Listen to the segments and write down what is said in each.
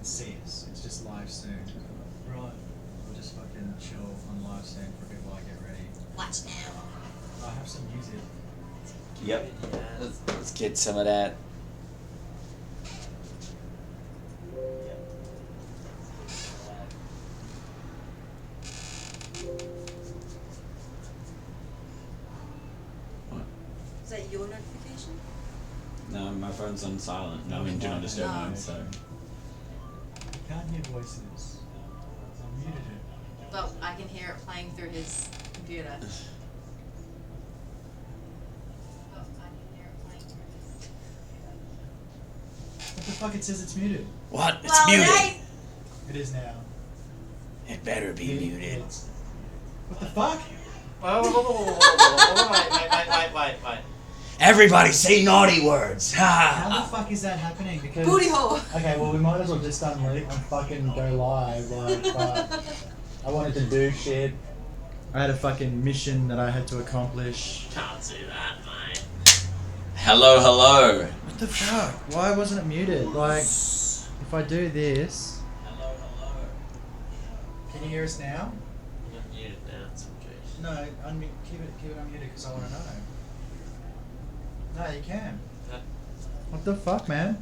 see us. It's just live soon. Right. We'll just fucking chill on live soon for a bit while I get ready. Watch now. I have some music. Yep. Let's get some of that. Is that your notification? No, my phone's on silent. No, I mean, do not disturb No. mode, so. I can't hear voices. I muted it. But I can hear it playing through his computer. What the fuck? It says it's muted. What? It's Well, muted. right. It is now. It better be muted. It's- What the fuck? Wait. Everybody say naughty words. Ha! How the fuck is that happening? Because Booty hole. Okay, well we might as well just unleash and fucking go live, like, but I wanted to do shit. I had a fucking mission that I had to accomplish. Can't see that, mate. Hello, hello. What the fuck? Why wasn't it muted? Like, if I do this... Hello, hello. Can you hear us now? I'm not muted now, it's okay. No, keep it unmuted because I want to know. No, you can. Yeah. What the fuck, man?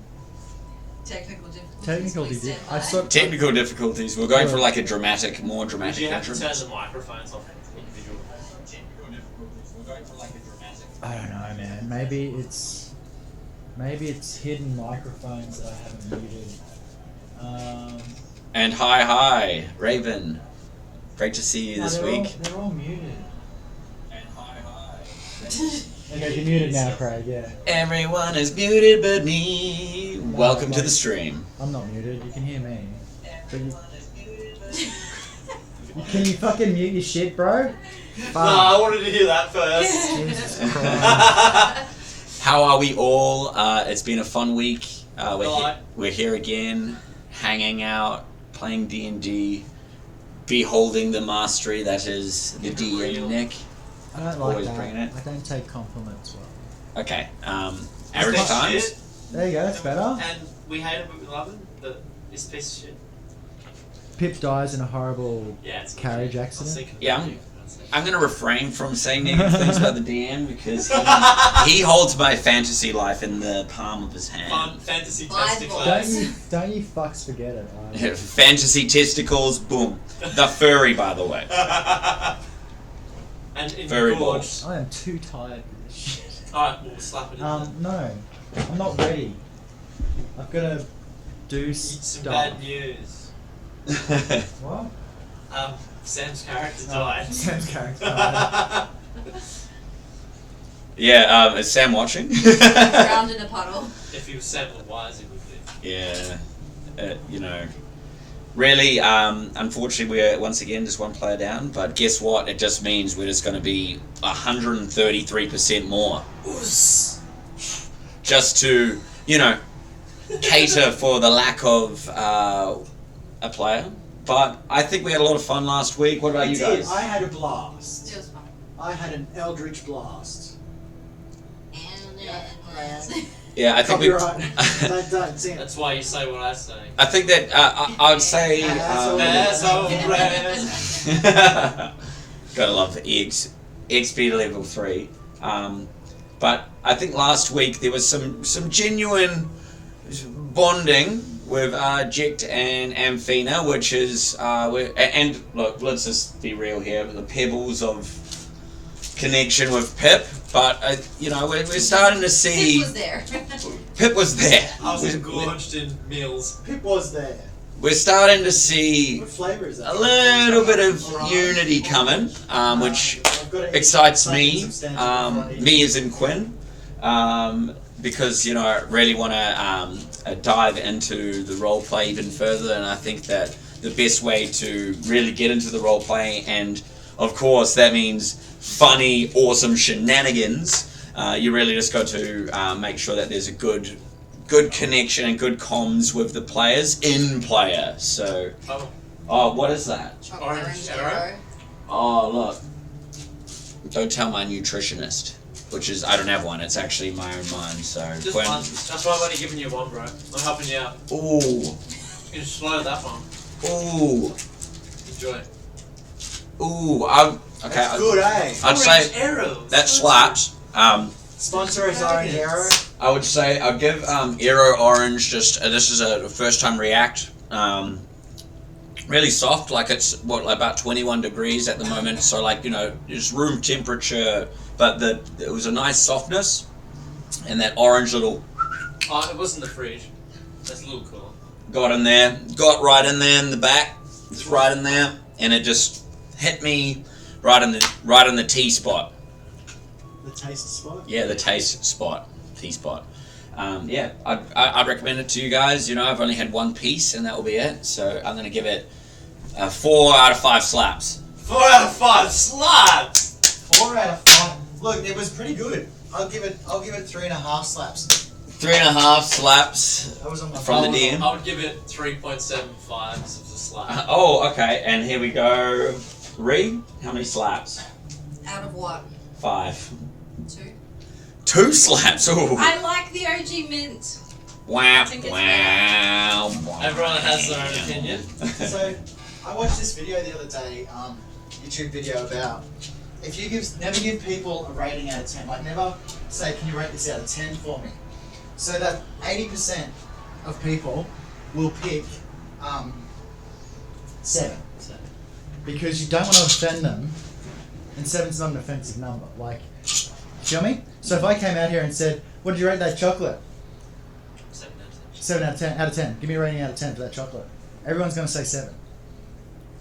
Technical difficulties. Technical please difficulties. stand I by. saw- Technical difficulties. We're going for like a more Would dramatic you have to entrance. turn the microphones off individual? Technical difficulties. We're going for like a dramatic. I don't know, man. Maybe it's hidden microphones that I haven't muted. And hi, Raven. Great to see you this week. They're all muted. And hi. Okay, you're muted now, Craig. Yeah. Everyone is muted but me. Welcome to the stream. I'm not muted. You can hear me. But can you fucking mute your shit, bro? No, I wanted to hear that first. Jesus Christ. How are we all? It's been a fun week. Right. We're here again, hanging out, playing D&D, beholding the mastery that is the Keep it real. DM Nick. I don't like Always that. bringing it. I don't take compliments well. Okay. This Average piece of times. shit, There you go. That's better. And we hate it, but we love it. This piece of shit. Pip dies in a horrible Yeah, it's carriage I was accident. thinking Yeah, about I'm- you. I'm going to refrain from saying negative things about the DM because he holds my fantasy life in the palm of his hand. Fun fantasy Bible. testicles. Don't you fucks forget it. Right? Fantasy testicles, boom. The furry, by the way. And in Furry your gorge. balls. I am too tired for this shit. Alright, we'll slap it in. No, I'm not ready. I've got to do Some stuff. bad news. What? Sam's character Oh, died. Sam's character died. Yeah, is Sam watching? Drowned in a puddle. If he was Sam Wise, he would be. Yeah, you know, really, unfortunately, we're once again just one player down. But guess what? It just means we're just going to be 133% more, just to cater for the lack of a player. But I think we had a lot of fun last week. What about you guys? I had a blast. It was fun. I had an eldritch blast. And it Yeah, I think Copyright. we. Don't sing it. That's why you say what I say. I think that I would say. There's always Gotta love XP level 3. But I think last week there was some genuine bonding with Jict and Amphina, which is and look, let's just be real here, the pebbles of connection with Pip. But we're starting to see was there. Pip was there. I was We're- engorged in meals. Pip was there. We're starting to see What flavour is that? a little bit of unity coming, which I've got to eat excites something me, substantial before I eat. me as in Quinn, because I really want to dive into the role play even further, and I think that the best way to really get into the role play, and of course that means funny, awesome shenanigans, you really just got to make sure that there's a good connection and good comms with the players in player. So, what is that? Orange arrow. Oh, look. Don't tell my nutritionist, which is, I don't have one, it's actually my own mind, so. Just one. That's why I've only given you one, bro. I'm helping you out. Ooh. You can slow that one. Ooh. Enjoy. Ooh. Okay. That's good, eh? I'd say arrows. that slaps. Sponsor us, Orange Arrow. I would say I'll give Aero Orange just this is a first time react. Really soft, like it's about 21 degrees at the moment, so like it's room temperature, but it was a nice softness, and that orange little Oh, it wasn't the fridge. That's a little cool. got right in there in the back. It's right in there, and it just hit me right in the T spot. The taste spot. Yeah, the taste spot, T spot. Yeah, I'd recommend it to you guys. I've only had one piece, and that will be it. So I'm gonna give it 4 out of 5 slaps. 4 out of 5 slaps. 4 out of 5. Look, it was pretty good. I'll give it 3.5 slaps. 3.5 slaps That was on my from the phone. DM. I would give it 3.75 of a slap. Oh, okay. And here we go. Ree, how many slaps? Out of what? 5. 2. 2 slaps. Ooh. I like the OG mint. Wow. think it's Wow. Everyone has their own opinion. So, I watched this video the other day, YouTube video about if you never give people a rating out of 10, like never say, can you rate this out of 10 for me? So that 80% of people will pick 7. Because you don't want to offend them, and 7's not an offensive number. Like, you know me? So if I came out here and said, what did you rate that chocolate? 7 out of 10. Out of 10. Give me a rating out of 10 for that chocolate. Everyone's going to say 7.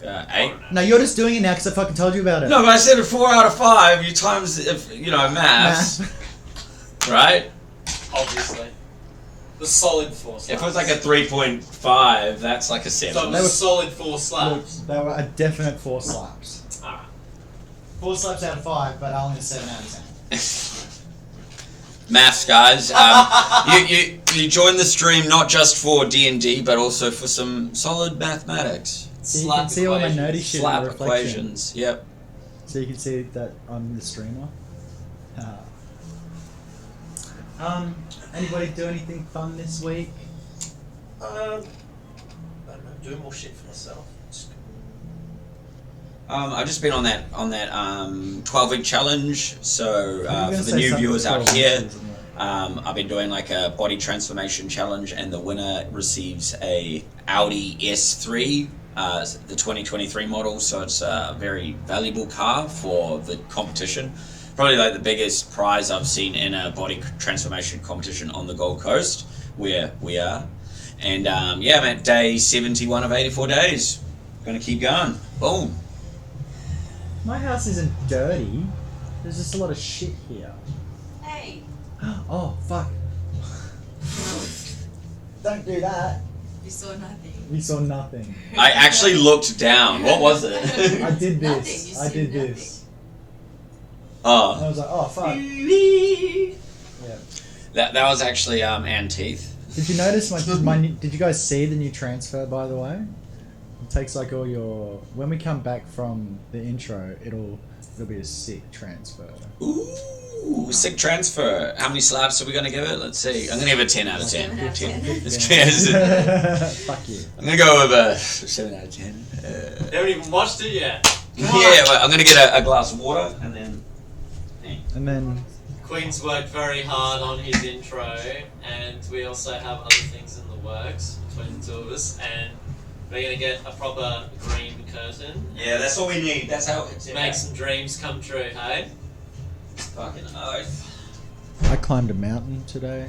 8. No, you're just doing it now because I fucking told you about it. No, but I said a 4 out of 5. You times, maths, right? Obviously. The solid 4 slaps. If it was like a 3.5, that's like a 7. So it was a solid 4 slaps. Look, they were a definite 4 slaps. Alright. 4 slaps out of 5, but only a 7 out of 10. Maths, guys. You joined the stream not just for D&D, but also for some solid mathematics. So you can see all my nerdy shit in Slap the reflection. equations. Yep. So you can see that I'm the streamer. Anybody do anything fun this week? I don't know, do more shit for myself. I've just been on that 12-week challenge. So You were gonna for the say new something viewers out cool, here, isn't it? I've been doing like a body transformation challenge, and the winner receives a Audi S3, the 2023 model. So it's a very valuable car for the competition. Probably like the biggest prize I've seen in a body transformation competition on the Gold Coast, where we are. And yeah, I'm at day 71 of 84 days. Gonna keep going. Boom. My house isn't dirty. There's just a lot of shit here. Hey. Oh, fuck. Don't do that. You saw nothing. We saw nothing. I actually looked down. What was it? I did Nothing, this. you I see did nothing. this. I Oh, was like, oh, fuck. Yeah. that was actually Ann Teeth. Did you notice did you guys see the new transfer, by the way? It takes like all your, when we come back from the intro, it'll be a sick transfer. Ooh, sick transfer. How many slaps are we gonna give it? Let's see. I'm gonna give it 10 out of 10. 7 out of 10. Fuck you. I'm gonna go with a 7 out of 10. They haven't even watched it yet. Yeah, well, I'm gonna get a glass of water and then. And then, Queen's worked very hard on his intro, and we also have other things in the works between the two of us, and we're gonna get a proper green curtain. Yeah, that's all we need. That's how it's Make some dreams come true, hey? fucking oath. I climbed a mountain today.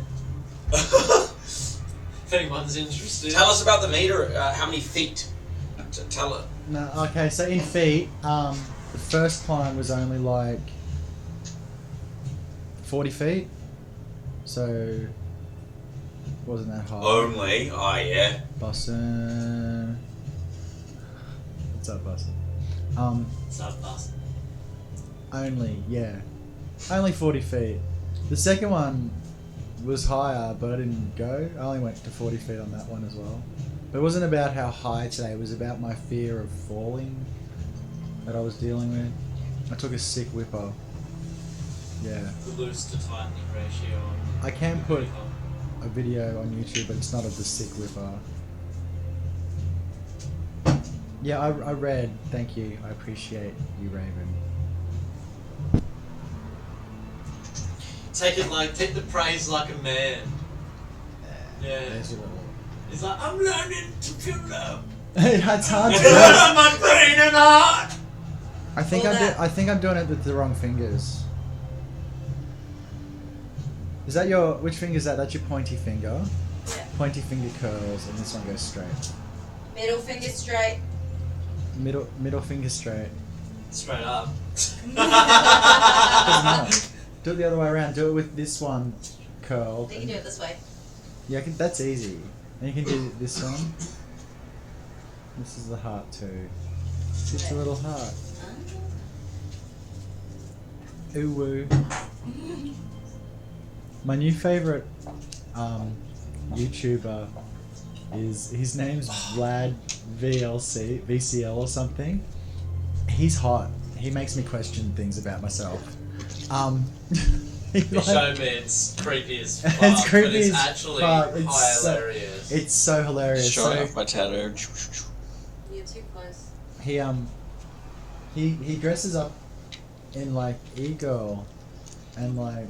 If anyone's interested. Tell us about the meter. How many feet? Tell it. No, okay, so in feet, the first climb was only like 40 feet. So, it wasn't that high. Only. Oh yeah. Bussin'. What's up, Bussin'? What's up, Boston? Only 40 feet. The second one was higher, but I didn't go. I only went to 40 feet on that one as well. But it wasn't about how high today, it was about my fear of falling that I was dealing with. I took a sick whipper. Yeah. The loose to tightening ratio. I can put a video on YouTube, but it's not of the sick whipper. Yeah, I read. Thank you. I appreciate you, Raven. Take the praise like a man. Yeah. There's your little. He's like, I'm learning to feel love. It's hard to do. My brain and heart. I think I'm doing it with the wrong fingers. Is that your which finger is that? That's your pointy finger. Yeah. Pointy finger curls, and this one goes straight. Middle finger straight. Middle finger straight. Straight up. Doesn't matter. Do it the other way around. Do it with this one curled. You can do it this way. Yeah, that's easy. And you can do this one. This is the heart too. It's just a little heart. Ooh woo. My new favorite YouTuber is his name's Vlad VCL or something. He's hot. He makes me question things about myself. You showed me it's creepy as fuck, It's creepy but it's as actually fuck. It's hilarious. It's so hilarious. Showing So off my tattoo. You're too close. he dresses up in like e-girl and like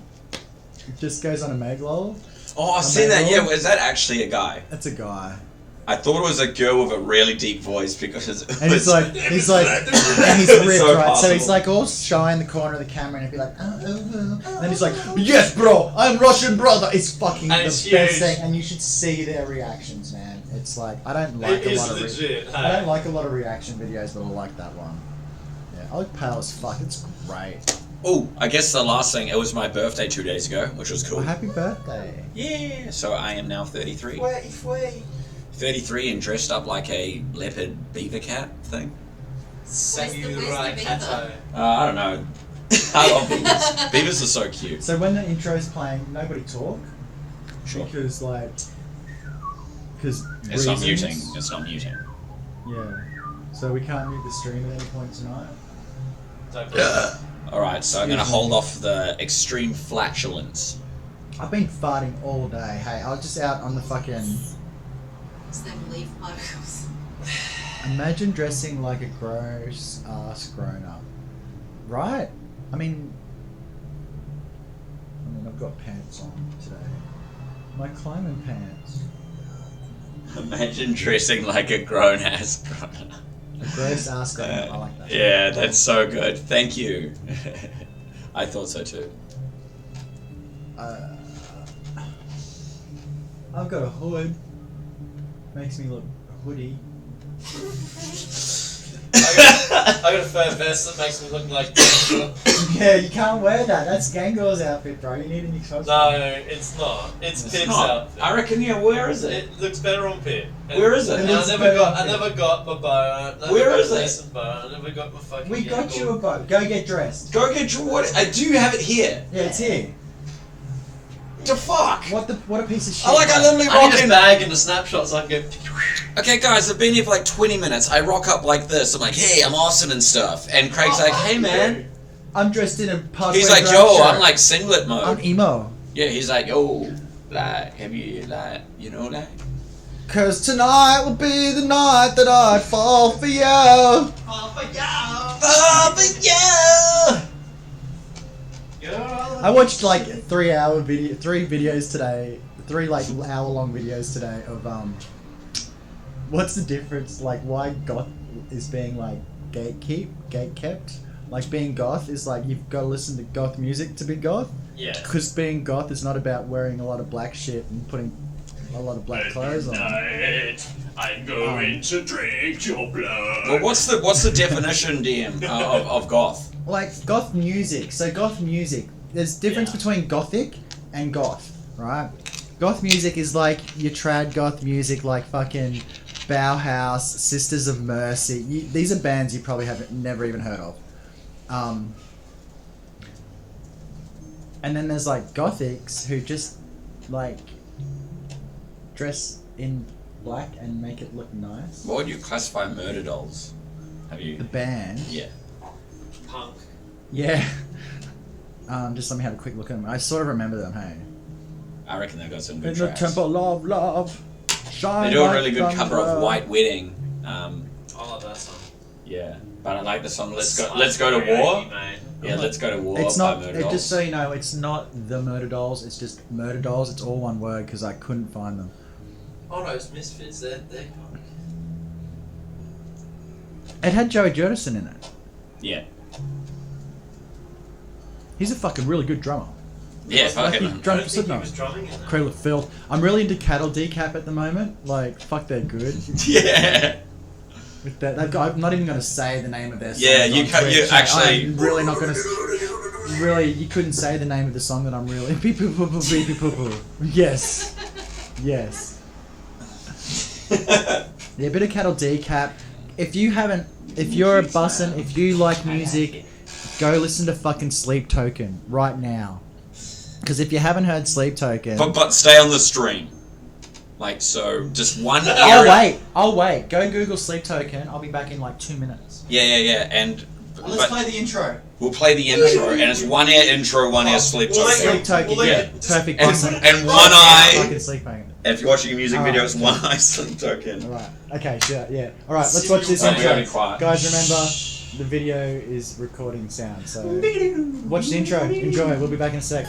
just goes on a meglol. Oh, I've seen that. Yeah, is that actually a guy? That's a guy. I thought it was a girl with a really deep voice because it And was and he's ripped, so right? So he's possible. like all shy in the corner of the camera and he'd be like, and then he's like, yes, bro, I'm Russian brother. It's fucking And the it's best huge. thing, and you should see their reactions, man. It's like I don't like It a is lot of legit. I don't like a lot of reaction videos, but I like that one. Yeah, I look pale as fuck. It's great. Oh, I guess the last thing. It was my birthday 2 days ago, which was cool. Well, happy birthday. Yeah. So I am now 33. 33 and dressed up like a leopard beaver cat thing. Samurai Where's the Kato. I don't know. I love beavers. Beavers are so cute. So when the intro's playing, nobody talk Sure. because It's not muting. reasons. It's not muting. Yeah. So we can't mute the stream at any point tonight. Don't Alright, so I'm going to Excuse me. hold off the extreme flatulence. I've been farting all day. Hey, I was just out on the fucking. It's them leaf particles. Imagine dressing like a gross ass grown up, right? I mean, I've got pants on today. My climbing pants. Imagine dressing like a grown ass grown up. A gross ass grown up. I like that. Yeah, that's so good. Thank you. I thought so too. I've got a hood. Makes me look hoodie. I got a fur vest that makes me look like Gangle. Yeah, you can't wear that. That's Gangor's outfit, bro. You need a new costume. No, it's not. It's Pip's outfit. I reckon, yeah, where is it? It looks better on Pip. And- Where is it? and It I looks never better got. on I Pip. never got my bow. I never Where got is it? Jason bow. I never got my fucking. We got Gangle. you a boat. Go get dressed. Go get your what? Do you have it here? Yeah, it's here. The fuck? What a piece of shit. I literally I need rock a in. bag and a snapshot so I can go. Okay, guys, I've been here for like 20 minutes. I rock up like this. I'm like, hey, I'm Austin and stuff. And Craig's like, hey, man. I'm dressed in a part. He's like, yo, I'm like singlet mode. I'm emo. Yeah, he's like, yo, like, have you, like, you know, like. Cause tonight will be the night that I fall for you. Oh, but yeah! I watched like 3 videos today, 3 like hour-long videos today of what's the difference, like why goth is being like gatekept. Like being goth is like you've got to listen to goth music to be goth. Yeah. Because being goth is not about wearing a lot of black shit and putting a lot of black clothes on. I'm going to drink your blood. Well, what's the definition, DM, of goth? Like goth music. So goth music, there's difference Yeah. between gothic and goth, right? Goth music is like your trad goth music, like fucking Bauhaus, Sisters of Mercy. These are bands you probably haven't never even heard of. And then there's like gothics who just like dress in black and make it look nice. What would you classify Murder Dolls? Have The you? band. Yeah. Punk. Yeah. Just let me have a quick look at them. I sort of remember them, hey. I reckon they got some good In the tracks. temple of love, shine They do a like really good cover thunder. of White Wedding. I love that song. Yeah, but I like the song Let's Go It's to very War. 80s, mate. Yeah, Let's Go to War It's by not. Murder Just Dolls. so you know, it's not the Murder Dolls. It's just Murder Dolls. It's all one word because I couldn't find them. Oh no, it's Misfits. They're punk. It had Joey Jordison in it. Yeah. He's a fucking really good drummer. Yeah, Like fucking. he I drunk don't think he Slipknot. was drumming in that. Cradle of Filth. I'm really into Cattle Decap at the moment. Like, fuck, they're good. Yeah. With that, they've got, I'm not even going to say the name of their song. Yeah, you actually- I'm really not going to. Really, you couldn't say the name of the song that I'm really. Beep boop boop boop beep boop boop. Yes. Yes. Yeah, a bit of Cattle Decap. If you haven't, if you're a bussin', if you like music, go listen to fucking Sleep Token right now. Because if you haven't heard Sleep Token, But stay on the stream. Like, so, just one area. I'll wait. Go Google Sleep Token. I'll be back in like 2 minutes. Yeah. And Let's but play the intro. we'll play the intro, and it's 1 ear intro, 1 ear sleep Well, token. Sleep Token, well, yeah, yeah. perfect And, bussin'. and 1 eye. Fucking Sleep Token. If you're watching a music video, Alright. it's 1 eye sleep token. Alright. Okay, sure, yeah. Alright, let's watch this Alright, we gotta intro. be quiet. Guys, remember, the video is recording sound, so watch the intro. Enjoy. We'll be back in a sec.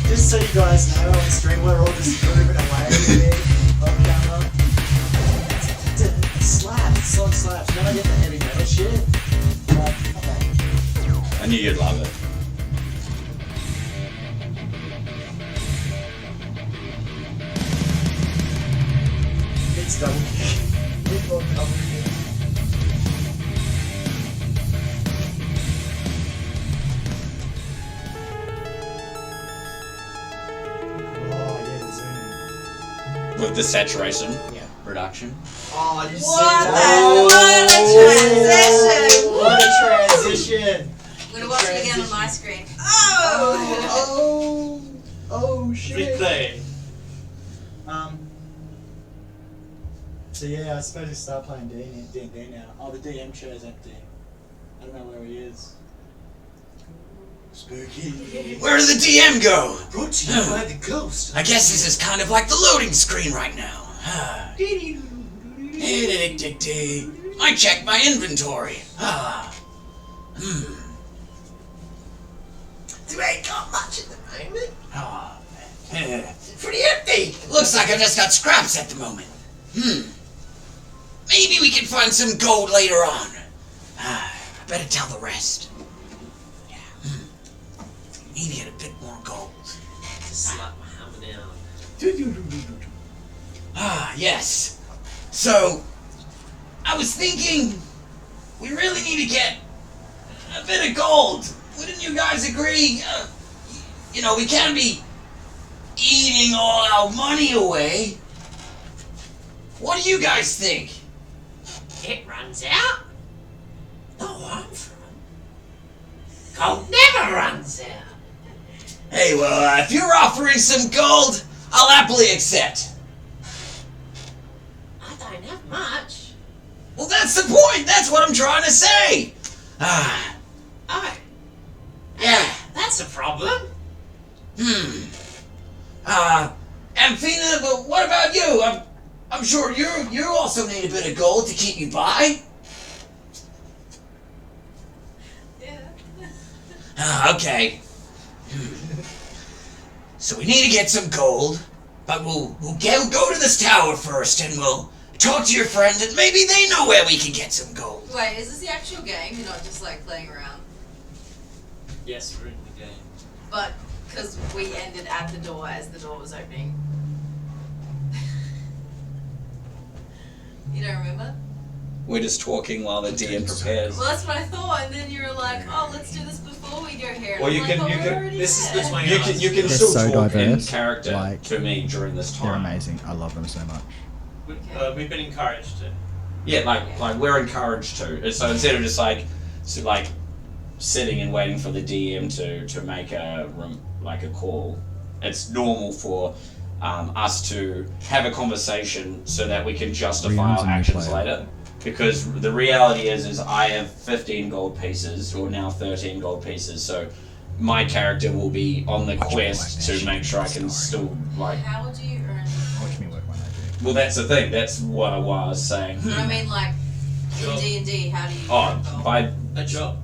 Just so you guys know, on stream we're all just moving away a bit on camera. Slaps, song slaps. Then I get the heavy metal shit. Like, okay. I knew you'd love it. It's double kick. It's all double kick. Oh yeah, the zooming. With the saturation Yeah. reduction. Oh, did you What see a that? transition! What a transition! I'm gonna watch it again on my screen. Oh, oh shit! Replay. So yeah, I suppose we start playing D&D now. Oh, the DM chair's empty. I don't know where he is. Spooky. Where did the DM go? Brought to you by the ghost. I guess this is kind of like the loading screen right now. I checked my inventory. You ain't got much at the moment. Pretty empty. Looks like I've just got scraps at the moment. Maybe we can find some gold later on. I better tell the rest. Yeah. Need to get a bit more gold. Just slap my hammer down. Yes. So, I was thinking we really need to get a bit of gold. Wouldn't you guys agree? We can't be eating all our money away. What do you guys think? It runs out. No, I'm fine. Gold never runs out. Hey, well, if you're offering some gold, I'll happily accept. I don't have much. Well, that's the point. That's what I'm trying to say. Oh, Yeah. that's a problem. Amphina, but what about you? I'm sure you also need a bit of gold to keep you by. Yeah. Okay. So we need to get some gold, but we'll go to this tower first, and we'll talk to your friends, and maybe they know where we can get some gold. Wait, is this the actual game? You're not just like playing around? Yes, we're in the game. But because we ended at the door as the door was opening. You don't remember? We're just talking while the DM prepares. Well, that's what I thought, and then you were like, "Oh, let's do this before we go here." And Well, I'm you like, can- "Oh, you we're can- already This is there." between You us. can They're still so talk in diverse, character like- to me during this They're time. amazing. I love them so much. We've been encouraged to. Yeah, like we're encouraged to. So instead of just like sitting and waiting for the DM to make a call, it's normal for us to have a conversation so that we can justify Rian's our a new actions player. later. Because the reality is I have 15 gold pieces, or now 13 gold pieces. So my character will be on the quest to make sure I can still like. How would you earn? Watch me work my magic. Well, that's the thing. That's what I was saying. But I mean, like Sure. in D&D, how do you? Oh, earn gold? by A job.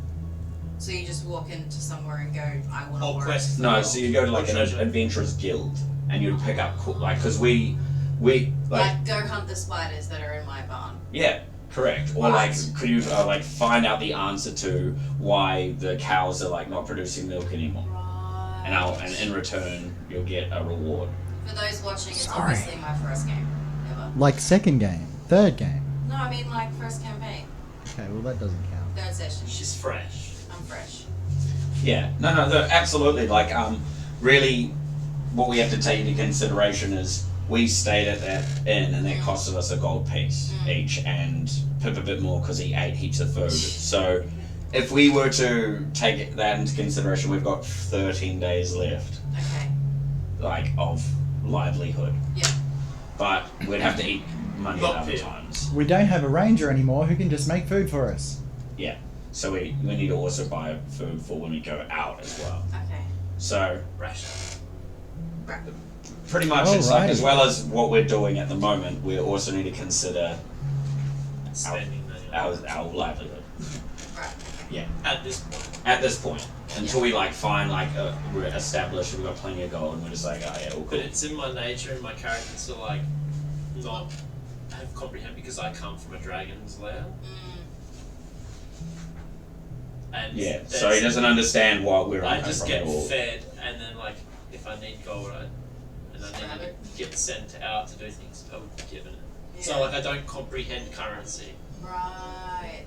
So you just walk into somewhere and go, "I want to Or work." quest. no, so you go to like an Treasure. adventurers guild, and you'd pick up because we like Like go hunt the spiders that are in my barn. yeah, correct. Or like Right. could you like find out the answer to why the cows are like not producing milk anymore, Right. and in return you'll get a reward. For those watching, it's Sorry. obviously my first game ever. Like second game, third game. No, I mean like first campaign, Okay, well that doesn't count. third session. She's fresh. I'm fresh. Yeah, no, absolutely. Like really, what we have to take into consideration is we stayed at that inn and that costed us a gold piece each, and Pip a bit more because he ate heaps of food. So if we were to take that into consideration, we've got 13 days left, Okay. like of livelihood. Yeah. But we'd have to eat money Not at other fair. times. We don't have a ranger anymore who can just make food for us. So we need to also buy food for when we go out as well. Okay. So Ration. pretty much it's like Alright. as well as what we're doing at the moment, we also need to consider Spending money. our livelihood Right. At this point. at this point until we like find like we're established, we've got plenty of gold, and we're just like, oh yeah, all But cool. it's in my nature and my character to like not have comprehend because I come from a dragon's lair. And Yeah, so he doesn't understand what we're I on just from get at all. fed, and then like if I need gold, I need to get sent out to do things, I would be given it. Yeah. So like I don't comprehend currency. Right.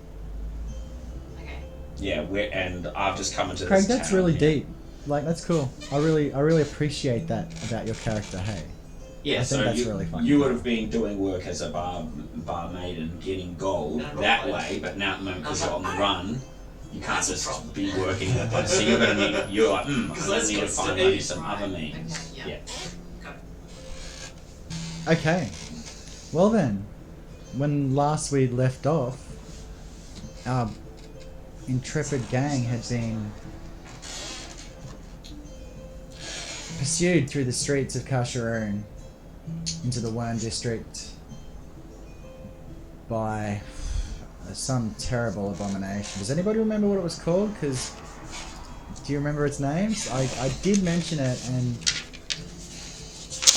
Okay. Yeah, and I've just come into Craig, this that's town really here. deep. Like that's cool. I really appreciate that about your character. Hey. Yeah, I think so that's you, really fun. you would have been doing work as a barmaid and getting gold No, that right. way, but now at the moment because you're on the Uh-huh. run, you can't That's a just problem. be working that place. So you're gonna need. You're like, I'm Because gonna that's need to got find to money eat. some other means. Okay, yeah. Yeah. Okay. Well then, when last we left off, our intrepid gang had been pursued through the streets of Kasharoon into the Wern district by some terrible abomination. Does anybody remember what it was called? Because do you remember its names? I did mention it, and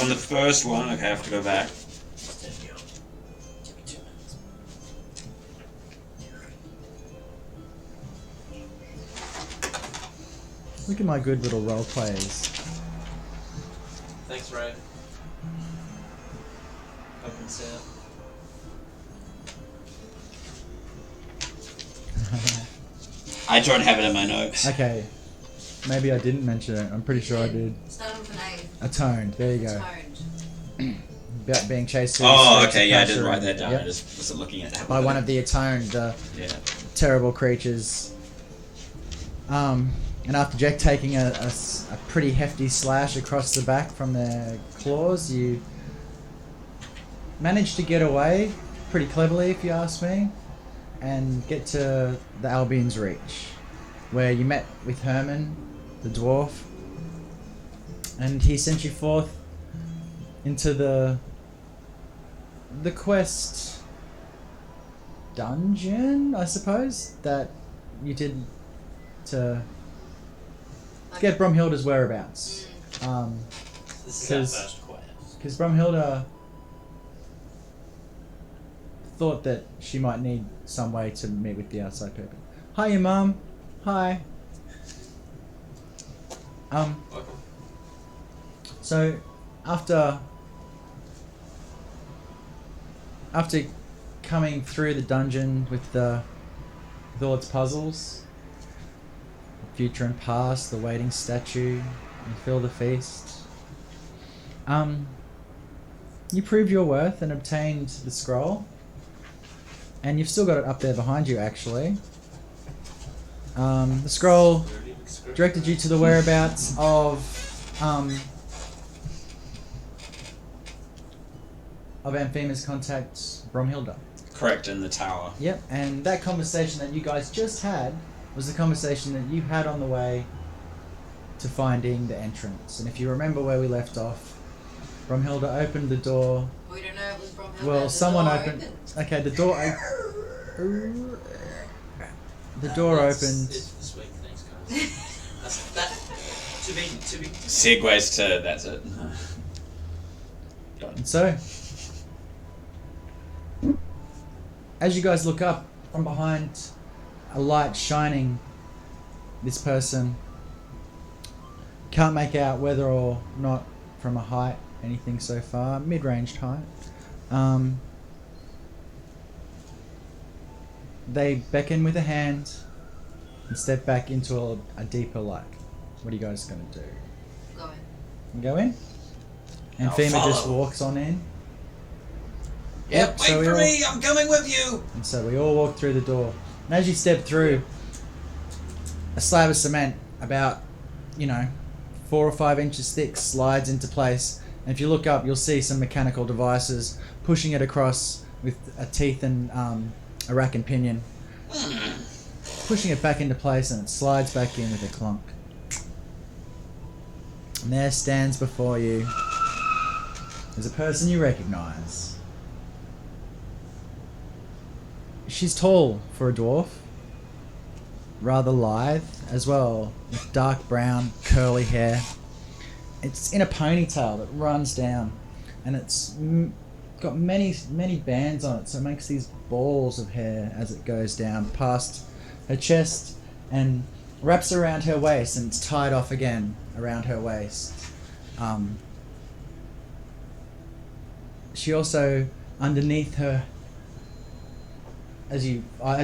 On the first one, okay, I have to go back. look at my good little role players. Thanks, Ray. Open sound. I don't have it in my notes. Okay, maybe I didn't mention it. I'm pretty sure I did. Start with an A. Atoned. There you go. Toned. About being chased through the Oh, streets okay, of yeah, I did Kasharoon. write that down. Yep. I just wasn't looking at that. By one of the atoned, Yeah. terrible creatures. And after Jack taking a pretty hefty slash across the back from their claws, you managed to get away pretty cleverly, if you ask me, and get to the Albion's Reach, where you met with Herman, the dwarf, and he sent you forth into the quest dungeon, I suppose, that you did to get Brumhilda's whereabouts. This is our 'Cause- first quest. Because Brumhilda thought that she might need some way to meet with the outside people. Hi, your mum. Hi. Welcome. So after coming through the dungeon with all its puzzles, future and past, the waiting statue, you fill the feast. You proved your worth and obtained the scroll, and you've still got it up there behind you. Actually, the scroll directed you to the whereabouts of Amphima's contact, Bromhilda. Correct, in the tower. Yep, and that conversation that you guys just had was the conversation that you had on the way to finding the entrance. And if you remember where we left off, Bromhilda opened the door. We don't know if it was Bromhilda. Well, The someone door opened. Okay, the door. The door That's opened. it for this week. Thanks, guys. That's that. To be. Segues to that's it. And so, as you guys look up from behind a light shining, this person can't make out whether or not from a height, anything so far, mid-ranged height. They beckon with a hand and step back into a deeper light. What are you guys going to do? Go in. You go in? And I'll Fema just follow. walks on in. Yep, Yep, wait so we for all- me, I'm coming with you! And so we all walk through the door. And as you step through, a slab of cement about, 4 or 5 inches thick slides into place. And if you look up, you'll see some mechanical devices pushing it across with a teeth and a rack and pinion. Pushing it back into place, and it slides back in with a clunk. And there stands before you is a person you recognize. She's tall for a dwarf, rather lithe as well, with dark brown curly hair. It's in a ponytail that runs down, and it's got many bands on it, so it makes these balls of hair as it goes down past her chest and wraps around her waist, and it's tied off again around her waist. She also, underneath her, as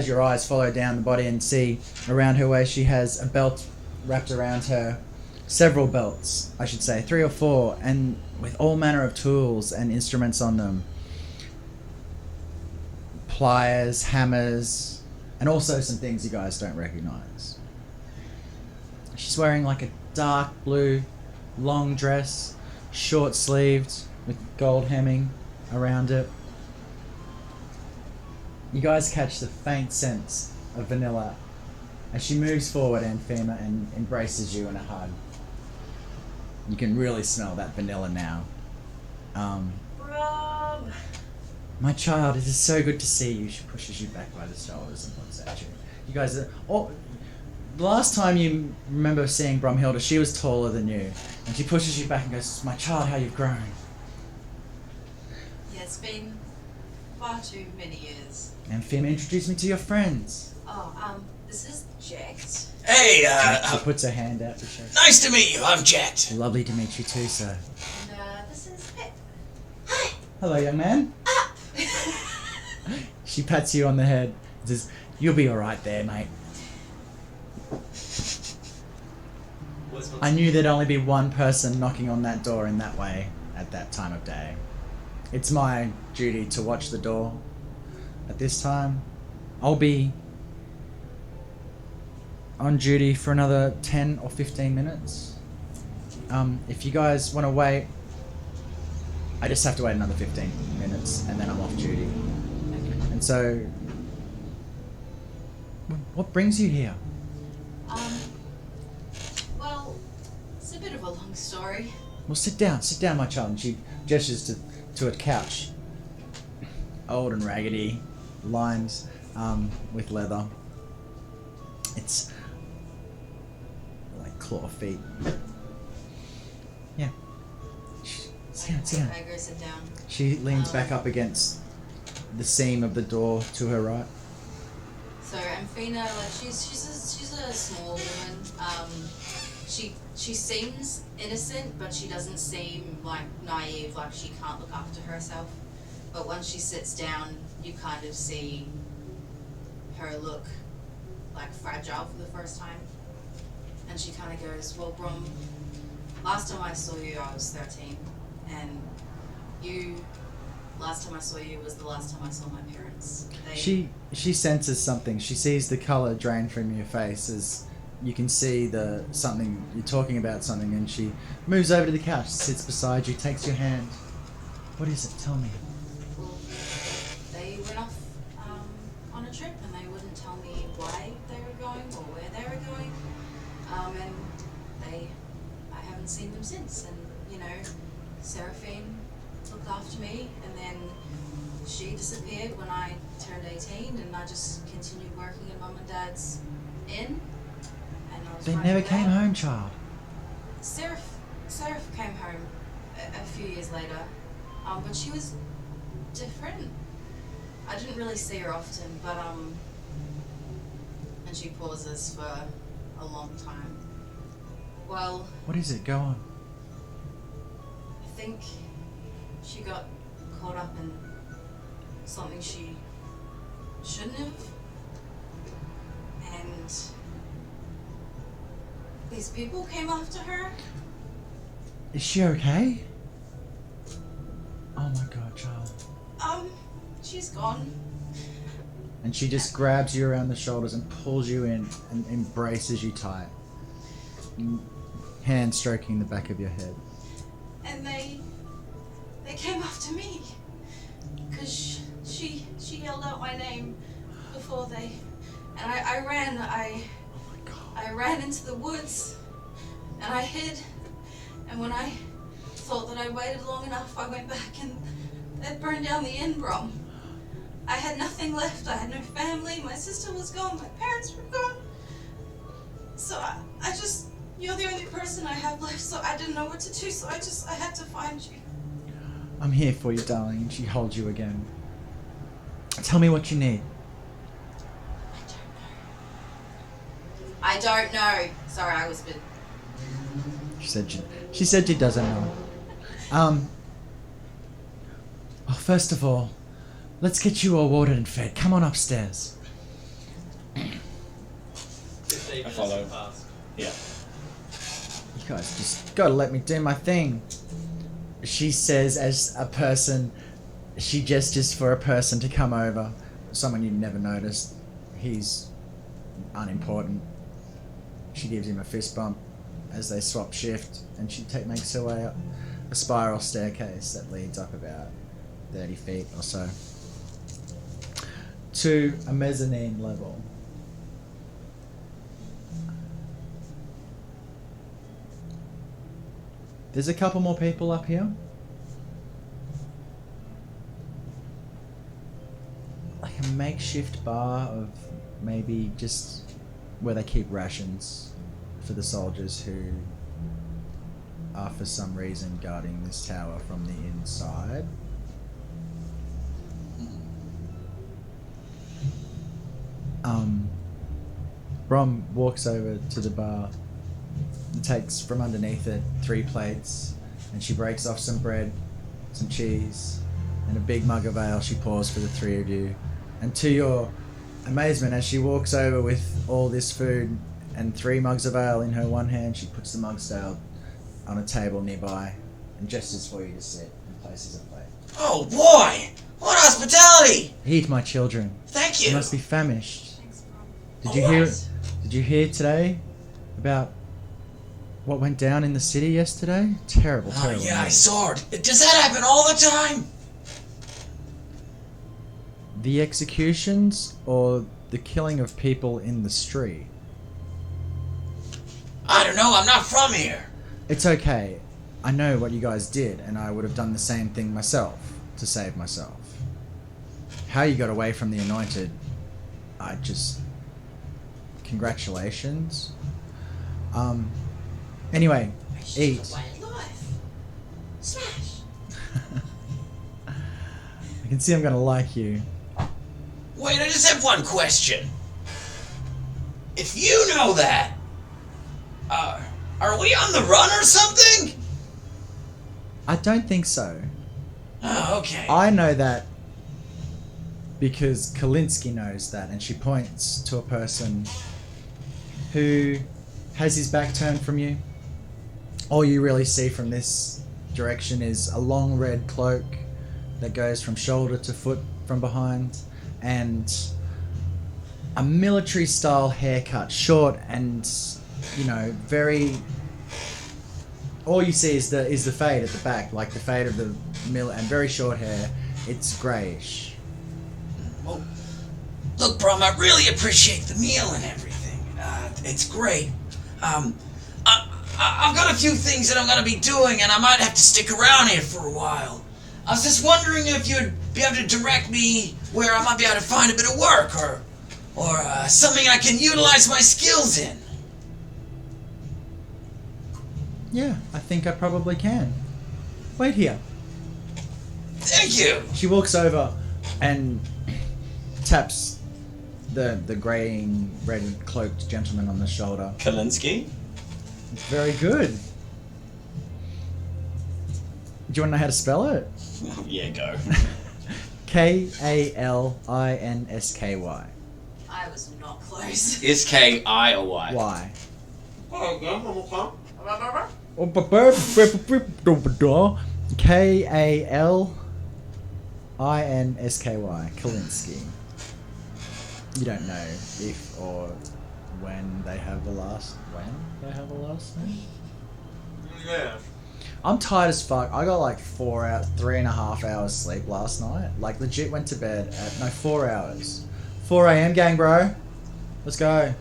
your eyes follow down the body and see around her waist, she has a belt wrapped around her. Several belts, I should say, 3 or 4, and with all manner of tools and instruments on them. Pliers, hammers, and also some things you guys don't recognize. She's wearing like a dark blue long dress, short sleeved with gold hemming around it. You guys catch the faint sense of vanilla as she moves forward, Anthema, and embraces you in a hug. You can really smell that vanilla now. Brom! My child, it is so good to see you. She pushes you back by the shoulders and looks at you. You guys are... Oh, the last time you remember seeing Bromhilda, she was taller than you. And she pushes you back and goes, my child, how you've grown. Yeah, it's been far too many years. Anthema, introduce me to your friends. Oh, this is Jax. Hey, She puts her hand out to shake. nice to meet you, I'm Jet. Lovely to meet you too, sir. And, this is Pip. Hello, young man. She pats you on the head and says, you'll be alright there, mate. I knew there'd only be one person knocking on that door in that way at that time of day. It's my duty to watch the door. At this time, I'll be on duty for another 10 or 15 minutes. If you guys want to wait, I just have to wait another 15 minutes and then I'm off duty. And so, what brings you here? Well, it's a bit of a long story. Well, sit down, my child. And she gestures to a couch. Old and raggedy, lined with leather. It's like claw feet. Yeah. Sit down. I go sit down. She leans back up against the seam of the door to her right. So Amphina, like she's a small woman. she seems innocent, but she doesn't seem like naive, like she can't look after herself. But once she sits down, you kind of see her look like fragile for the first time. And she kind of goes, well, Brom, last time I saw you, I was 13. And last time I saw you was the last time I saw my parents. She senses something. She sees the colour drain from your face as you can see something, you're talking about something, and she moves over to the couch, sits beside you, takes your hand. What is it? Tell me. Well, they went off on a trip and they wouldn't tell me why they were going or where they were going. And I haven't seen them since. And, Seraphine looked after me, and then she disappeared when I turned 18, and I just continued working in Mum and Dad's inn. And I was They running never that. came home, child. Seraph came home a few years later, but she was different. I didn't really see her often, but and she pauses for a long time. Well, What is it? Go on. I think she got caught up in something she shouldn't have, and these people came after her. Is she okay? Oh my god, child. She's gone. And she just grabs you around the shoulders and pulls you in and embraces you tight. Hand stroking the back of your head. And they came after me, cause she yelled out my name before they, and I ran. Oh my god. I ran into the woods, and I hid. And when I thought that I waited long enough, I went back and they burned down the inn, Brom. I had nothing left. I had no family. My sister was gone. My parents were gone. So I just. You're the only person I have left, so I didn't know what to do, so I had to find you. I'm here for you, darling. And she holds you again. Tell me what you need. I don't know. Sorry, I whispered. She said she doesn't know. Well, first of all, let's get you all watered and fed. Come on upstairs. 15 minutes follow. have passed. Yeah. You guys just gotta let me do my thing. She says, as a person, she gestures for a person to come over. Someone you've never noticed. He's unimportant. She gives him a fist bump as they swap shift, and she makes her way up a spiral staircase that leads up about 30 feet or so to a mezzanine level. There's a couple more people up here. Like a makeshift bar of maybe just where they keep rations for the soldiers who are for some reason guarding this tower from the inside. Brom walks over to the bar and takes from underneath it 3 plates, and she breaks off some bread, some cheese, and a big mug of ale she pours for the 3 of you. And to your amazement, as she walks over with all this food and 3 mugs of ale in her one hand, she puts the mugs down on a table nearby and gestures for you to sit and places a plate. Oh boy! What hospitality! Eat, my children. Thank You you! must be famished. Thanks, Brom. Did you hear today about what went down in the city yesterday? Terrible, Oh terrible. yeah, I news. saw it. Does that happen all the time? The executions or the killing of people in the street? I don't know, I'm not from here. It's okay. I know what you guys did, and I would have done the same thing myself to save myself. How you got away from the Anointed, congratulations. Anyway, eat. Way of life. Smash. I can see I'm gonna like you. Wait, I just have one question. If you know that, are Are we on the run or something? I don't think so. Oh, okay. I know that because Kalinsky knows that, and she points to a person who has his back turned from you. All you really see from this direction is a long red cloak that goes from shoulder to foot from behind, and a military style haircut, short and, you know, very. All you see is the fade at the back, like the fade of the mill, and very short hair. It's greyish. Well, look, Brom, I really appreciate the meal and everything. It's great. I've got a few things that I'm going to be doing, and I might have to stick around here for a while. I was just wondering if you'd be able to direct me where I might be able to find a bit of work, or something I can utilize my skills in. Yeah, I think I probably can. Wait here. Thank you. She walks over and taps the greying, red cloaked gentleman on the shoulder. Kalinsky? Very good. Do you want to know how to spell it? Yeah, go. Kalinsky. I was not close. Is K-I or Y? Y. Kalinsky. Kalinsky. You don't know if or when they have the last name? Yeah. I'm tired as fuck. I got like 3.5 hours sleep last night. Like legit went to bed at 4 hours. 4 a.m. gang, bro. Let's go.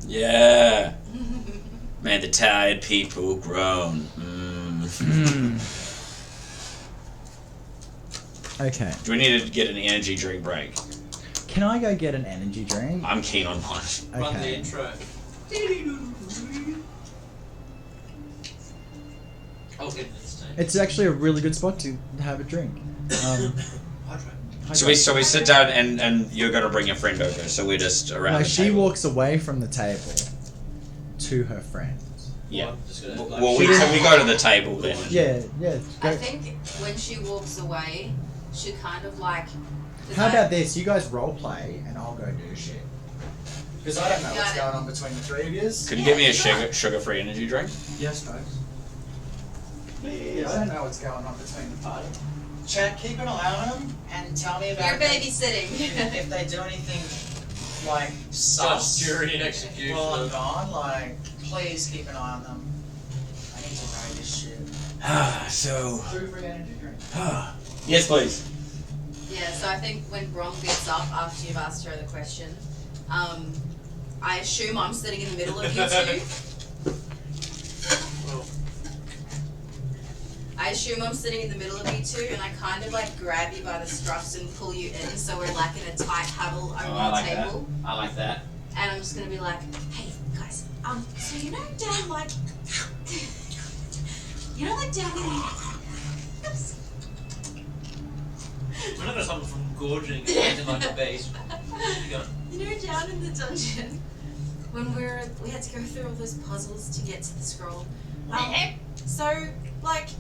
Yeah. Man, the tired people groan. Okay. Do we need to get an energy drink break? Can I go get an energy drink? I'm keen on one. Run the Okay. intro. I'll get this time. It's actually a really good spot to have a drink. So we sit down and you're gonna bring your friend over, so we're just around No, the she table. walks away from the table to her friends. Yeah. I'm just gonna, like, Well, we go to the table then. Yeah. I Go. think when she walks away, she kind of like. How about this? You guys role play, and I'll go do shit. Because I don't know what's Got it. going on between the three of you. Could you get me a sugar-free energy drink? Yes, folks. I don't know what's going on between the party. Chat, keep an eye on them and tell me about You're babysitting. if they do anything like Judge, sus jury, and execution. while I'm gone. Like, please keep an eye on them. I need to know this shit. So... Food free energy drink. Yes, please. Yeah, so I think when Brom gets up after you've asked her the question, I assume I'm sitting in the middle of you two. I assume I'm sitting in the middle of you two, and I kind of like grab you by the scruffs and pull you in, so we're like in a tight huddle over the table. I like that. And I'm just gonna be like, hey guys, so you know down like, down in. Oops. We're not gonna stop them from gorging into like a base. You go. You know, down in the dungeon, when we had to go through all those puzzles to get to the scroll. So like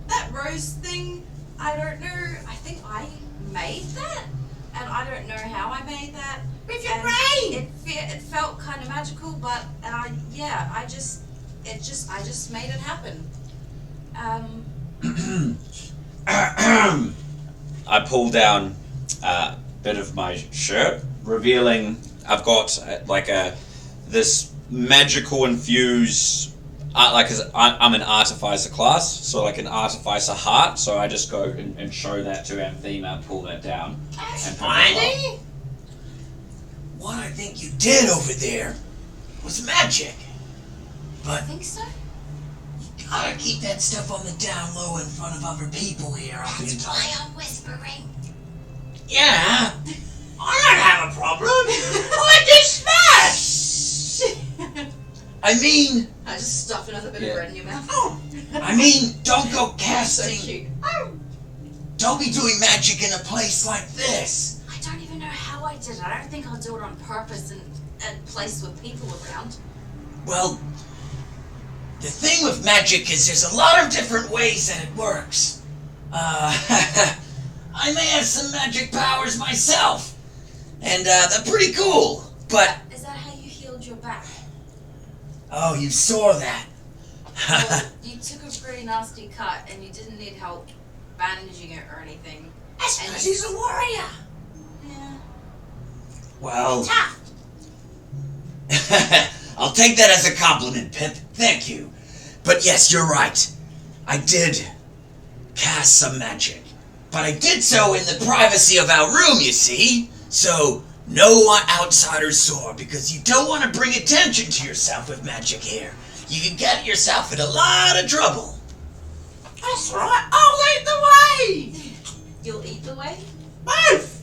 that rose thing, I don't know. I think I made that, and I don't know how I made that. With your And brain! It felt kind of magical, but yeah, I just made it happen. I pull down a bit of my shirt, revealing I've got this magical infused. I'm an artificer class, so like an artificer heart. So I just go and show that to Anthema, pull that down, and put it up. What I think you did over there was magic. I think so. Gotta keep that stuff on the down low in front of other people here. That's why I'm whispering. Yeah, I don't have a problem. What is that? I mean, I just stuff another bit Yeah. of bread in your mouth. don't go So casting. cute. Don't be doing magic in a place like this. I don't even know how I did it. I don't think I'll do it on purpose in a place with people around. Well, the thing with magic is there's a lot of different ways that it works. I may have some magic powers myself, and they're pretty cool, but... Is that how you healed your back? Oh, you saw that. Well, you took a pretty nasty cut and you didn't need help bandaging it or anything. That's because he's a warrior. Yeah. Well... I'll take that as a compliment, Pip. Thank you. But yes, you're right. I did cast some magic. But I did so in the privacy of our room, you see? So no outsiders saw, because you don't want to bring attention to yourself with magic here. You can get yourself in a lot of trouble. That's right. I'll lead the way. You'll eat the way? Both.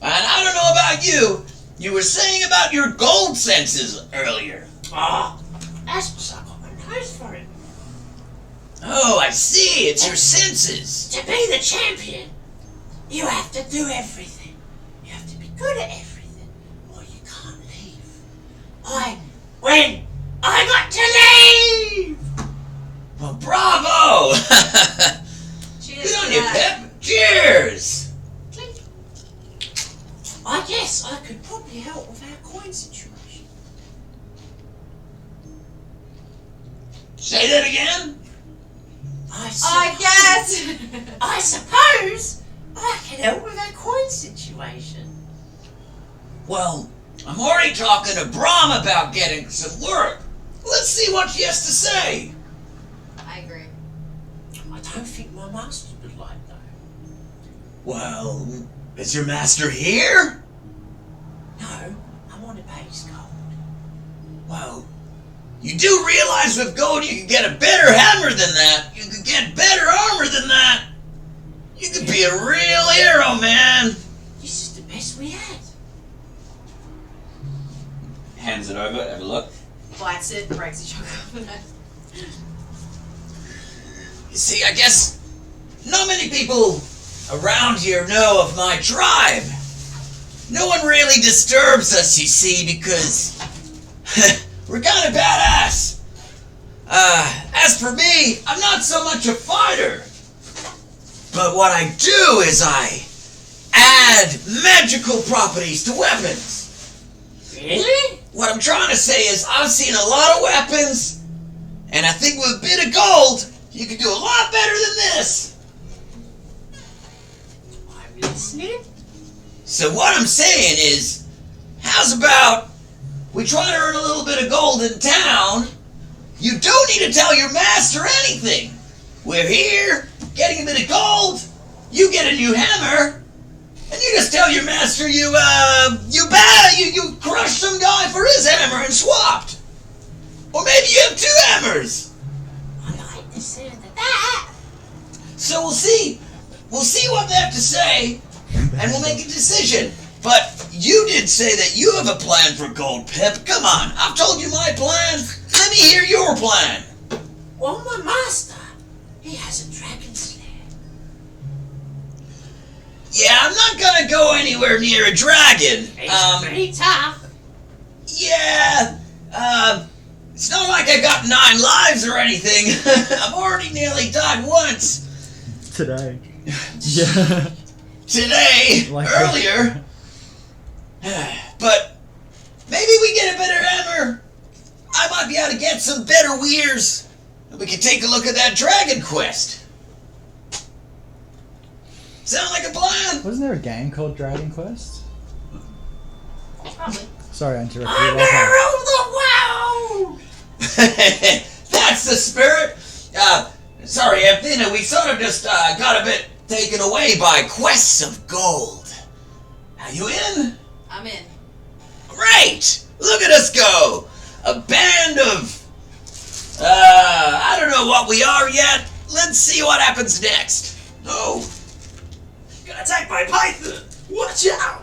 And I don't know about you. You were saying about your gold senses earlier. Ah, that's because I got my nose for it. Oh, I see. It's your senses. To be the champion, you have to do everything. You have to be good at everything, or you can't leave. When I got to leave! Well, bravo! Cheers Good on to you, that. Pip. Cheers! Clink. I guess I could probably help with our coin situation. Say that again? I guess! I suppose I can help with our coin situation. Well, I'm already talking to Brahm about getting some work. Let's see what she has to say. I agree. I don't think my master would like that. Well, is your master here? No, I'm on a base gold. Well, you do realize with gold you can get a better hammer than that. You can get better armor than that. You could be a real hero, man. This is the best we had. Hands it over, have a look. Bites it, breaks each other. You see, I guess not many people around here know of my tribe. No one really disturbs us, you see, because we're kind of badass. As for me, I'm not so much a fighter. But what I do is I add magical properties to weapons. Really? What I'm trying to say is I've seen a lot of weapons, and I think with a bit of gold, you can do a lot better than this. I'm listening. So what I'm saying is, how's about we try to earn a little bit of gold in town? You don't need to tell your master anything. We're here, getting a bit of gold, you get a new hammer, and you just tell your master you crushed some guy for his hammer and swapped. Or maybe you have 2 hammers. I like the sound of that. So we'll see what they have to say, and we'll make a decision. But you did say that you have a plan for gold, Pip. Come on, I've told you my plan. Let me hear your plan. Well, my master, he has a dragon slayer. Yeah, I'm not gonna go anywhere near a dragon. He's pretty tough. Yeah, it's not like I got 9 lives or anything. I've already nearly died once. Today. Yeah. Today, Like earlier. But maybe we get a better hammer. I might be able to get some better weirs. And we can take a look at that dragon quest. Sound like a plan? Wasn't there a game called Dragon Quest? Probably. Sorry, I interrupted I'm you. gonna rule the world. That's the spirit. Sorry, Athena, we sort of just got a bit taken away by quests of gold. Are you in? I'm in. Great! Look at us go! A band of... I don't know what we are yet. Let's see what happens next. Oh. Got attacked by Python! Watch out!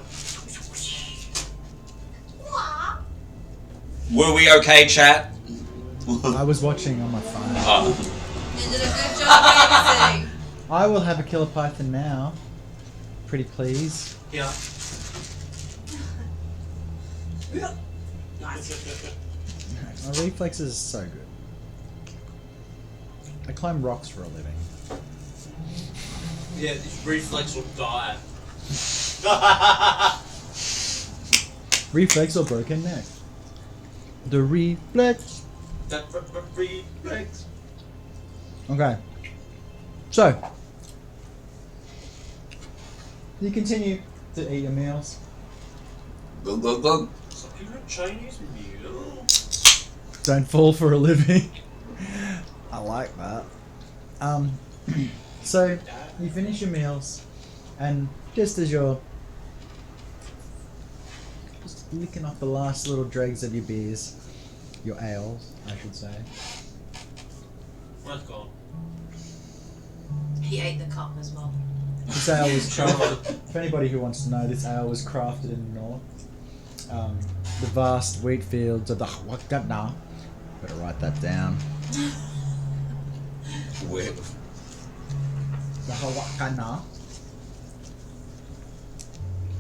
Were we okay, chat? I was watching on my phone. Oh. You did a good job babysitting. I will have a killer python now. Pretty please. Yeah. My reflex is so good. I climb rocks for a living. Yeah, this reflex will die. Reflex or broken neck. The reflex. That reflex. Okay. So, you continue to eat your meals. Go, go, go. Something like Chinese meal. Don't fall for a living. I like that. So you finish your meals, and just as you're just licking off the last little dregs of your beers, your ales, I should say. Mine's gone. He ate the cup as well. This ale was crafted. For anybody who wants to know, this ale was crafted in the north. The vast wheat fields of the Hawakana. Better write that down. Where? The Hawakana.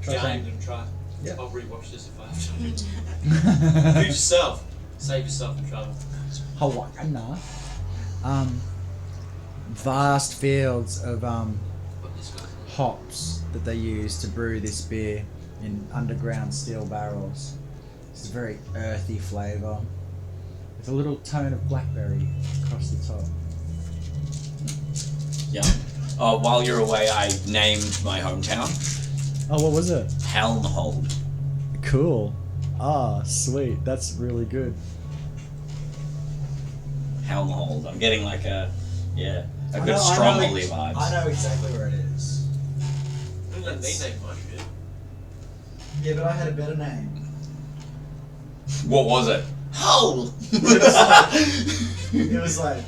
Try Yeah, I saying- ain't gonna try. Yeah. I'll rewatch this if I have to. Do it yourself. Save yourself the trouble. Hawakana. Vast fields of Put this guy. hops that they use to brew this beer in underground steel barrels. It's a very earthy flavour with a little tone of blackberry across the top. Yeah. While you're away, I named my hometown Oh, what was it? Helmhold. Cool. Ah, sweet. That's really good. Helmhold. I'm getting like a I good know- I Strongly know- vibes. I know exactly where it is. Don't let me name my shit. Yeah, but I had a better name. What was it? Hole! It was like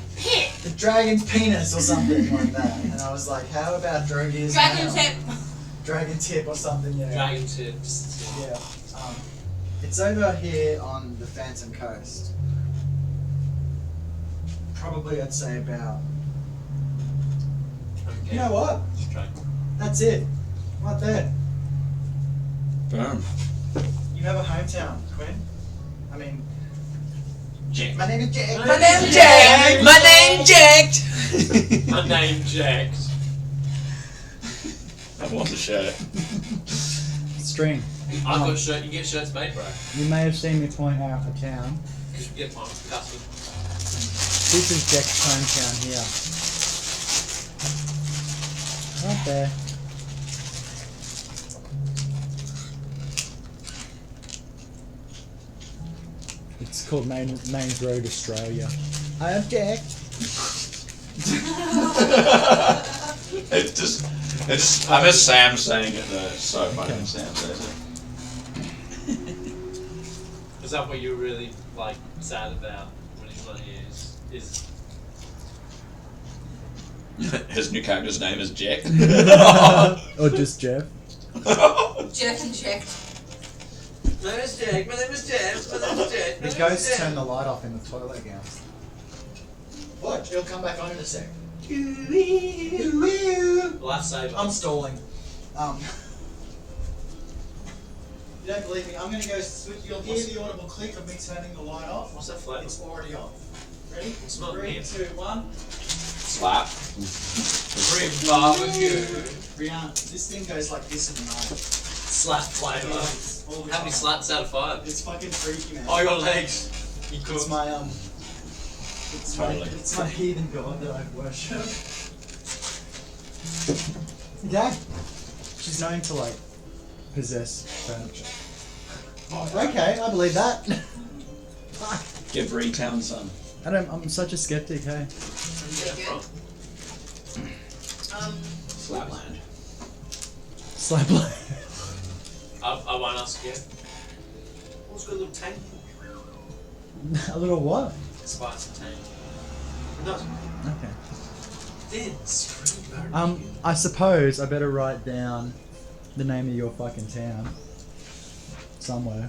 the dragon's penis or something like that. And I was like, how about Drogia's Dragon nail? tip. Dragon tip or something, yeah. Dragon tips. Yeah. It's over here on the Phantom Coast. Probably I'd say about. Okay. You know what? Just dragon. That's it. Right there. Boom. You have a hometown, Quinn. I mean, Jack. my name is Jack. My name's Jack! My name Jack! My name Jack. I want the shirt. String. I've got a shirt. You can get shirts made, bro. You may have seen me point out a town. Because you get mine custom. This is Jack's hometown here. Right there. It's called Mains Road, Australia. I am Jack. It's I miss Sam saying it though. It's so funny when Sam says Is that what you're really like sad about when he's not here? Is it. His new character's name is Jack. Or just Jeff. Jeff and Jack. my name is Jack. My name is Jack. My name is Jack. The ghosts turn the light off in the toilet again. Watch, it'll come back on in a sec. Lifesaver. I'm stalling. You don't believe me? I'm gonna go switch. You'll hear the audible click of me turning the light off. What's that flavor? It's already off. Ready? It's not 3, me. 2, 1. Slap. Free barbecue. Brianna, this thing goes like this in the night. Slap flavor. All the How many time. slaps out of 5? It's fucking freaky, man. Oh, your legs. You could. It's my Totally. it's my heathen god that I worship. Yeah. She's known to like possess furniture. Okay, I believe that. Give Retown some. I'm such a skeptic, hey. Where did you get that from? Slapland. Slap I won't ask you. What's got a little tank? a little what? Spice and tank. No. Okay. Then scream barbecue. I suppose I better write down the name of your fucking town somewhere.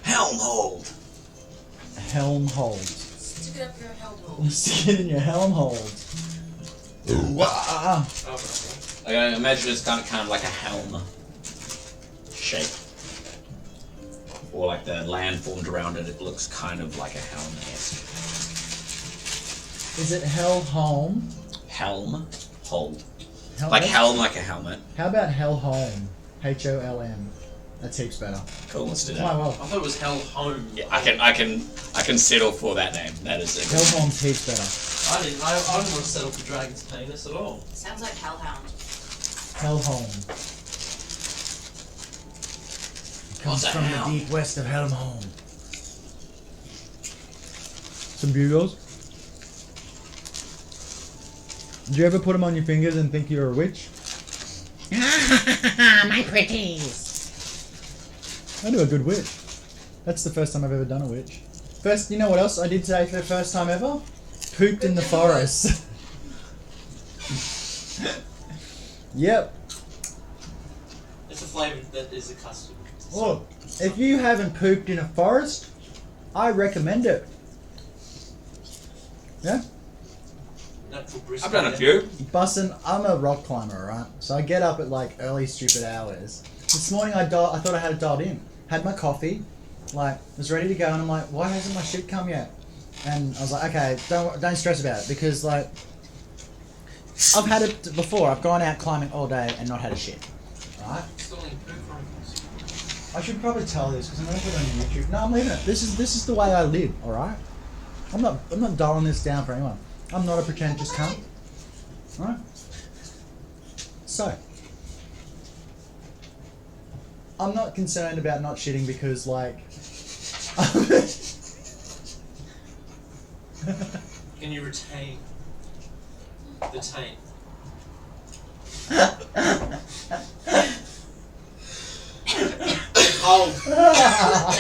Helmhold! Helmhold. Stick it up your hellhole. Stick it in your Helmhold. Wah. Oh, right. I imagine it's kind of like a helm shape. or like the land formed around it, it looks kind of like a helm-esque. Is it Hellholm? Helm? Hold. Hel- Like helm, like a helmet. How about Hellholm? Holm. That's heaps better. Cool, let's do Oh, that. well. I thought it was Hell Home. Yeah, I can settle for that name. That is it. Hellholm's heaps better. I didn't want to settle for Dragon's Penis at all. Sounds like Hellhound. Hellholm. It comes What the from hell? the deep west of Helmholm. Some bugles. Did you ever put them on your fingers and think you're a witch? My pretties. I do a good witch. That's the first time I've ever done a witch. First, you know what else I did today for the first time ever? Pooped in the forest. Yep. It's a flavour that is a custom. Look, if you haven't pooped in a forest, I recommend it. Yeah? Natural Bristol. I've done a few. Bussin', I'm a rock climber, right? So I get up at like early stupid hours. This morning I thought I had it dialed in. Had my coffee, like was ready to go, and I'm like, why hasn't my shit come yet? And I was like, okay, don't stress about it, because like I've had it before. I've gone out climbing all day and not had a shit. Right? Installing Poo Chronicles. I should probably tell this because I'm gonna put it on YouTube. No, I'm leaving it. This is the way I live. All right. I'm not dialing this down for anyone. I'm not a pretentious cunt. All right. So. I'm not concerned about not shitting because, like, Can you retain the taint? Cold.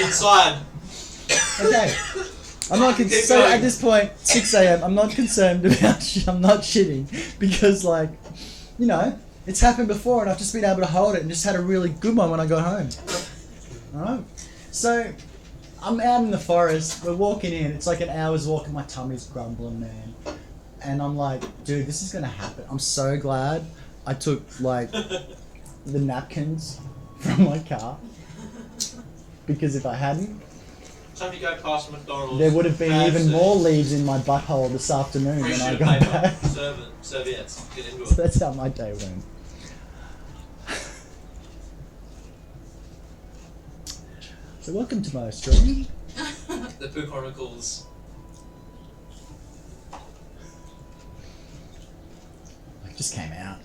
Inside. okay. I'm not Keep so going. at this point, 6 a.m. I'm not concerned about I'm not shitting because, like, you know, it's happened before and I've just been able to hold it and just had a really good one when I got home. Alright? So, I'm out in the forest, we're walking in, it's like an hour's walk and my tummy's grumbling, man. And I'm like, dude, this is gonna happen. I'm so glad I took, like, the napkins from my car. Because if I hadn't, Time you go past McDonald's. there would have been have even some more leaves in my butthole this afternoon free when I sheet of got paper. back. Serviettes. Get into So it. that's how my day went. So welcome to my stream. The Poo Chronicles. It just came out.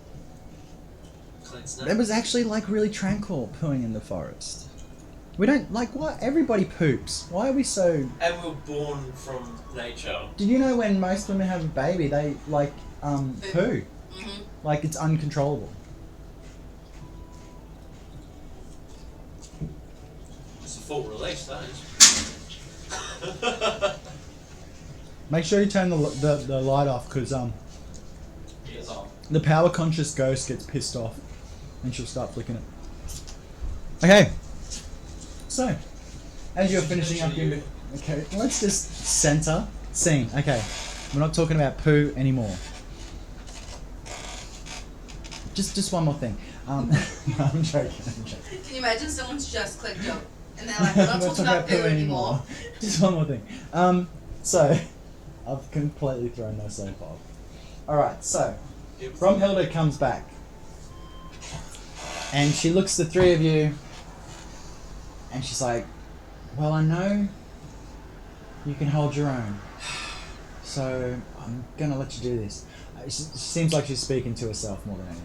Clean snap. It was actually like really tranquil pooing in the forest. We don't like what everybody poops. Why are we so? And we're born from nature. Did you know when most women have a baby, they like poo? Mm-hmm. Like it's uncontrollable. It's a full release stage. Make sure you turn the light off because Years old. the power conscious ghost gets pissed off and she'll start flicking it. Okay. So, as you're finishing up your... Okay, let's just center scene. Okay, we're not talking about poo anymore. Just one more thing. No, I'm joking. Can you imagine someone's just clicked up and they're like, we're not talking about poo anymore. Just one more thing. So, I've completely thrown myself off. Alright, so, Bromhilda comes back. And she looks at the three of you. And she's like, well, I know you can hold your own. So, I'm going to let you do this. She seems like she's speaking to herself more than anything.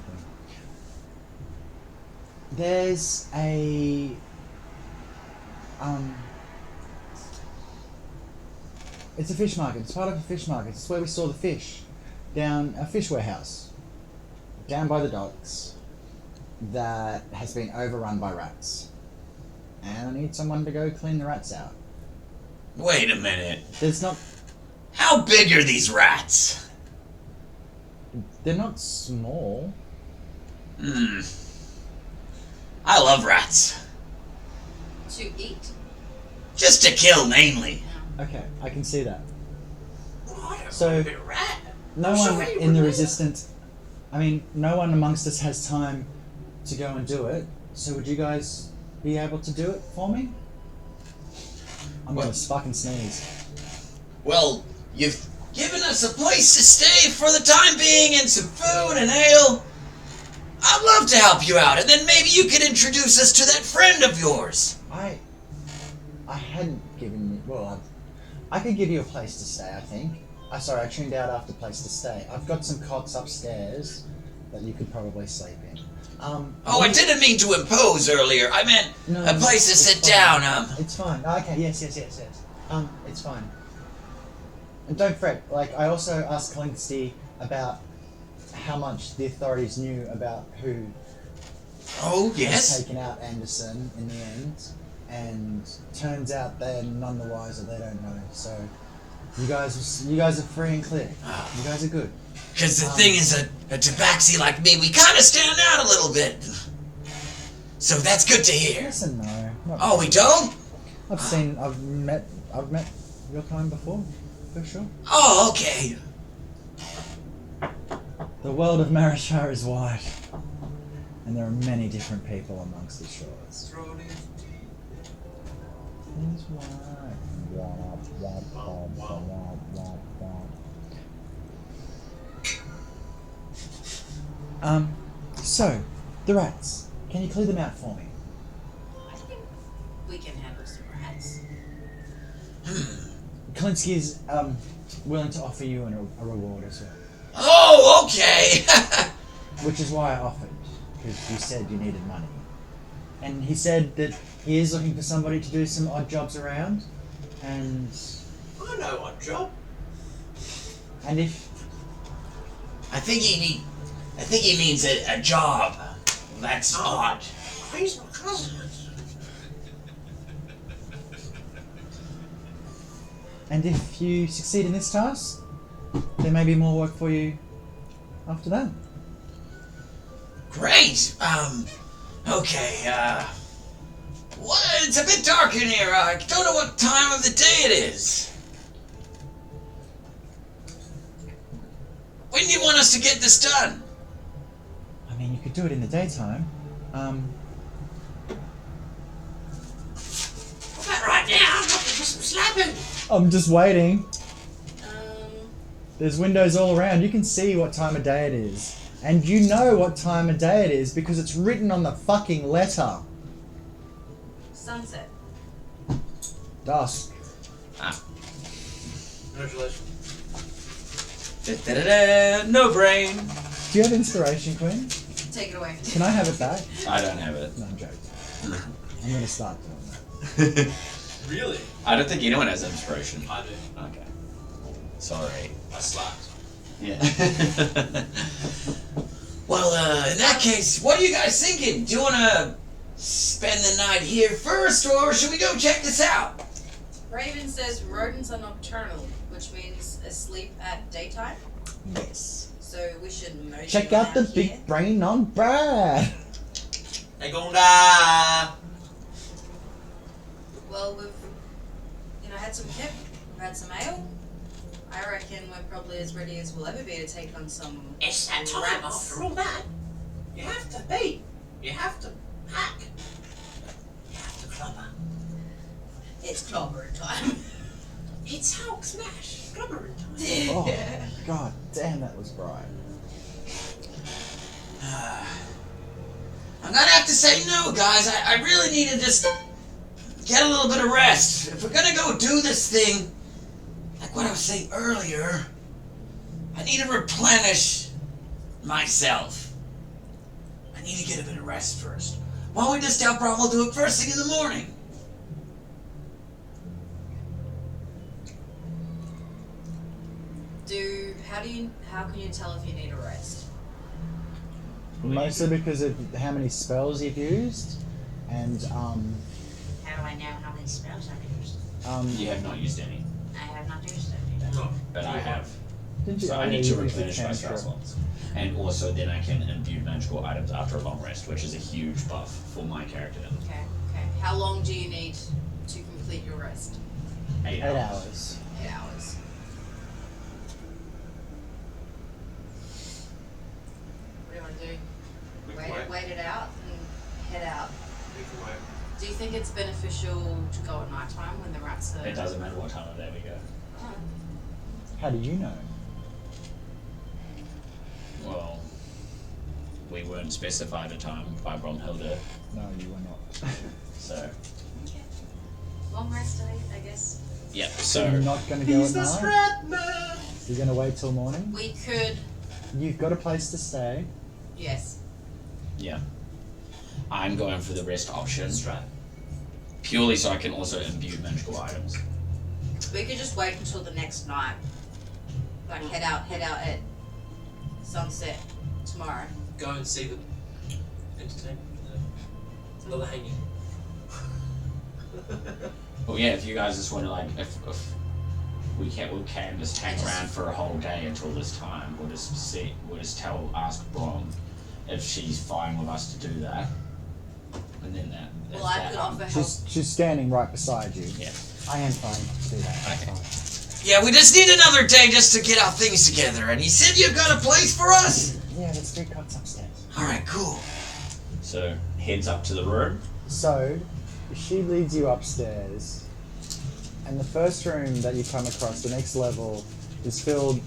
There's a... it's a fish market. It's part of a fish market. It's where we saw the fish. Down a fish warehouse. Down by the docks. That has been overrun by rats. And I need someone to go clean the rats out. Wait a minute. There's not... How big are these rats? They're not small. I love rats. To eat. Just to kill, mainly. Okay, I can see that. What So- a rat. No I'm one sorry, in the what- resistance... I mean, no one amongst us has time to go and do it. So would you guys be able to do it for me? I'm gonna fucking sneeze. Well, you've given us a place to stay for the time being and some food and ale. I'd love to help you out, and then maybe you could introduce us to that friend of yours. I hadn't given you. Well, I could give you a place to stay. I think. I tuned out after place to stay. I've got some cots upstairs that you could probably sleep in. Oh, I didn't mean to impose earlier. I meant No, a place to it's sit fine. down. It's fine. Okay. Yes. It's fine. And don't fret. Like, I also asked Kalinsky about how much the authorities knew about who Oh, has yes? taken out Anderson in the end, and turns out they're none the wiser. They don't know. So you guys are free and clear. You guys are good. Because the thing is, a tabaxi like me, we kind of stand out a little bit. So that's good to hear. Yes and no. Not Oh, we don't? I've met your kind before, for sure. Oh, okay. The world of Marishar is wide, and there are many different people amongst the shores. It's wide. So, the rats. Can you clear them out for me? I think we can handle some rats. Kalinsky is willing to offer you a reward as well. Oh, okay. Which is why I offered, because you said you needed money. And he said that he is looking for somebody to do some odd jobs around, and I know what job. if I think he means a job. That's odd. He's my cousin. if you succeed in this task, there may be more work for you after that. Great. Okay, well, it's a bit dark in here. I don't know what time of the day it is. When do you want us to get this done? I mean, you could do it in the daytime. What about right now? I'm looking for some slapping. I'm just waiting. Um, There's windows all around. You can see what time of day it is. And you know what time of day it is because it's written on the fucking letter. sunset. Dusk. Congratulations. Da-da-da-da, no brain. Do you have inspiration, Queen? Take it away. Can I have it back? I don't have it. No, I'm joking. I'm gonna start doing that. Really? I don't think anyone has inspiration. I do. Okay. Sorry. I slapped. Yeah. Well, in that case, what are you guys thinking? Do you want to spend the night here first, or should we go check this out? Raven says rodents are nocturnal, which means asleep at daytime. Yes. So we should motion Check out the around here. big brain on Brad. Hey, Gonga! Well, we've had some kip, we've had some ale. I reckon we're probably as ready as we'll ever be to take on some It's that time rats. after all that. You have to be. You have to hack. You have to clobber. It's clobbering time. It's Hulk smash. Clobbering time. Oh, god damn, that was bright. I'm gonna have to say no, guys. I really need to just get a little bit of rest. If we're gonna go do this thing, like what I was saying earlier, I need to replenish myself. I need to get a bit of rest first. Why don't we just have Bravo do it first thing in the morning? How can you tell if you need a rest? Mostly because of how many spells you've used, and How do I know how many spells I've used? You have not used any, I have not used any. No. but I have. didn't you? So I oh, need yeah, to you used the replenish my spell cantrip. slots. And also then I can imbue magical items after a long rest, which is a huge buff for my character. Okay. How long do you need to complete your rest? 8 8 hours. hours. 8 hours. What do you want to do? We can wait. Wait it out and head out. We can wait. Do you think think it's beneficial to go at night time when the rats are. It doesn't matter what time of day we go. Oh. How do you know? Well, we weren't specified a time by Bromhilde, No, you were not. so Okay. Long rest day, I guess. yeah. You're So not going to go at night? You're going to wait till morning? We could. You've got a place to stay. Yes. yeah, I'm going for the rest option Strat. purely so I can also imbue magical items. We could just wait until the next night. Like head out at sunset tomorrow. Go and see the entertainment. Not the hanging. Well, yeah, if you guys just want to if we can just hang around for a whole day until this time, we'll just ask Brom if she's fine with us to do that, and then that. Well, I could offer help. She's standing right beside you. Yeah. I am fine to do that. That's Okay. fine. Yeah, we just need another day just to get our things together. And he said you've got a place for us? Yeah, there's 3 cots upstairs. Alright, cool. So heads up to the room. So, she leads you upstairs, and the first room that you come across, the next level, is filled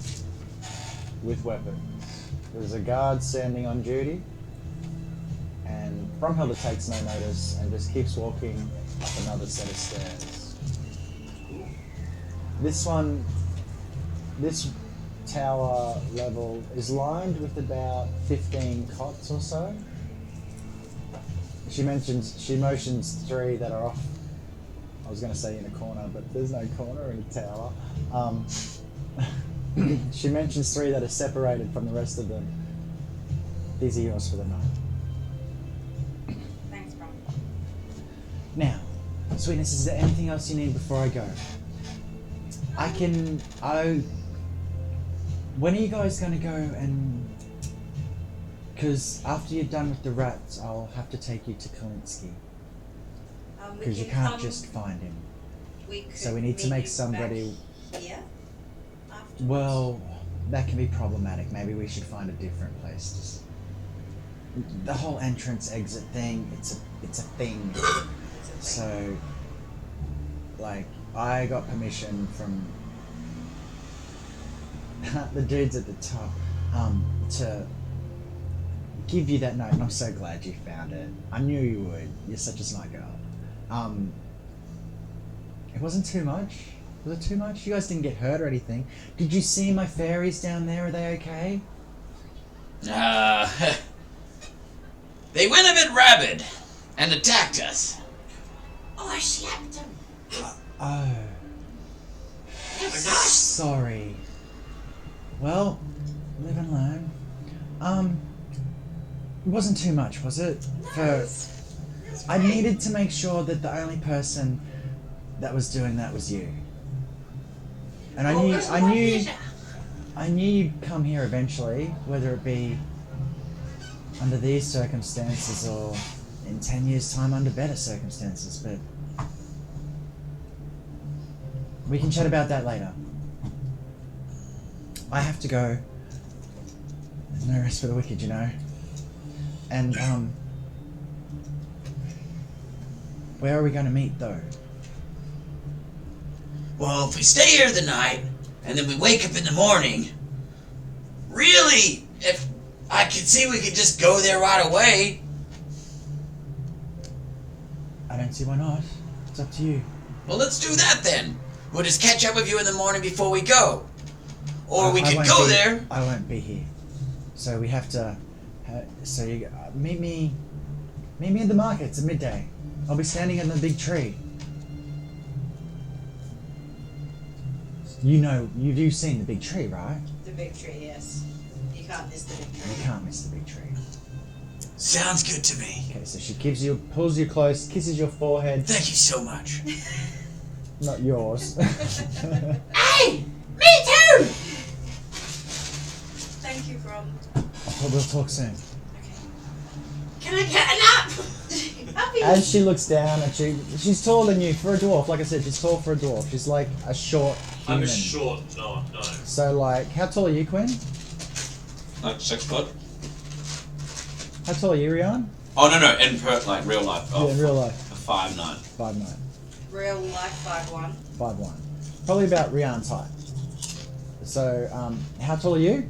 with weapons. There's a guard standing on duty, and Bromhilde takes no notice and just keeps walking up another set of stairs. This tower level is lined with about 15 cots or so. She motions 3 that are off. I was going to say in a corner, but there's no corner in a tower. She mentions 3 that are separated from the rest of them. These are yours for the night. Thanks, Brom. Now, Sweetness, is there anything else you need before I go? When are you guys going to go and... Because after you're done with the rats, I'll have to take you to Kalinsky. Because you can't just find him. So we need to make somebody... Here. Well, that can be problematic. Maybe we should find a different place. The whole entrance exit thing, it's a thing. So, like, I got permission from the dudes at the top to give you that note, and I'm so glad you found it. I knew you would. You're such a smart girl. It wasn't too much. Was it too much? You guys didn't get hurt or anything. Did you see my fairies down there? Are they okay? They went a bit rabid and attacked us. Oh, I slapped him. Oh. They were nice. Sorry. Well, live and learn. It wasn't too much, was it? I needed to make sure that the only person that was doing that was you. And I knew you'd come here eventually, whether it be under these circumstances or in 10 years' time under better circumstances, but we can chat about that later. I have to go. There's no rest for the wicked, you know. And, where are we going to meet, though? Well, if we stay here the night, and then we wake up in the morning, really, if I could see we could just go there right away. I don't see why not. It's up to you. Well, let's do that then. We'll just catch up with you in the morning before we go. Or we could won't go be- there. I won't be here. So we have to... so you meet me at the markets at midday. I'll be standing in the big tree. You've seen the big tree, right? The big tree, yes. You can't miss the big You tree. can't miss the big tree. Sounds good to me. Okay, so she pulls you close, kisses your forehead. Thank you so much. Not yours. Hey! Me too! Thank you, Brom. We'll talk soon. Can I get a nap? Happy. As she looks down at you, she's taller than you for a dwarf. Like I said, she's tall for a dwarf. She's like a short human. I'm a short, no. So like, how tall are you, Quinn? Like 6 foot. How tall are you, Rian? Oh no, in real life. Oh, Yeah, in real life. 5'9". 5'9". Real life 5'1". 5'1". Probably about Rian's height. So, how tall are you?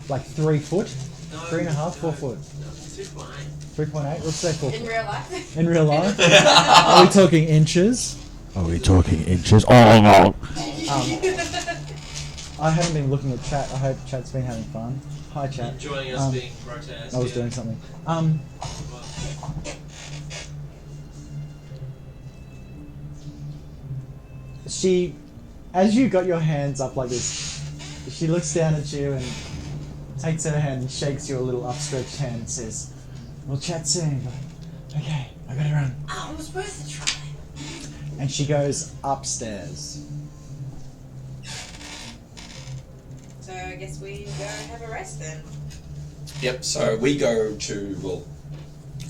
Like 3 foot? 3.5, 4 foot? 3.8. 3.8? Let's say 4 In foot. real life. In real life? Are we talking inches? Are we talking inches? Oh no! I haven't been looking at chat. I hope chat's been having fun. Hi chat. Enjoying us being grotesque. I was doing something. She, as you got your hands up like this, she looks down at you and takes her hand and shakes you a little upstretched hand and says, "We'll chat soon, but okay, I gotta run." Oh, it was worth a try. And she goes upstairs. So I guess we go have a rest then. Yep, so we go to, well,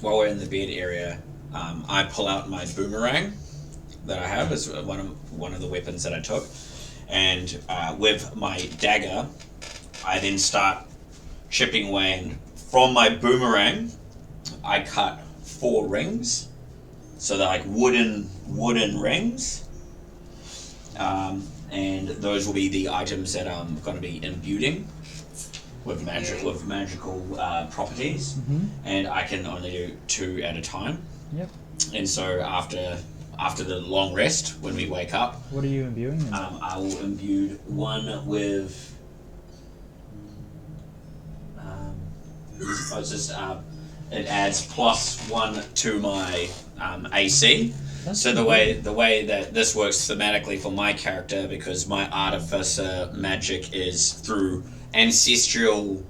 while we're in the bed area, I pull out my boomerang that I have as one of the weapons that I took, and with my dagger, I then start chipping away, and from my boomerang, I cut 4 rings, so they're like wooden rings, and those will be the items that I'm going to be imbuing with magical properties, and I can only do 2 at a time. Yep. And so after the long rest, when we wake up, What are you imbuing them? I will imbue one with. It's just it adds +1 to my AC. That's So pretty the way that this works thematically for my character, because my artificer magic is through ancestral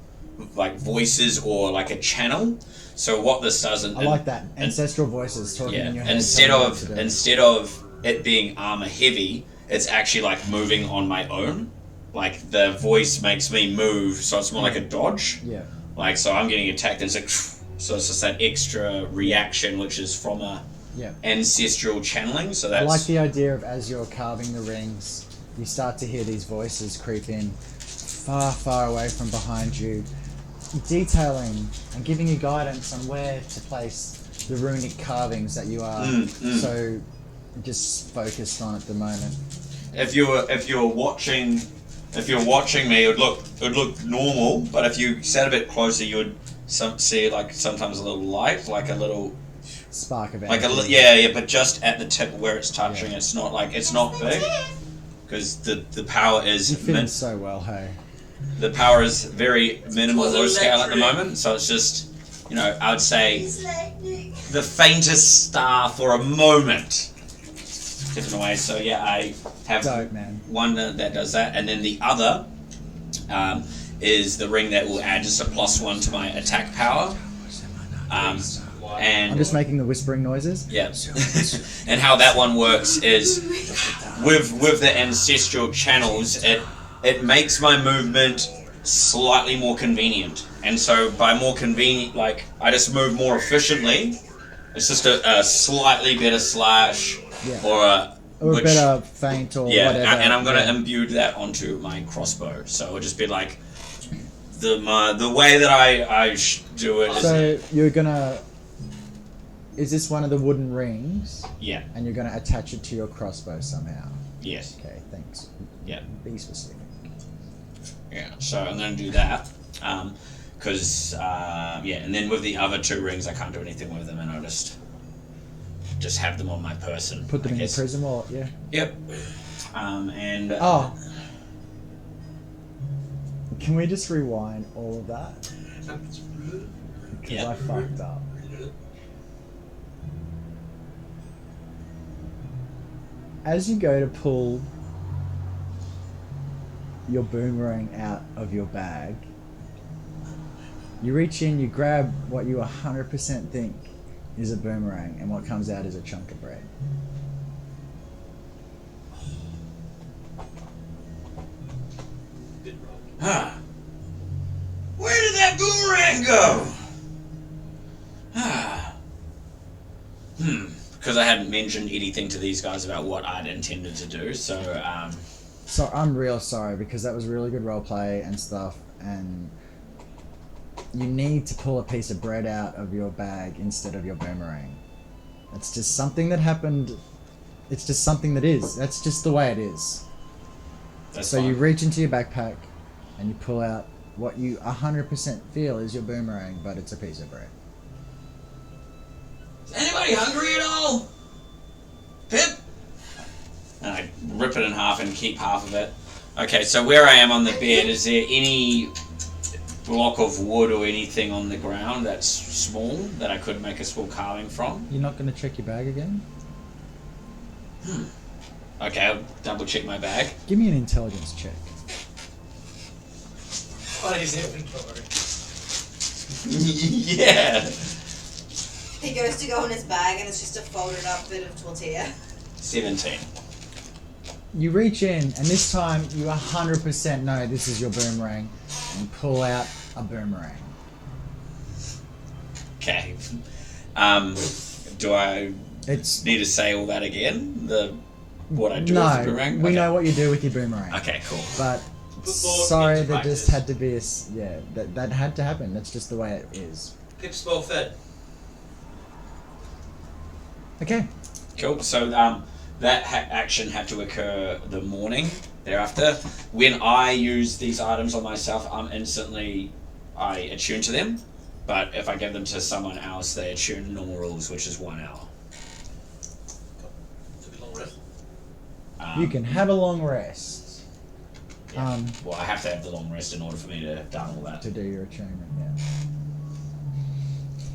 like voices or like a channel. So what this does, I like that. Ancestral voices talking in your head. instead telling you what to do. instead of it being armor heavy, it's actually like moving on my own. Like the voice makes me move, so it's more like a dodge. Yeah. Like so, I'm getting attacked, and it's like, so it's just that extra reaction, which is from a Yeah. ancestral channeling. So I that's like the idea of as you're carving the rings, you start to hear these voices creep in far, far away from behind you, detailing and giving you guidance on where to place the runic carvings that you are so just focused on at the moment. if you're watching me, it would look normal, but if you sat a bit closer, you would see like sometimes a little light, like a little. Spark of Like energy. yeah, but just at the tip where it's touching, it's not like it's not big, because the power is You fit in so well, hey. the power is very minimal, Was low scale at the electric. moment. So it's just, I would say It's lightning. the faintest star for a moment. Tipping away. So yeah, I have Dope, man. one that does that, and then the other is the ring that will add just a +1 to my attack power. And I'm just making the whispering noises. yeah, and how that one works is with the ancestral channels, it makes my movement slightly more convenient, and so by more convenient, like I just move more efficiently. It's just a slightly better slash, Yeah. or Or a better feint or yeah, whatever. and I'm gonna yeah. imbue that onto my crossbow. So it'll just be like the way that I do it is So you're gonna. Is this one of the wooden rings? yeah, And you're gonna attach it to your crossbow somehow? yes, Okay, thanks. yeah. Be specific. Yeah, so I'm going to do that, because, and then with the other 2 rings, I can't do anything with them, and I'll just have them on my person. Put them I in your guess. prison wallet, yeah. Yep. And... Oh. Can we just rewind all of that? Because Yeah. I fucked up. As you go to pull your boomerang out of your bag, you reach in, you grab what you 100% think is a boomerang, and what comes out is a chunk of bread. Huh. Where did that boomerang go? Because I hadn't mentioned anything to these guys about what I'd intended to do, so, So I'm real sorry, because that was really good roleplay and stuff, and you need to pull a piece of bread out of your bag instead of your boomerang. It's just something that happened. It's just something that is. That's just the way it is. That's So fine. you reach into your backpack and you pull out what you 100% feel is your boomerang, but it's a piece of bread. Is anybody hungry at all? Pip? And I rip it in half and keep half of it. Okay, so where I am on the bed, is there any block of wood or anything on the ground that's small that I could make a small carving from? You're not going to check your bag again? Okay, I'll double check my bag. Give me an intelligence check. What is inventory? Yeah. He goes to go in his bag and it's just a folded up bit of tortilla. 17. You reach in, and this time you 100% know this is your boomerang, and pull out a boomerang. Okay. Do I It's need to say all that again? What I do with the no. boomerang? We Okay. know what you do with your boomerang. Okay, cool. But Put more sorry, into there just practice. had to be that had to happen. That's just the way it is. Pip's well fed. Okay. Cool. So that action had to occur the morning thereafter. When I use these items on myself, I attune to them. But if I give them to someone else, they attune normal rules, which is 1 hour. Took a long rest. You can have a long rest Yeah. Well, I have to have the long rest in order for me to have done all that. to do your attunement. Yeah.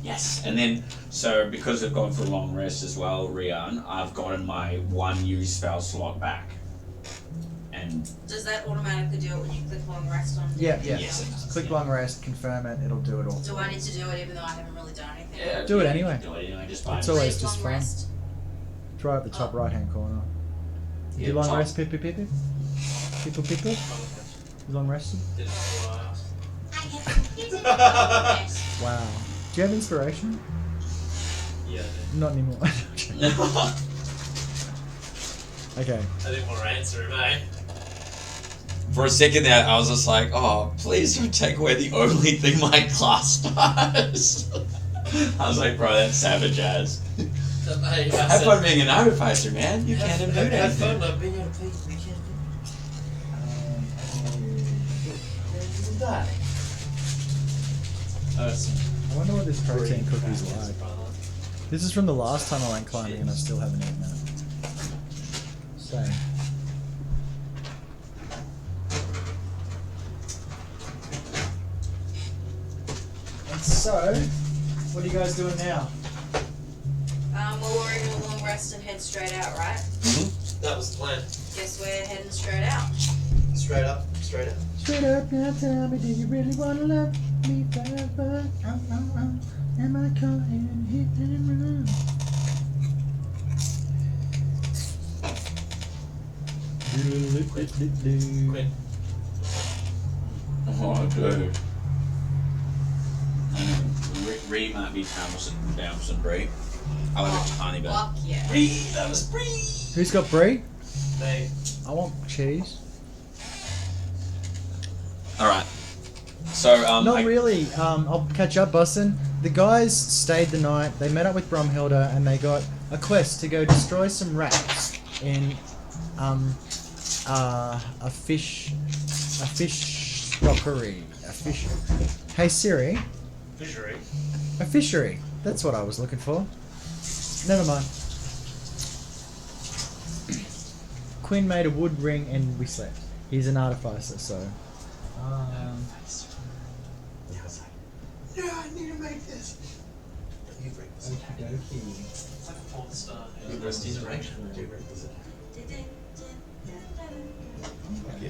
Yes. And then, so because I've gone for a long rest as well, Rian, I've gotten my 1 use spell slot back. And Does that automatically do it when you click long rest on? Yeah. Yes, it does, Click yeah. long rest, confirm it. It'll do it all. Do I need to do it even though I haven't really done anything? yeah, Do it you anyway. can Do it anyway. Just by It's always Please, just long fun. rest. Try at the top right hand corner. Yeah, you long top. rest, people. You long rested? Did it before I asked. Yes. Wow. Do you have inspiration? Yeah, I did. Not anymore. Okay. I didn't want to answer him, eh? For a second there, I was just like, oh, please don't take away the only thing my class does. I was like, bro, that's savage ass. Hey, Have fun being an artificer, man. You can't do Have anything. fun being able to play the kid. I wonder what this protein cookie's like. This is from the last time I went climbing and I still haven't eaten it. So. And so, what are you guys doing now? Well, we're in a long rest and head straight out, right? That was the plan. Guess we're heading straight out. Straight up, straight up. Straight up now, tell me, do you really wanna love me forever? Am I caught in hit and run? Quinn. Oh, dude. I know. Ree might be down for some Brie. I like a tiny bit. Fuck yeah. Brie, that was Brie. Who's got brie? They. I want cheese. Alright. So, Not really. I'll catch up, Bustin. The guys stayed the night. They met up with Bromhilda and they got a quest to go destroy some rats in a fish stockery. A fish. Hey Siri, Fishery. a fishery. That's what I was looking for. Never mind. Quinn made a wood ring and we slept. He's an artificer, so. Yeah, I need to make this. You bring this. It's like a porn star. You bring this. You bring this. Fuck yeah.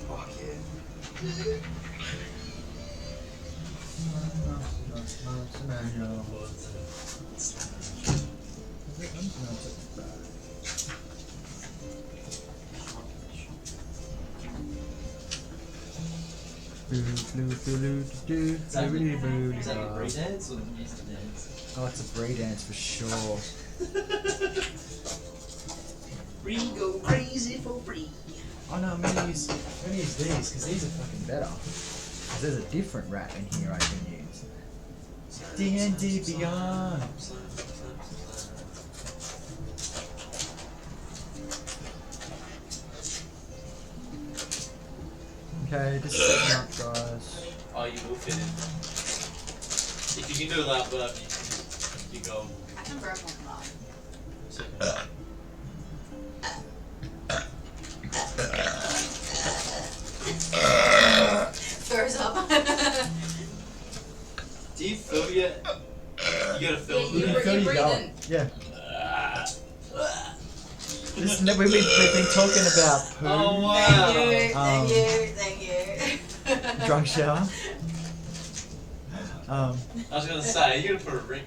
Fuck yeah. Is that a Brie dance or the music dance? Oh, it's a Brie dance for sure. Bree go crazy for Bree. Oh no, I'm gonna use these because these are fucking better. 'Cause there's a different rat in here I can use. D&D Beyond. Okay, just setting up, guys. Oh, you will fit in. If you can do a loud burp, you go. I can burp on that. It's okay. Throws up. Do you feel yet? You gotta feel Yeah, you it. breathe. Feel you breathe go. in. Yeah. We've been talking about poo, Oh wow! Thank you. drunk shower. I was gonna say you gotta put a ring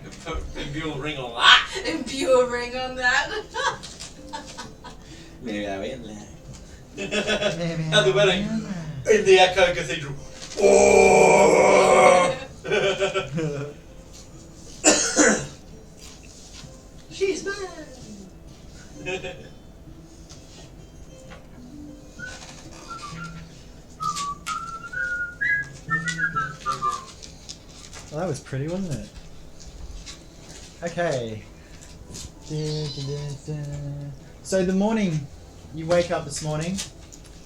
on that. Imbue a ring on that. Maybe I will now. At the wedding, in the Echo Cathedral. Oh! She's mine. Well, that was pretty, wasn't it? Okay. So the morning, you wake up this morning,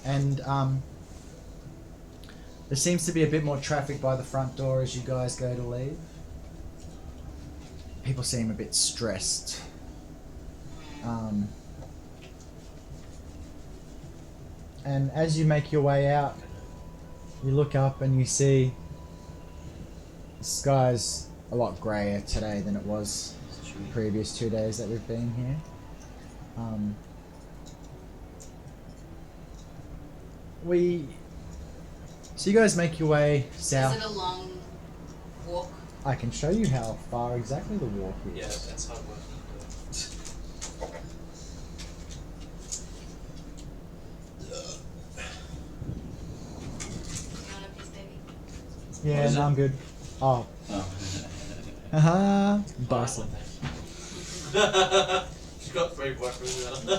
and there seems to be a bit more traffic by the front door as you guys go to leave. People seem a bit stressed. And as you make your way out, you look up and you see the sky's a lot grayer today than it was the previous 2 days that we've been here. So you guys make your way south. Is it a long walk? I can show you how far exactly the walk is. Yeah, that's hard work. You want a piece, baby? Yeah, What is no, it? I'm good. Oh. Oh. Haha. Bison. She's got 3 boyfriends now.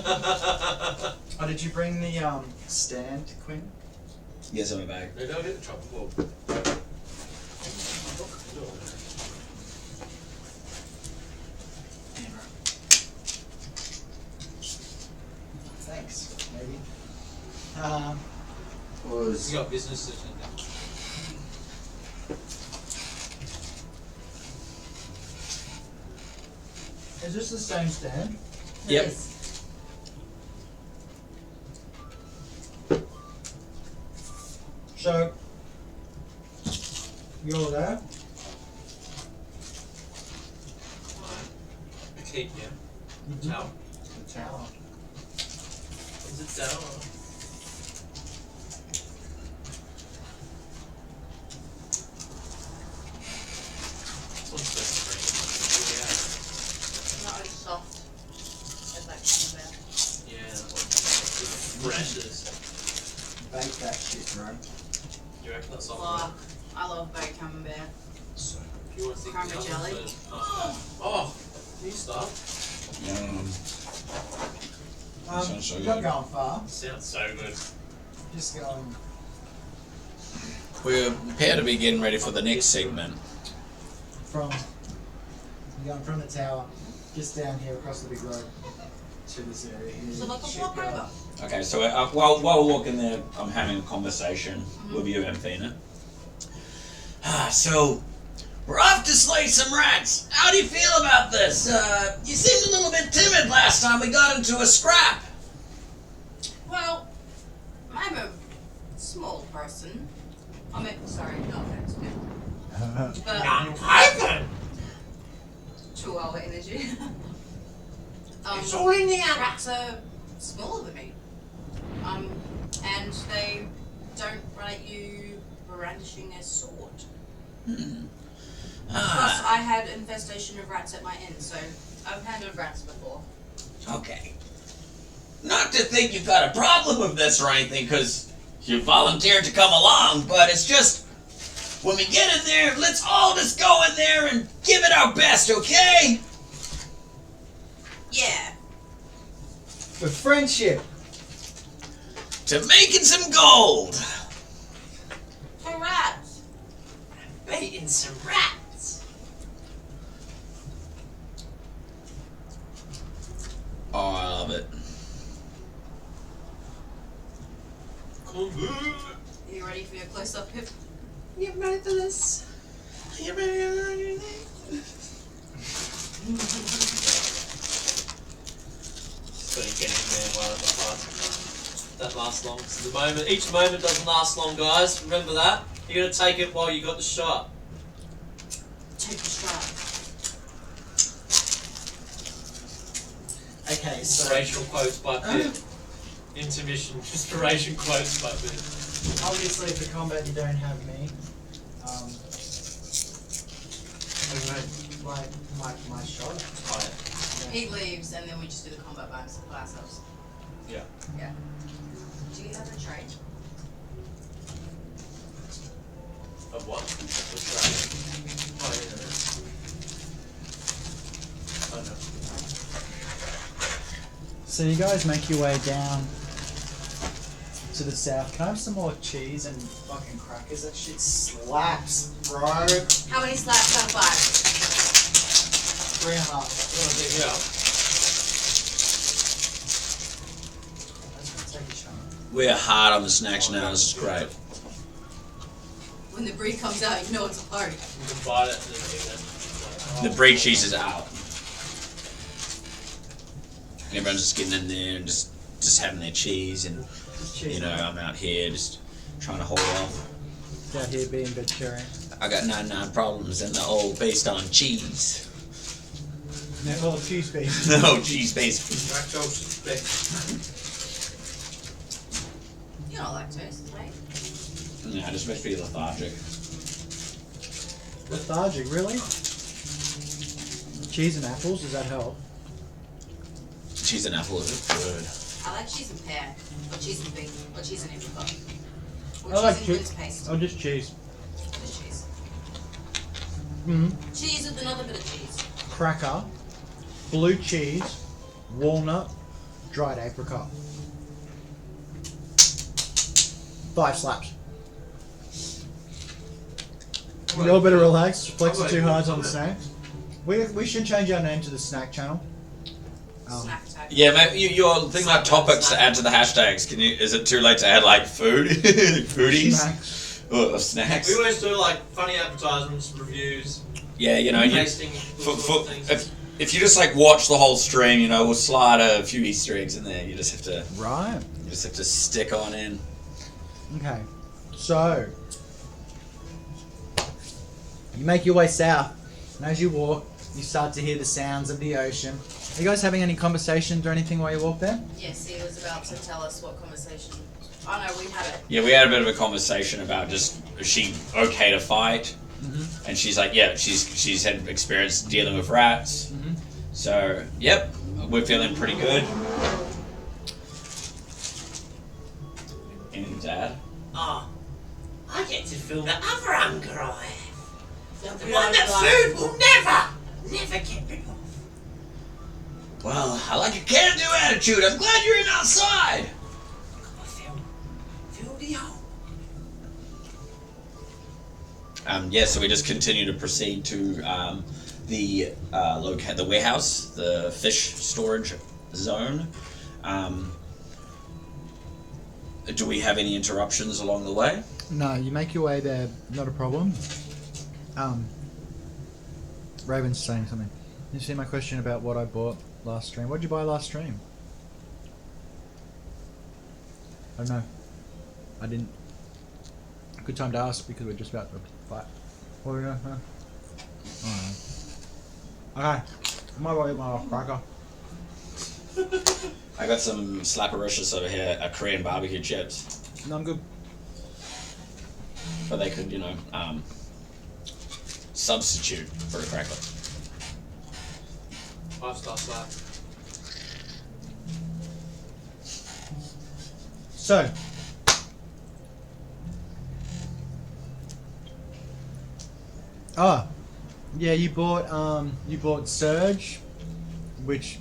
Oh, did you bring the stand, Quinn? Yes, I'm back. Maybe I'll get the tropical. Thanks. Maybe. Was You got business to attend. Is this the same stand? Yep. Yes. So, you're there. Petite, yeah. Mhm. Tower. The tower. Is it tower? This one's so strange. Not as soft as that camembert. Yeah, that one. It refreshes. Bake that shit, bro. You reckon that's soft? Oh, I love baked camembert. So, if you want to think Caramel the jelly. others first. Oh, can you stop? Sounds so not good. going far. Sounds so good. Just going. We appear to be getting ready for the next segment. From you're going from the tower, just down here across the big road to this area here. So like a Shipyard. walk over. Okay, so while we're walking there, I'm having a conversation with you, Amphina. So, we're off to slay some rats. How do you feel about this? You seemed a little bit timid last time we got into a scrap. Well, I'm a small person. I mean, sorry, no offense, but 2 hour energy. It's all in the app. Rats are smaller than me. And they don't run at you brandishing a sword. Plus, I had infestation of rats at my inn, so I've handled rats before. Okay. Not to think you've got a problem with this or anything, because you volunteered to come along, but it's just, when we get in there, let's all just go in there and give it our best, okay? Yeah. With friendship. To making some gold. For rats. Baiting some rats. Oh, I love it. Are you ready for your close-up, Pip? You ready for this? Are you ready for this? So you get in there while the fight that lasts long. So the moment, each moment doesn't last long, guys. Remember that. You gotta take it while you got the shot. Take a shot. Okay, so Inspirational quotes by Pip. Intermission. Inspiration quotes by Pip. obviously for combat you don't have me. Like my shot. Oh, yeah. He leaves, and then we just do the combat by ourselves. Yeah. Yeah. Do you have a trait? Of what? Which dragon? Oh, yeah, there is. Oh, no. So you guys make your way down to the south. Can I have some more cheese and fucking crackers? That shit slaps, bro. How many slaps out of 5? 3.5. Yeah. Let's take a shot. We're hard on the snacks now. This is great. When the brie comes out, you know it's a party. You can bite it and then eat it. The brie cheese is out. Everyone's just getting in there and just having their cheese, and Cheese. you know, I'm out here just trying to hold off. Out here being vegetarian. I got 99 problems and they're all based on cheese. They're all cheese based. No, cheese based. Lactose You're not lactose, right? Yeah, just makes me lethargic. Lethargic, really? Cheese and apples, does that help? Cheese and apple is good. I like cheese and pear, or cheese and beef, or cheese and apricot. Or I like cheese and cheese. Quince paste. Oh, just cheese. Just cheese. Mm-hmm. Cheese with another bit of cheese. Cracker, blue cheese, walnut, dried apricot. 5 slaps. You all better relax. Flex it too hard on the snacks. We should change our name to the snack channel. Snack tag. Yeah, mate, you're thinking about topics to add to the hashtags. Can you? Is it too late to add like food, foodies, Snacks. or snacks? We always do like funny advertisements, reviews, Yeah, you know, tasting things. if you just like watch the whole stream, you know, we'll slide a few Easter eggs in there. You just have Right. to stick on in. Okay. So you make your way south, and as you walk, you start to hear the sounds of the ocean. Are you guys having any conversations or anything while you walk there? Yes, he was about to tell us what conversation. Oh no, we had it. Yeah, we had a bit of a conversation about just is she okay to fight, Mm-hmm. and she's like, yeah, she's had experience dealing with rats. Mm-hmm. So, yep, we're feeling pretty good. Anything to add? Oh, I get to feel the other hunger I have. The we one are that glad- food will never get rid of. Well, I like a can-do attitude. I'm glad you're in outside. I feel the hole. Yeah, so we just continue to proceed to the the warehouse, the fish storage zone. Do we have any interruptions along the way? No, you make your way there, not a problem. Raven's saying something. You see my question about what I bought last stream? What did you buy last stream? I don't know. I didn't. Good time to ask because we're just about to fight. What are we doing? Okay. I might well eat my last cracker. I got some slappericious over here, Korean barbecue chips, No, I'm good. but they could, substitute for a cracker. 5-star slap. So, yeah, you bought Surge, which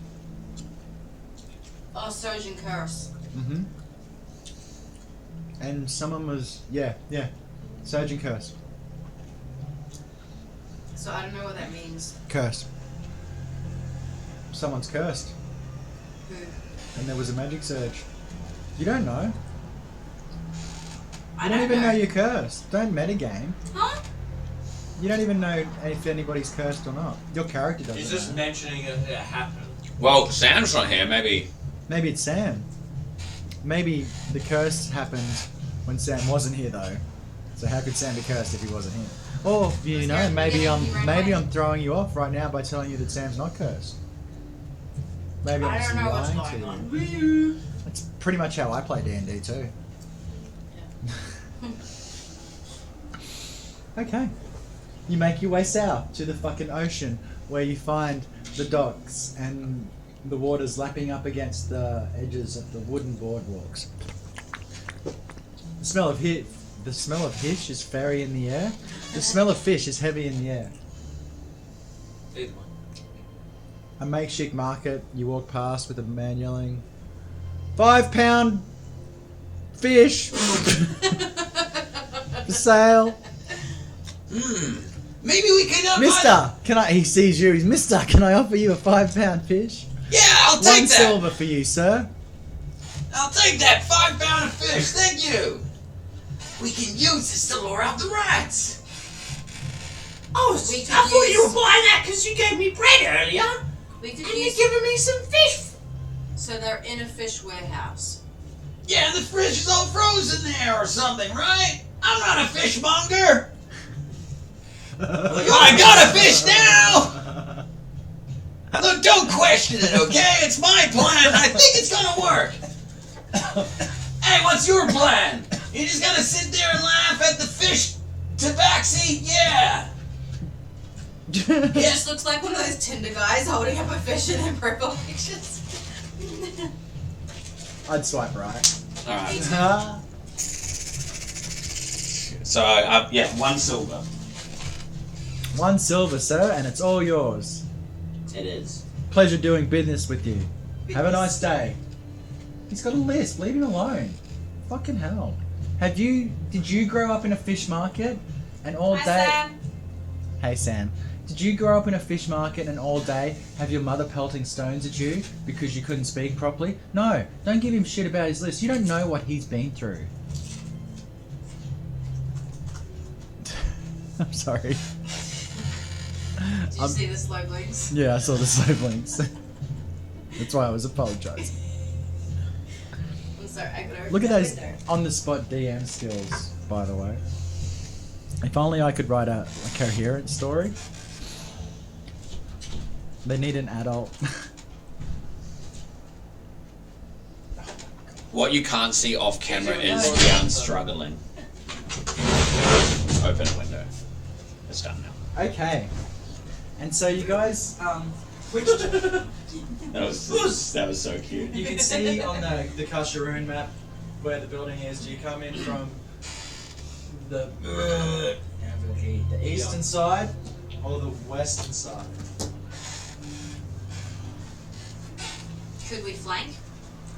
Oh, Surge and Curse. and someone was yeah, Surge and Curse. So I don't know what that means. Cursed. Someone's cursed, Who? and there was a magic surge. You don't know. You don't even know you're cursed. Don't metagame. Huh? You don't even know if anybody's cursed or not. Your character doesn't He's just know. mentioning it happened. Well, Sam's not here. Maybe. Maybe it's Sam. Maybe the curse happened when Sam wasn't here though. So how could Sam be cursed if he wasn't here? Or you Was know, there maybe anything you ran maybe away? I'm throwing you off right now by telling you that Sam's not cursed. Maybe I'm I just don't know what's lying going to on. you. That's pretty much how I play D&D too. Okay. You make your way south to the fucking ocean where you find the docks and the water's lapping up against the edges of the wooden boardwalks. The smell of fish is fairy in the air. The smell of fish is heavy in the air. Either one. A makeshift market, you walk past with a man yelling, £5 fish for sale. Maybe we can Mister, he sees you, he's Mister, can I offer you a £5 fish? Yeah, I'll take One that. silver for you, sir. I'll take that 5 pound of fish. Thank you. We can use this to lure out the rats. Oh, We I could thought you use- were buying that because you gave me bread earlier. We could And you're use. giving me some fish. So they're in a fish warehouse. Yeah, the fish is all frozen there or something, right? I'm not a fishmonger. I got a fish now. Look, don't question it, okay? It's my plan. I think it's gonna work. Hey, what's your plan? You just gonna sit there and laugh at the fish tabaxi? Yeah. It just looks like one of those Tinder guys holding up a fish in their profile pictures. I'd swipe right. All right. Ah. So yeah, 1 silver. 1 silver, sir, and it's all yours. It is. Pleasure doing business with you. Have a nice day. He's got a list. Leave him alone. Fucking hell. Did you grow up in a fish market and all Hi, day? Sam. Hey Sam. Did you grow up in a fish market and all day have your mother pelting stones at you because you couldn't speak properly? No, don't give him shit about his list. You don't know what he's been through. I'm sorry. Did you see the slow blinks? Yeah, I saw the slow blinks. That's why I was apologising. I'm sorry, I gotta Look at open those that window. on-the-spot DM skills, by the way. If only I could write a coherent story. They need an adult. What you can't see off camera is Dion struggling. Open a window. It's done now. Okay. And so you guys, which That was so cute. you can see on the Kasharoon map where the building is. Do you come in from the eastern side or the western side? Could we flank?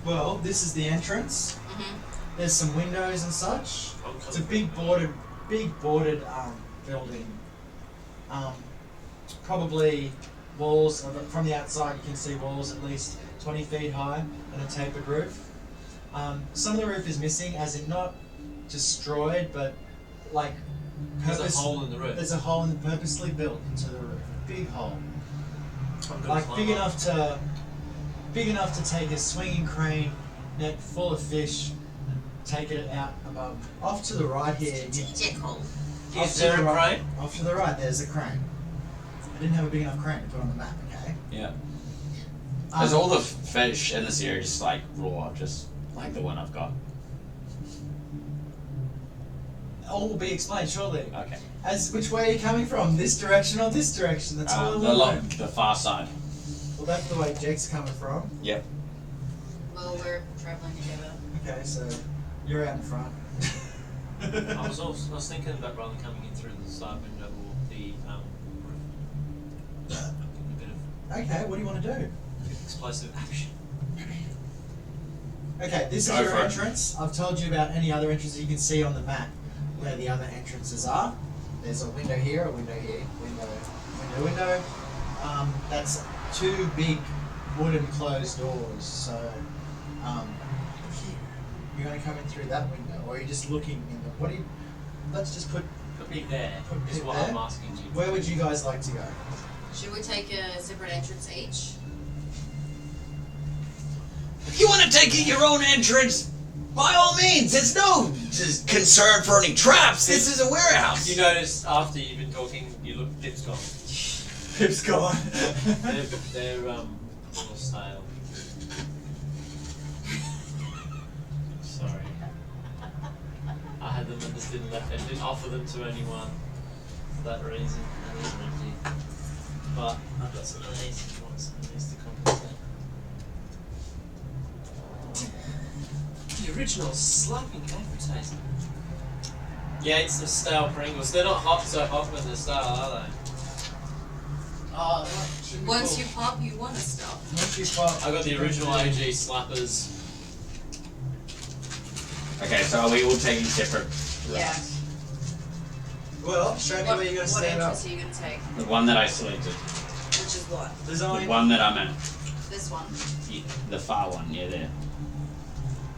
Well, this is the entrance. Mm-hmm. There's some windows and such. It's a big boarded building. Probably walls from the outside. You can see walls at least 20 feet high and a tapered roof. Some of the roof is missing, as in not destroyed, but like There's a hole in the roof. There's a hole in purposely built into the roof. A big hole, I'm gonna like climb big up. enough to take a swinging crane net full of fish and take it out above. Off to the right here. Strategic hole. Off Is to there the a right- crane? Off to the right, there's a crane. I didn't have a big enough crane to put on the map, okay? Yeah. There's all the fish in this area just like raw, just like the one I've got. All will be explained shortly. Okay. As which way are you coming from? This direction or this direction? That's all I The far side. Well, that's the way Jake's coming from. Yep. Well, we're traveling together. Okay, so you're out in front. I was thinking about rather coming in through the side window or the roof. A bit of Okay, what do you want to do? explosive action. Okay, this is Go your for it. entrance. I've told you about any other entrances you can see on the map where the other entrances are. There's a window here, a window here, window. That's two big wooden closed doors. So, you're going to come in through that window or are you just looking in the? What do you? Let's just put. Put me there. Put Is it what there? I'm asking you. Where would you guys like to go? Should we take a separate entrance each? If you want to take your own entrance, by all means. There's no concern for any traps. This is a warehouse. You notice after you've been talking, you look. Pip's gone. Pip's gone. They're little stale. Sorry. I had them and just didn't offer them to anyone for that reason. And these are empty. But I've got some of these if you want some of these to compensate. The original slapping advertisement. Yeah, it's the stale Pringles. They're not so hot when they're stale, are they? Once you pop, you want to stop. Once you pop, I got the original OG slappers. Okay, so are we all taking separate? Yeah. Well, show me where you're gonna What stand up. entrance are you going to take? The one that I selected. Which is what? The Design. one that I'm in. This one. Yeah, the far one, yeah, there.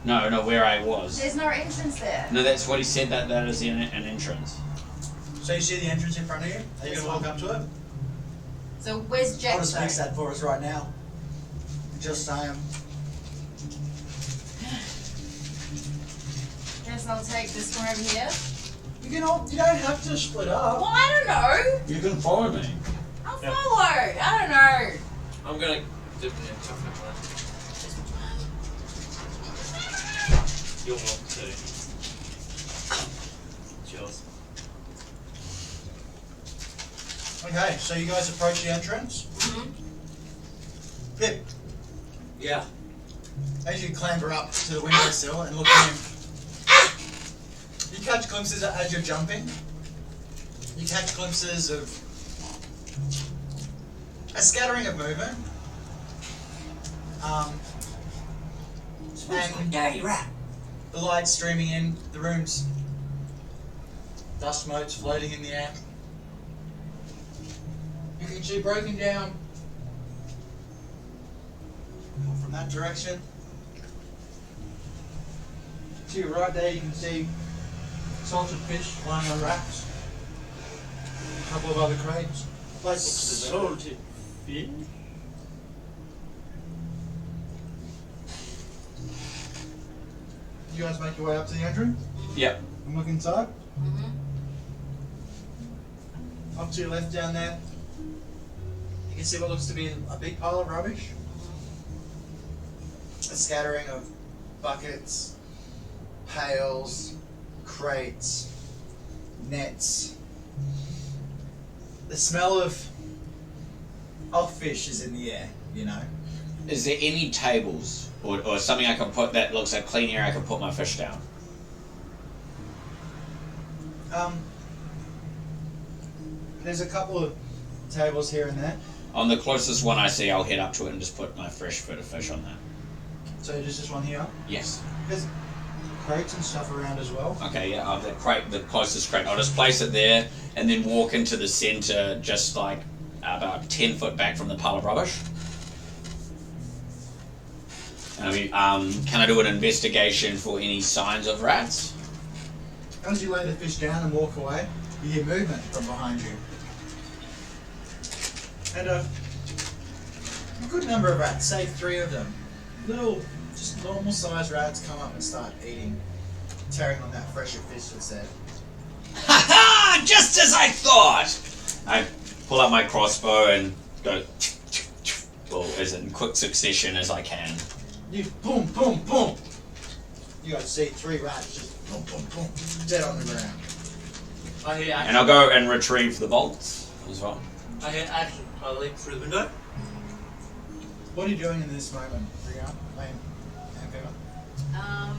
No, where I was. There's no entrance there. No, that's what he said, that is an entrance. So you see the entrance in front of you? Are you This gonna walk up to it? So where's Jack? I'll just though? fix that for us right now. Just saying. Guess I'll take this one over here. You don't have to split up. Well, I don't know. You can follow me. I'll Yeah. follow. I don't know. I'm gonna dip it in chocolate one. You'll want to. It's yours. Okay, so you guys approach the entrance. Mm-hmm. Pip, Yeah. as you clamber up to the windowsill and look in, you catch glimpses as you're jumping. You catch glimpses of a scattering of movement. And Dirty rat. the lights streaming in, the room's dust motes floating in the air. You can see broken down from that direction. To your right there, you can see salted fish lying on racks. A couple of other crates. Place Salted fish. You guys make your way up to the entrance Yep. and look inside. Mm-hmm. Up to your left down there, you can see what looks to be a big pile of rubbish. A scattering of buckets, pails, crates, nets. The smell of fish is in the air, you know. Is there any tables or something I can put that looks like clean area I can put my fish down? There's a couple of tables here and there. On the closest one I see, I'll head up to it and just put my fresh bit of fish on that. So there's just one here. Yes. There's crates and stuff around as well. Okay, yeah, the crate, the closest crate. I'll just place it there and then walk into the center, just like about 10 foot back from the pile of rubbish. I mean, can I do an investigation for any signs of rats? As you lay the fish down and walk away, you hear movement from behind you. And a good number of rats, say 3 of them. Little, just normal sized rats come up and start eating, tearing on that fresher fish that's there. Ha ha! Just as I thought! I pull out my crossbow and go, well, as in quick succession as I can. You boom, boom, boom! You guys see 3 rats just boom, boom, boom, dead on the ground. I hear action. And I'll go and retrieve the bolts as well. I hear action. I leap through the window. What are you doing in this moment, Brianna? And Pepper?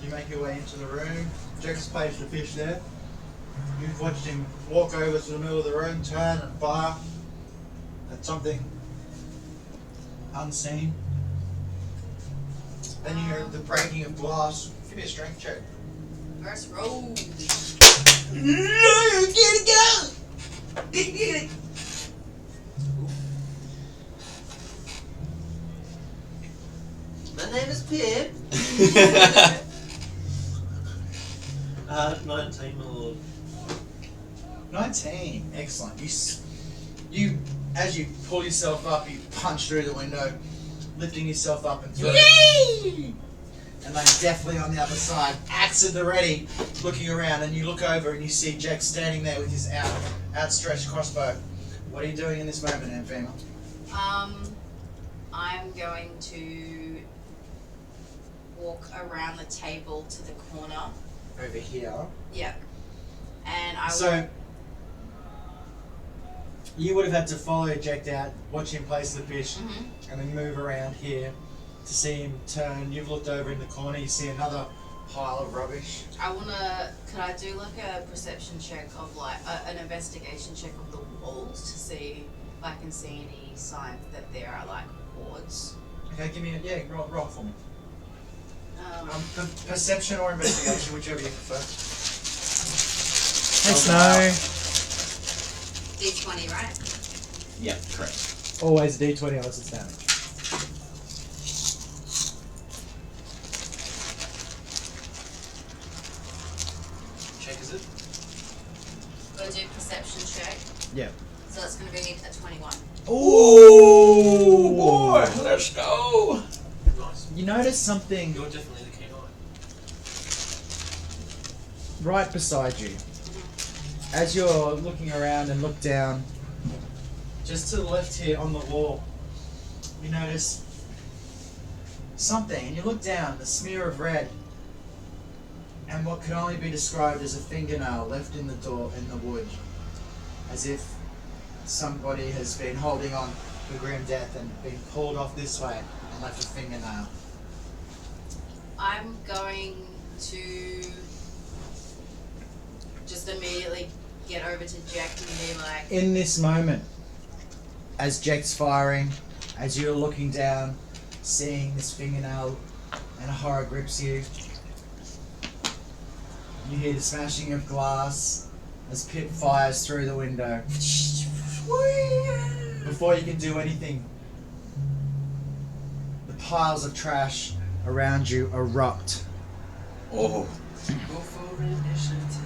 You make your way into the room. Jack's placed the fish there. You've watched him walk over to the middle of the room, turn and fire at something unseen. Then you hear the breaking of glass. Give me a strength check. First roll. No, get out! Get it! My name is Pip. 19, my lord. 19. Excellent. You, as you pull yourself up, you punch through the window, lifting yourself up and through. Yay! And they're definitely on the other side, axe at the ready, looking around, and you look over and you see Jack standing there with his outstretched crossbow. What are you doing in this moment, Amphema? I'm going to walk around the table to the corner. Over here. Yeah. And I So, you would have had to follow Jack out, watch him place the fish, Mhm. and then move around here to see him turn. You've looked over in the corner, you see another pile of rubbish. could I do like a perception check of like an investigation check of the walls to see if I can see any signs that there are like hoards? Okay, give me roll for me. Um, Perception or investigation, whichever you prefer. Hey, Snow. D20, right? Yeah, correct. Always a D20 unless it's damage. Check, is it? Gotta do perception check. Yeah. So that's gonna be a 21. Ooh, boy, let's go. Nice. You notice something You're definitely the king eye. right beside you. As you're looking around and look down, Just to the left here on the wall, you notice something, and you look down, the smear of red, and what could only be described as a fingernail left in the door in the wood, as if somebody has been holding on for grim death and been pulled off this way and left a fingernail. I'm going to just immediately get over to Jack and be like, in this moment, as Jack's firing, as you're looking down, seeing this fingernail, and horror grips you, you hear the smashing of glass as Pip fires through the window. Before you can do anything, the piles of trash around you erupt, Oh. Go for initiative.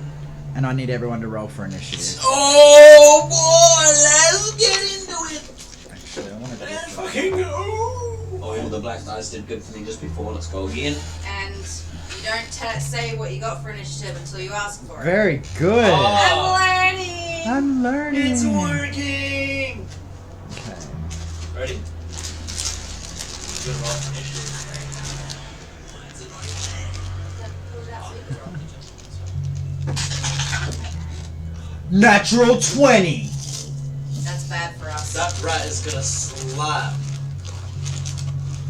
and I need everyone to roll for initiative. Oh boy, let's get into it. Actually, I want to do Let's it. fucking go. Oh, the black dice did good for me just before. Let's go again. and you don't say what you got for initiative until you ask for it. Very good. Oh. I'm learning! I'm learning. It's working. Okay. Ready? Good roll for initiative. Natural 20. That's bad for us. That rat is gonna slap.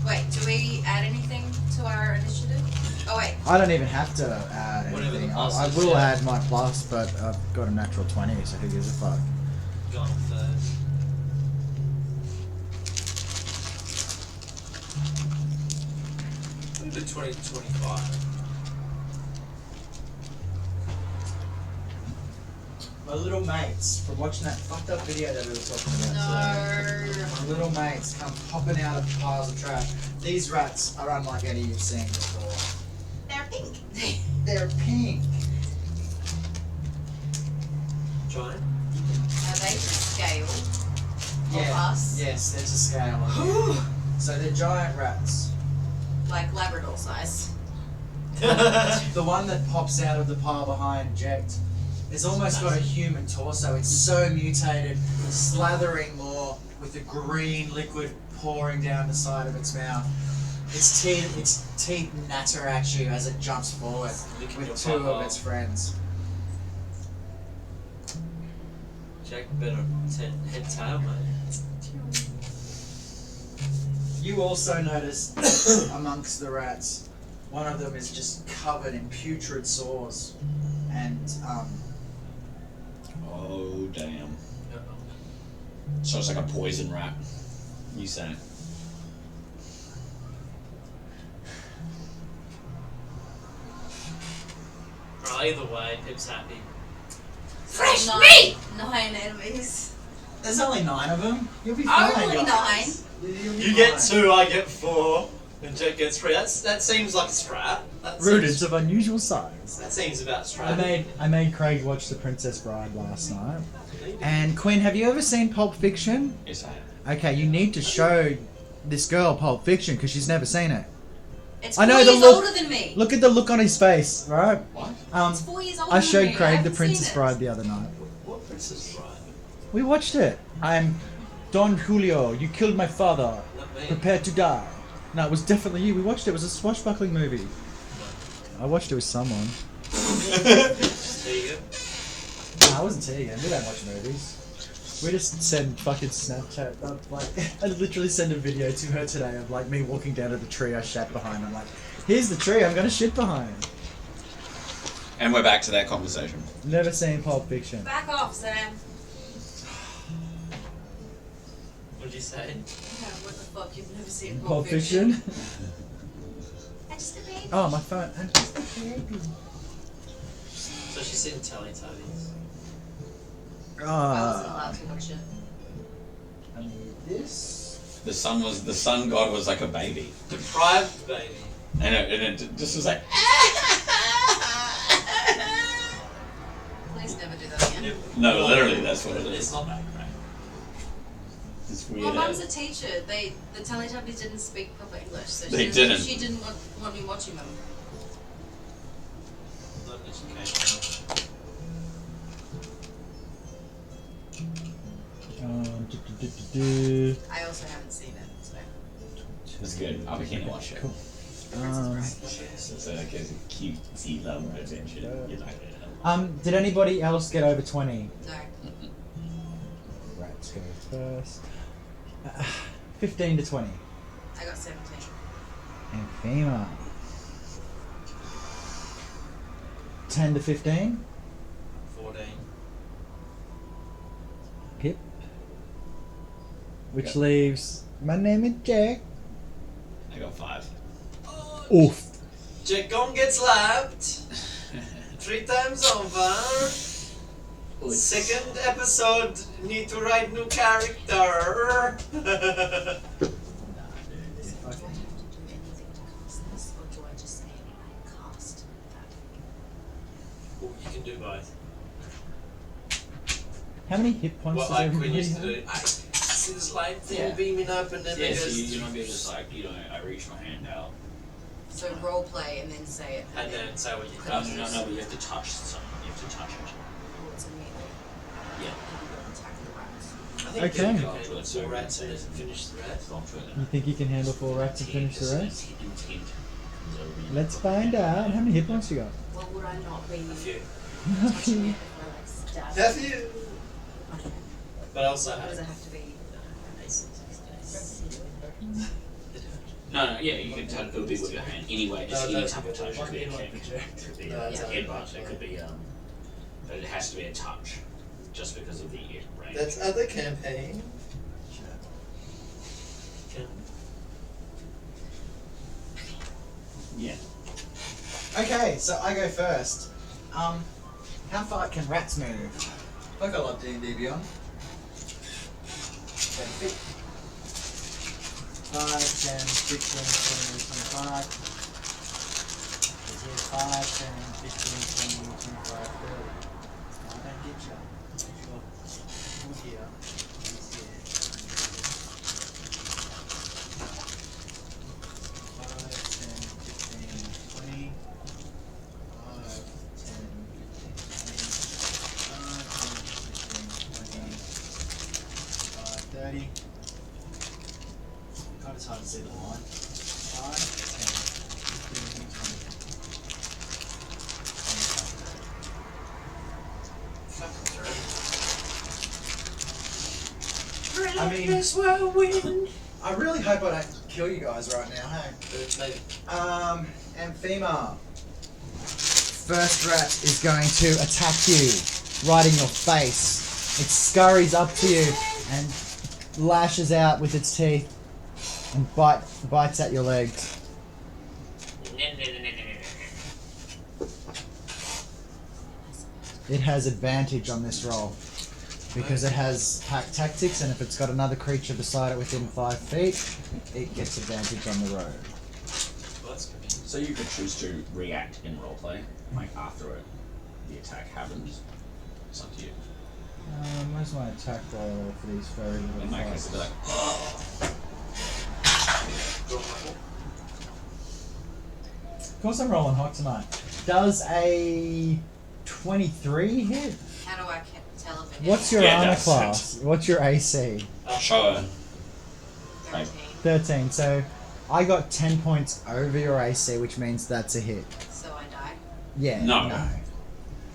Wait, do we add anything to our initiative? Oh wait, I don't even have to add Whatever anything. the I plus is, will yeah. add my plus, but I've got a natural 20, so who gives a fuck? Gone first. We did 20 to 25. My little mates, from watching that fucked up video that we were talking about today, no. my little mates come popping out of piles of trash. These rats are unlike any you've seen before. They're pink. They're pink. Giant. Are they to scale of Yeah. us? Yes, they're to scale. So they're giant rats. Like Labrador size. The one that pops out of the pile behind Jekt has almost got a human torso. It's so mutated, slathering more with the green liquid pouring down the side of its mouth. Its teeth natter at you as it jumps forward with two of its friends. Jack better head tail, mate. You also notice amongst the rats, one of them is just covered in putrid sores, and Oh, damn. So it's like a poison rat. You say. Right, either way, Pip's happy. Fresh Nine- meat! 9 enemies. there's only 9 of them. You'll be fine. Only 9. You'll be You get fine. 2, I get 4, and Jack gets 3. That seems like a strat. rodents of unusual size. That seems about straight. I made Craig watch The Princess Bride last night. And Quinn, have you ever seen Pulp Fiction? Yes, I have. Okay, you need to show this girl Pulp Fiction because she's never seen it. It's I 4 know the years look- older than me. Look at the look on his face, right? What? It's 4 years older I than showed me. I Craig The haven't Princess seen it. Bride the other night. What Princess Bride? We watched it. I'm Don Julio. You killed my father. Not me. Prepare to die. No, it was definitely you. We watched it. It was a swashbuckling movie. I watched it with someone. There you go. No, I wasn't Tegan. We don't watch movies. We just send fucking Snapchat. Like, I literally sent a video to her today of like me walking down to the tree I shat behind. I'm like, here's the tree I'm gonna shit behind. And we're back to that conversation. Never seen Pulp Fiction. Back off, Sam. What'd you say? Yeah, what the fuck? You've never seen Pulp Fiction? I'm just a baby. Oh, my phone. I'm just a baby. So she's seen Teletubbies. I wasn't Ah. allowed to watch it. I need this. The sun god was like a baby, Deprived baby. and it just was like. Please never do that again. No, literally, that's what it It's is. not that great. It's My weird. mum's a teacher. The Teletubbies didn't speak proper English, so They she didn't. She didn't want me watching them. Not education. I also haven't seen it, so. It's good. I became watch it. Cool. It's like a cute sea love adventure. You like it. Did anybody else get over 20? No. Rats go first. 15 to 20. I got 17. And FEMA. 10 to 15. 14. Pip. Which leaves my name is Jack. I got 5. Oof. Jack Gong gets lapped 3 times over. Second episode, need to write new character. Do I have to do anything to cast this, or do I just say I cast that? Ooh, you can do both. How many hit points What does I everybody used to have? do. I see this light thing Yeah. beaming up and then Yeah, it so goes. you might be just like, I reach my hand out. So role play and then say it. And then say what you No, think. but you have to touch something. You have to touch it. Oh, it's immediately. Yeah. Attack the rats. I think Okay. you can handle 4 rats and then finish the rest. You think you can handle 4 rats and finish the rest? Intent. Let's find out. How many hit points you got? Well, would I not be A few. touching it if I like stab Have it? you? Okay. But also, Or does it have to be? No, yeah, you can touch. It would be with your hand. Anyway, just any type of touch. It could be a kick. It could be a headbutt. It could be but it has to be a touch, just because of the range. that's other campaign. Yeah. Okay, so I go first. How far can rats move? Like I love D&D Beyond. 10 feet. 5, 10, 15, 20, 25. Is here 5, 10, 15, 20, 25, 30. I don't get you. You've got 2 here. He's here. 5, 10, 15, 20. 5, 10, 15, 20. 5, 10, 15, 20. 30. God, it's hard to see the line. 5, 10, 15, 20. I mean, This whirlwind. I really hope I don't kill you guys right now, hey? Maybe. Amphema. First rat is going to attack you right in your face. It scurries up to you and lashes out with its teeth and bites at your legs. It has advantage on this roll because it has pack tactics, and if it's got another creature beside it within 5 feet, it gets advantage on the road. Well, that's convenient. So you could choose to react in roleplay, like after the attack happens. It's up to you. Where's my attack roll for these furry little In my case, it'd be like, Of course I'm rolling hot tonight. Does a 23 hit? How do I tell if it What's is? your Yeah, armor that's- class? What's your AC? show her. 13. 13. So I got 10 points over your AC, which means that's a hit. So I die. Yeah. No.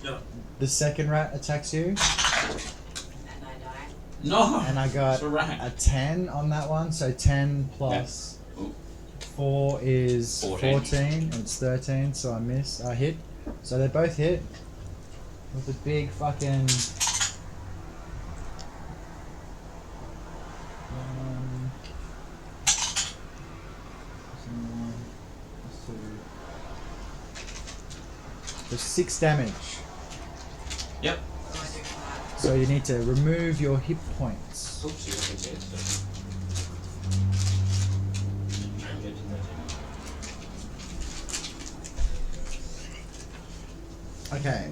No. The second rat attacks you, And I die. No! and I got It's a rat. a 10 on that one. So 10 plus Ooh. 4 is 14. 14, and it's 13. So I miss. I hit. So they both hit with a big fucking. So 6 damage. Yep. What do I do for that? So you need to remove your hit points. Oops, you didn't get it. I'm good to Okay.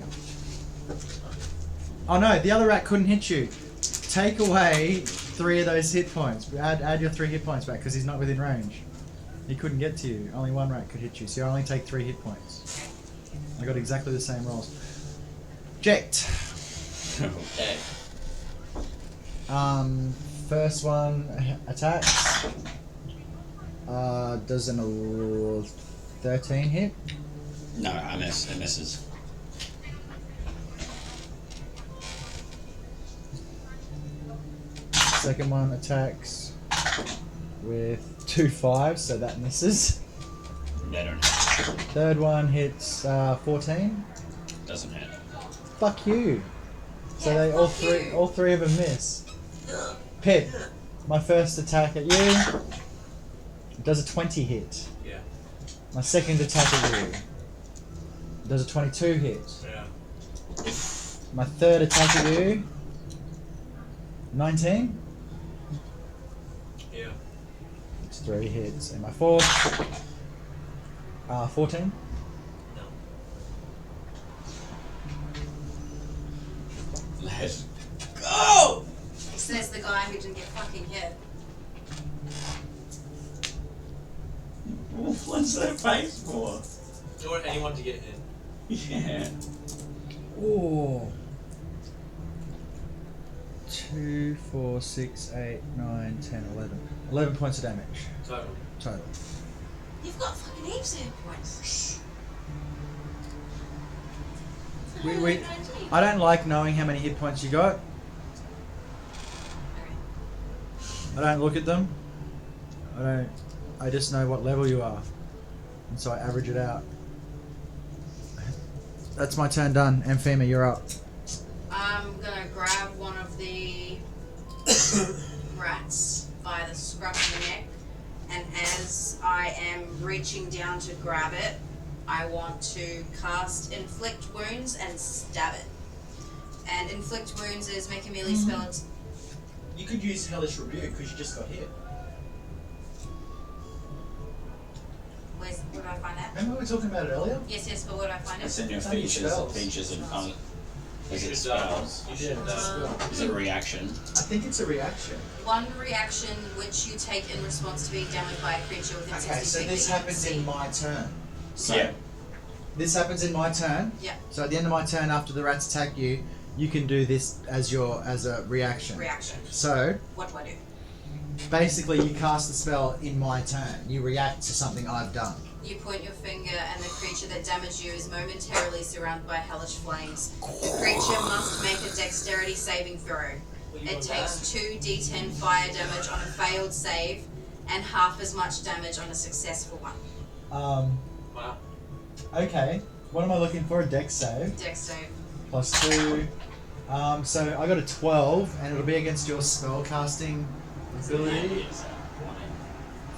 Oh no, the other rat couldn't hit you. Take away 3 of those hit points. Add your 3 hit points back because he's not within range. He couldn't get to you. Only 1 rat could hit you, so you only take 3 hit points. I got exactly the same rolls. Ject. Okay. First one attacks. Does an 13 hit? No, I miss. It misses. Second one attacks with 2 5s, so that misses. Better. Third one hits 14. Doesn't hit. Fuck you. So Yeah, they fuck all three of them miss. Pip, my first attack at you does a 20 hit. Yeah. My second attack at you does a 22 hit. Yeah. My third attack at you 19. Yeah. It's 3 hits. And my fourth 14. No. Let's go! Says the guy who didn't get fucking hit. What's that face for? Do you want anyone to get hit? Yeah. Ooh. 2, 4, 6, 8, 9, 10, 11. 11 points of damage Total. total. You've got fucking heaps of hit points. We, I don't like knowing how many hit points you got. I don't look at them. I just know what level you are. And so I average it out. That's my turn done. Amphema, you're up. I'm gonna grab one of the rats by the scruff of the neck, and as I am reaching down to grab it, I want to cast Inflict Wounds and stab it. And Inflict Wounds is make a melee spell. It's You could use Hellish Rebuke because you just got hit. where do I find that? Remember we were talking about it earlier? Yes, but where do I find It's it? in your It's under your features. spells. Features and is it You spells? should, Is it a reaction? I think it's a reaction. One reaction which you take in response to being damaged by a creature within 60 Okay, so feet this that you happens can in see. my turn. So Yeah. This happens in my turn. Yeah. So at the end of my turn, after the rats attack you, you can do this as a reaction. Reaction. So What do I do? basically, you cast the spell in my turn. You react to something I've done. You point your finger, and the creature that damaged you is momentarily surrounded by hellish flames. The creature must make a dexterity saving throw. It takes 2d10 fire damage on a failed save, and half as much damage on a successful one. Wow. Okay. What am I looking for? A dex save. Dex save. Plus 2. So I got a 12, and it'll be against your spell casting ability.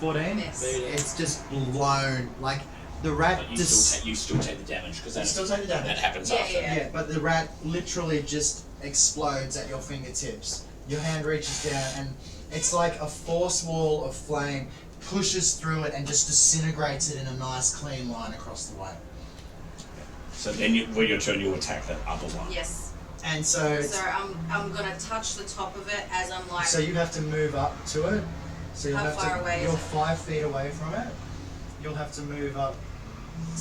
14. Miss. It's just blown. Like the rat But you just. still take the damage because You still take the damage. that happens Yeah, after. yeah. Yeah, but the rat literally just explodes at your fingertips. Your hand reaches down, and it's like a force wall of flame pushes through it and just disintegrates it in a nice clean line across the way. So then, when your turn, you attack that other one. Yes. And so So I'm gonna touch the top of it as I'm like. so you have to move up to it. So you'll How have far to, away is you're it? 5 feet away from it. You'll have to move up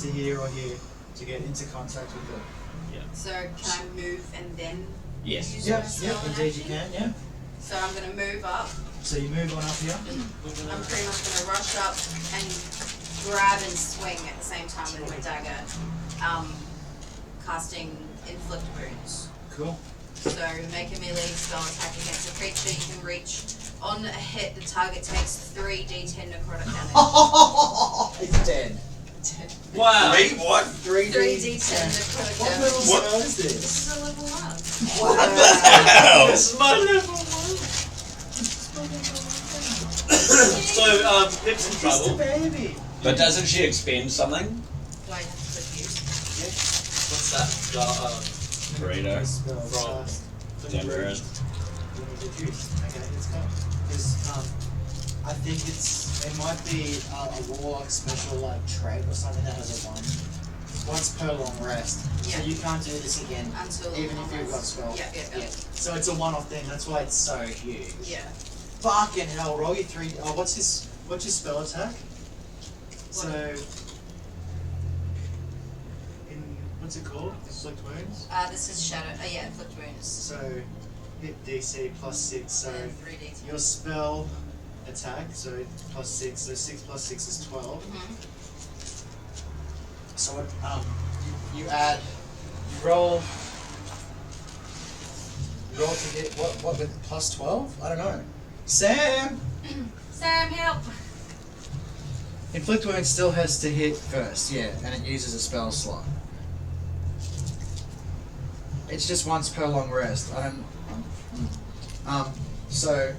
to here or here to get into contact with it. So can I move and then Yes. use Yep, my spell yep, in indeed you action? can, yeah. So I'm gonna move up. So you move on up here. I'm pretty much gonna rush up and grab and swing at the same time with my dagger, casting inflict wounds. Cool. So make a melee spell attack against a creature you can reach. On a hit, the target takes 3d10 necrotic damage. It's dead. Wow. Wait, what? 3d10 necrotic What damage. level What? spell is This this? is a level 1. What the hell? This is my level 1. So, Pip's in Just a trouble. baby. But doesn't she expend something? Do I have to click use? What's that? Burrito. Spell From- cast. Demerara. Okay, let's go. Because I think it might be a warlock special like trait or something that has a once per long rest. So Yeah. you can't do this again Until even if you've got spell. Yeah. So it's a one-off thing. That's why it's so huge. Yeah. Fucking hell! Roll your 3. Oh, what's your spell attack? So. What's it called? Inflict wounds. This is shadow. Yeah, inflict wounds. So hit DC +6. So And 3d10. your spell attack. So +6. So 6 + 6 is 12. Mhm. So what? You add. You roll. You roll to hit what with +12? I don't know. Sam. Sam, help! Inflict wound still has to hit first, yeah, and it uses a spell slot. It's just once per long rest. So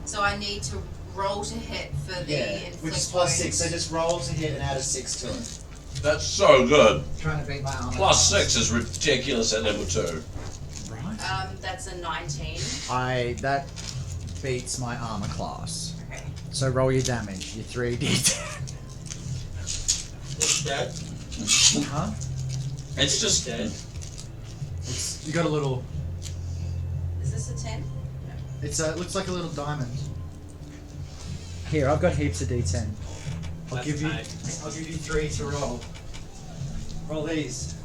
So I need to roll to hit for the yeah, inflict which is +6. wounds. So just roll to hit and add a 6 to it. That's so good. Trying to beat my armor. +6 is ridiculous at level 2. Right. That's a 19. That beats my armor class. Okay. So roll your damage, your 3d10. It's dead. Huh? It's just Dead. You got a little. Is this a 10? It looks like a little diamond. Here, I've got heaps of d10. I'll That's give you. bad. I'll give you 3 to roll. Roll these.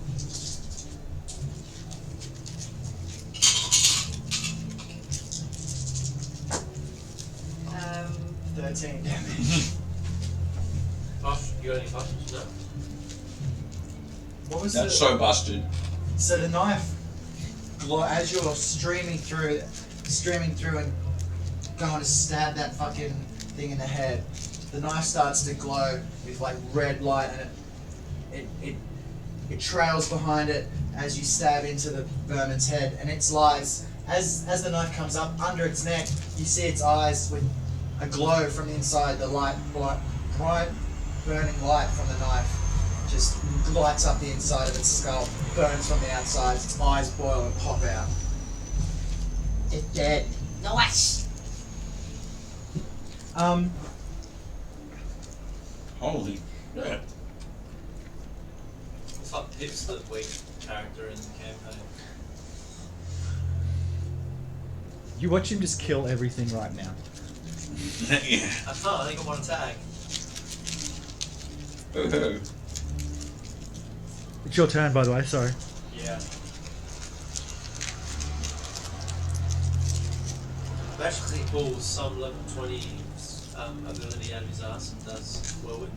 Um, 13 damage. Buff, you got any buffs? No. What was that's the? so busted. So the knife, as you're streaming through and going to stab that fucking thing in the head, the knife starts to glow with like red light, and it trails behind it as you stab into the vermin's head, and its lies as the knife comes up under its neck, you see its eyes with a glow from the inside. The bright burning light from the knife just lights up the inside of its skull, burns from the outside, its eyes boil and pop out. It's dead. nice! Holy shit. It's like Pip's the weak character in the campaign. You watch him just kill everything right now. Yeah. I can't, I think I'm on attack. Woohoo. It's your turn, by the way. Sorry. Yeah. Basically pulls some level 20 ability out of his ass and does whirlwind.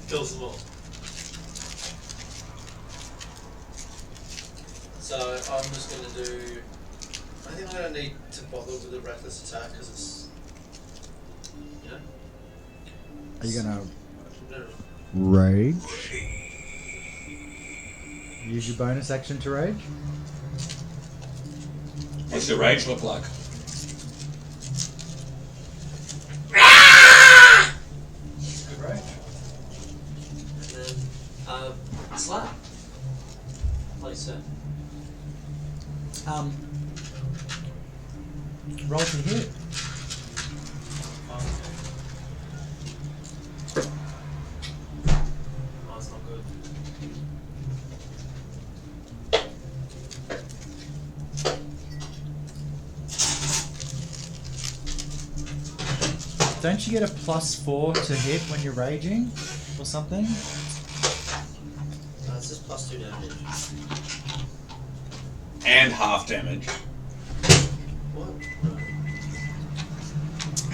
Kills them all. So I'm just going to do... I think I'm going to need to bother with a reckless attack because it's... You know? Are you gonna No. rage? Use your bonus action to rage. What's your rage look like? Good rage. And then slap. Like so. Roll to hit. Don't you get a +4 to hit when you're raging, or something? It's just +2 damage. And half damage. What?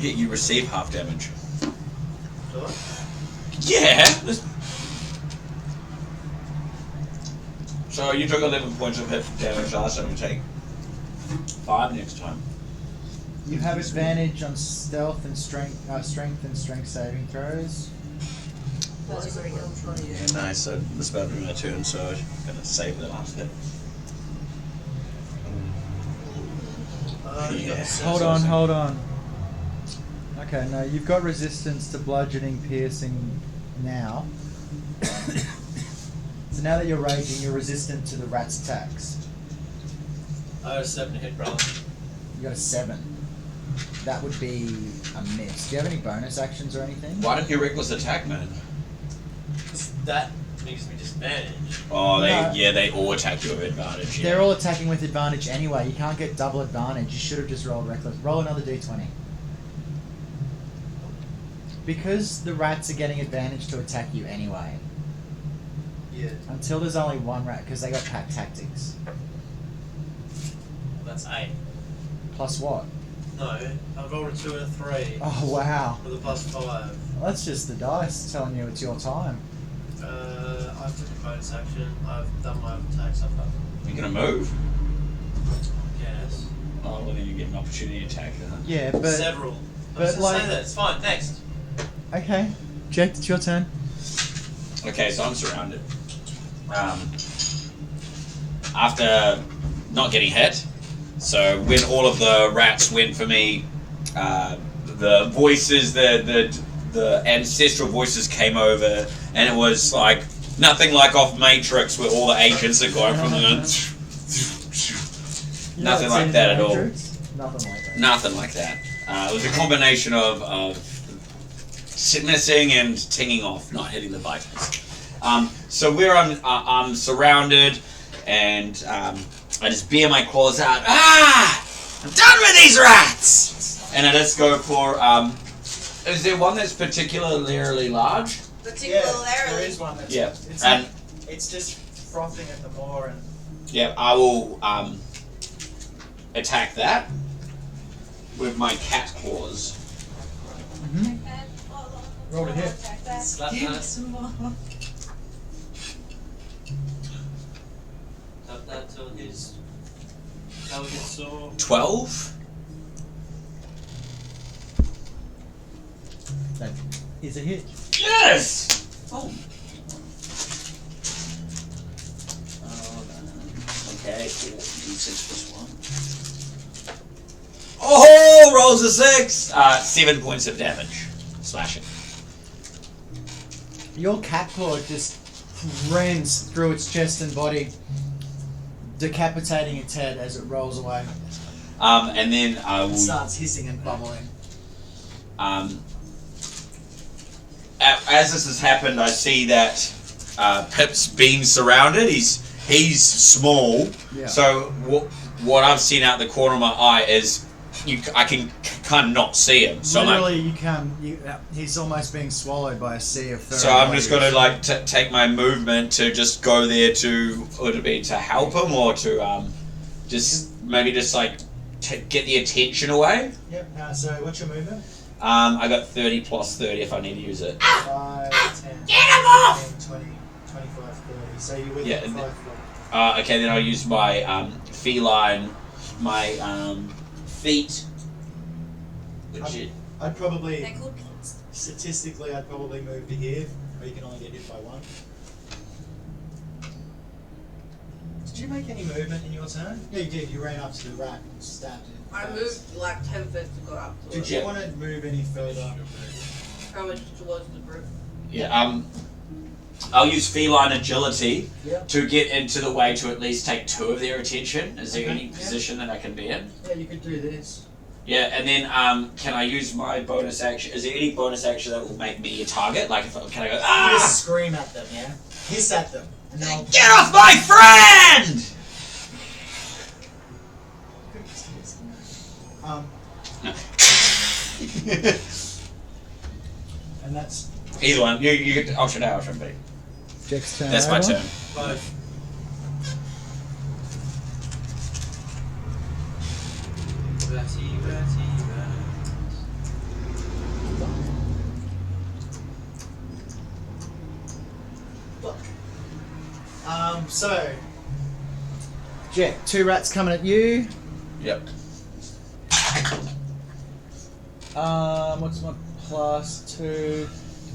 Yeah, you receive half damage. Do I? Yeah. So you took 11 points of hit damage last time. You take 5 next time. You have advantage on stealth and strength saving throws. That's very good. Yeah, nice. So this is about to be my turn, so I'm gonna save the last hit. Yes. Hold on. Okay, no, you've got resistance to bludgeoning, piercing now. So now that you're raging, you're resistant to the rat's attacks. I got a 7 to hit, brother. You got a 7. That would be a miss. Do you have any bonus actions or anything? Why don't you reckless attack, man? That makes me disadvantage. Oh, No. they all attack you with advantage. Yeah. They're all attacking with advantage anyway. You can't get double advantage. You should have just rolled reckless. Roll another d20. Because the rats are getting advantage to attack you anyway. Yeah. Until there's only one rat, because they got pack tactics. That's 8. Plus what? No, I rolled a 2 and a 3 Oh, wow. with a +5. Well, that's just the dice telling you it's your time. I've took a bonus action. I've done my attacks. I've done. You're gonna move. Yes. Oh, well then you get an opportunity attack. Yeah, but... Several. I but was gonna like- say that. It's fine. Next. Okay. Jet, it's your turn. Okay, so I'm surrounded. After not getting hit, so when all of the rats went for me, the voices, the ancestral voices came over, and it was like nothing like off Matrix, where all the agents are going from the nothing like that at all. Nothing like that. Nothing like that. It was a combination of missing and tinging off, not hitting the vitals. So where I'm surrounded, and I just bear my claws out. I'm done with these rats! And I just go for. Is there one that's particularly large? Particularly. one. Yeah. And It's just frothing at the maw and... yeah, I will attack that with my cat claws. Roll to hit. Slap that. Slap that till his tail gets sore. 12. That is a hit. Yes. Oh. Okay, 4d6 +1. Oh, rolls a 6. 7 points of damage. Slashing. Your cat claw just rends through its chest and body, decapitating its head as it rolls away. And then I It will. starts hissing and bubbling. As this has happened, I see that Pip's being surrounded. He's small, Yeah. so what I've seen out the corner of my eye is I can kind of not see him. So Literally, he's almost being swallowed by a sea of fur. So I'm just going to take my movement to just go there to help him, or to maybe get the attention away. Yep. So what's your movement? I got 30 plus 30 if I need to use it. 5, 10, Get him off! 20, 25, 30. So you're within Yeah, 5 foot. Okay, then I'll use my feline, my feet. Which I'd probably, They're good kids. statistically, I'd probably move to here, or you can only get hit by one. Did you make any movement in your turn? Yeah, you did. You ran up to the rat and stabbed it. I moved like 10 feet to go up to Did it. you want to move any further? Probably towards the roof. yeah, I'll use feline agility Yeah. to get into the way to at least take 2 of their attention. Is there Okay, any yeah. position that I can be in? Yeah, you could do this. Yeah, and then can I use my bonus action? Is there any bonus action that will make me a target? Like, can I go, You ah! just scream at them, yeah? Hiss at them. And they'll... Get off my friend! And that's Either one. You get option A, option B. Jack's turn. That's my over. turn. Both. So, Jack, 2 rats coming at you. Yep. What's my plus 2?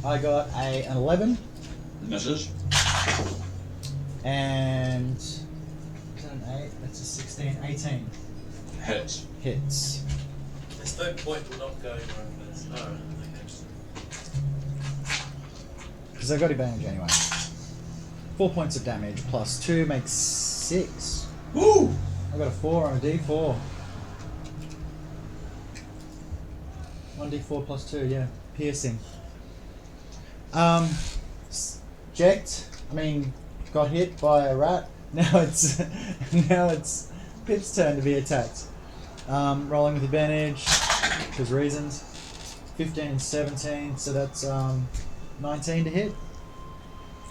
I got an 11. Misses. And is that an 8? That's a 16, 18. Hits. Hits. There's no point in not going around this. Alright, okay. Because I got advantage anyway. 4 points of damage plus 2 makes 6. Woo! I got a 4 on a d4. 1d4 plus 2, yeah. Piercing. Got hit by a rat. Now it's Pip's turn to be attacked. Rolling with advantage, because reasons. 15 and 17, so that's 19 to hit.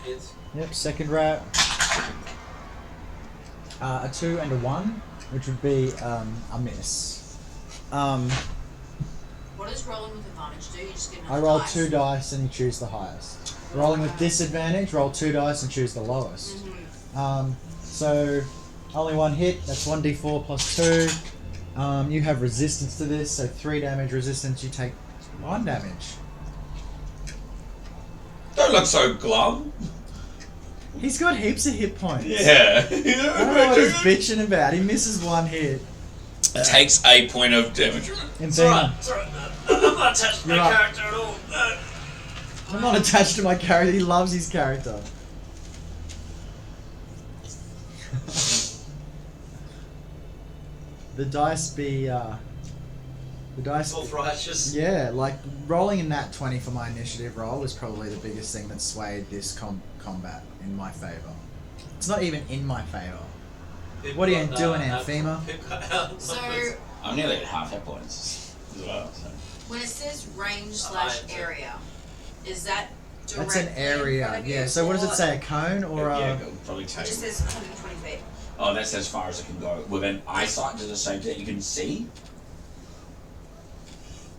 Hits. Yep, second rat. A 2 and a 1, which would be a miss. What does rolling with advantage do? You just get another I roll dice. 2 dice and you choose the highest. Rolling with disadvantage, roll 2 dice and choose the lowest. So only 1 hit, that's 1d4 plus 2. You have resistance to this, so 3 damage resistance, you take 1 damage. Don't look so glum. He's got heaps of hit points. Yeah. I don't know what he's bitching about. He misses 1 hit. Takes a point of damage. It's alright, it's alright. I'm not attached to my You're up. character at all. I'm not attached to my character, he loves his character. The dice Self-righteous. yeah, like rolling a nat 20 for my initiative roll is probably the biggest thing that swayed this combat in my favour. It's not even in my favour. What are you doing, Anthema? So I'm nearly at half hit points as well. So. when it says range / area, is that That's directly an in area, front of you, yeah. So what does it or say, a cone or Yeah, a... it'll probably It take. just says 120 feet. Oh, that's as far as it can go. Within eyesight, does it say that you can see?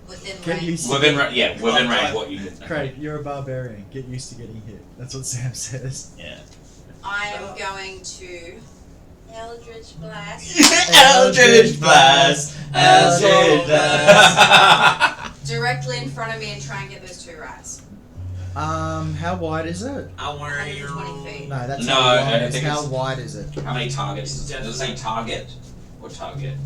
Within Get range. used to Within get, within range, what you can. Craig, you're a barbarian. Get used to getting hit. That's what Sam says. Yeah. I'm going to Eldritch Blast Eldritch Blast, Eldritch directly in front of me and try and get those 2 rats. How wide is it? I want 120 feet. No, that's No, how I long. It's think how it's- wide is it? How many targets? Does it say target? What target?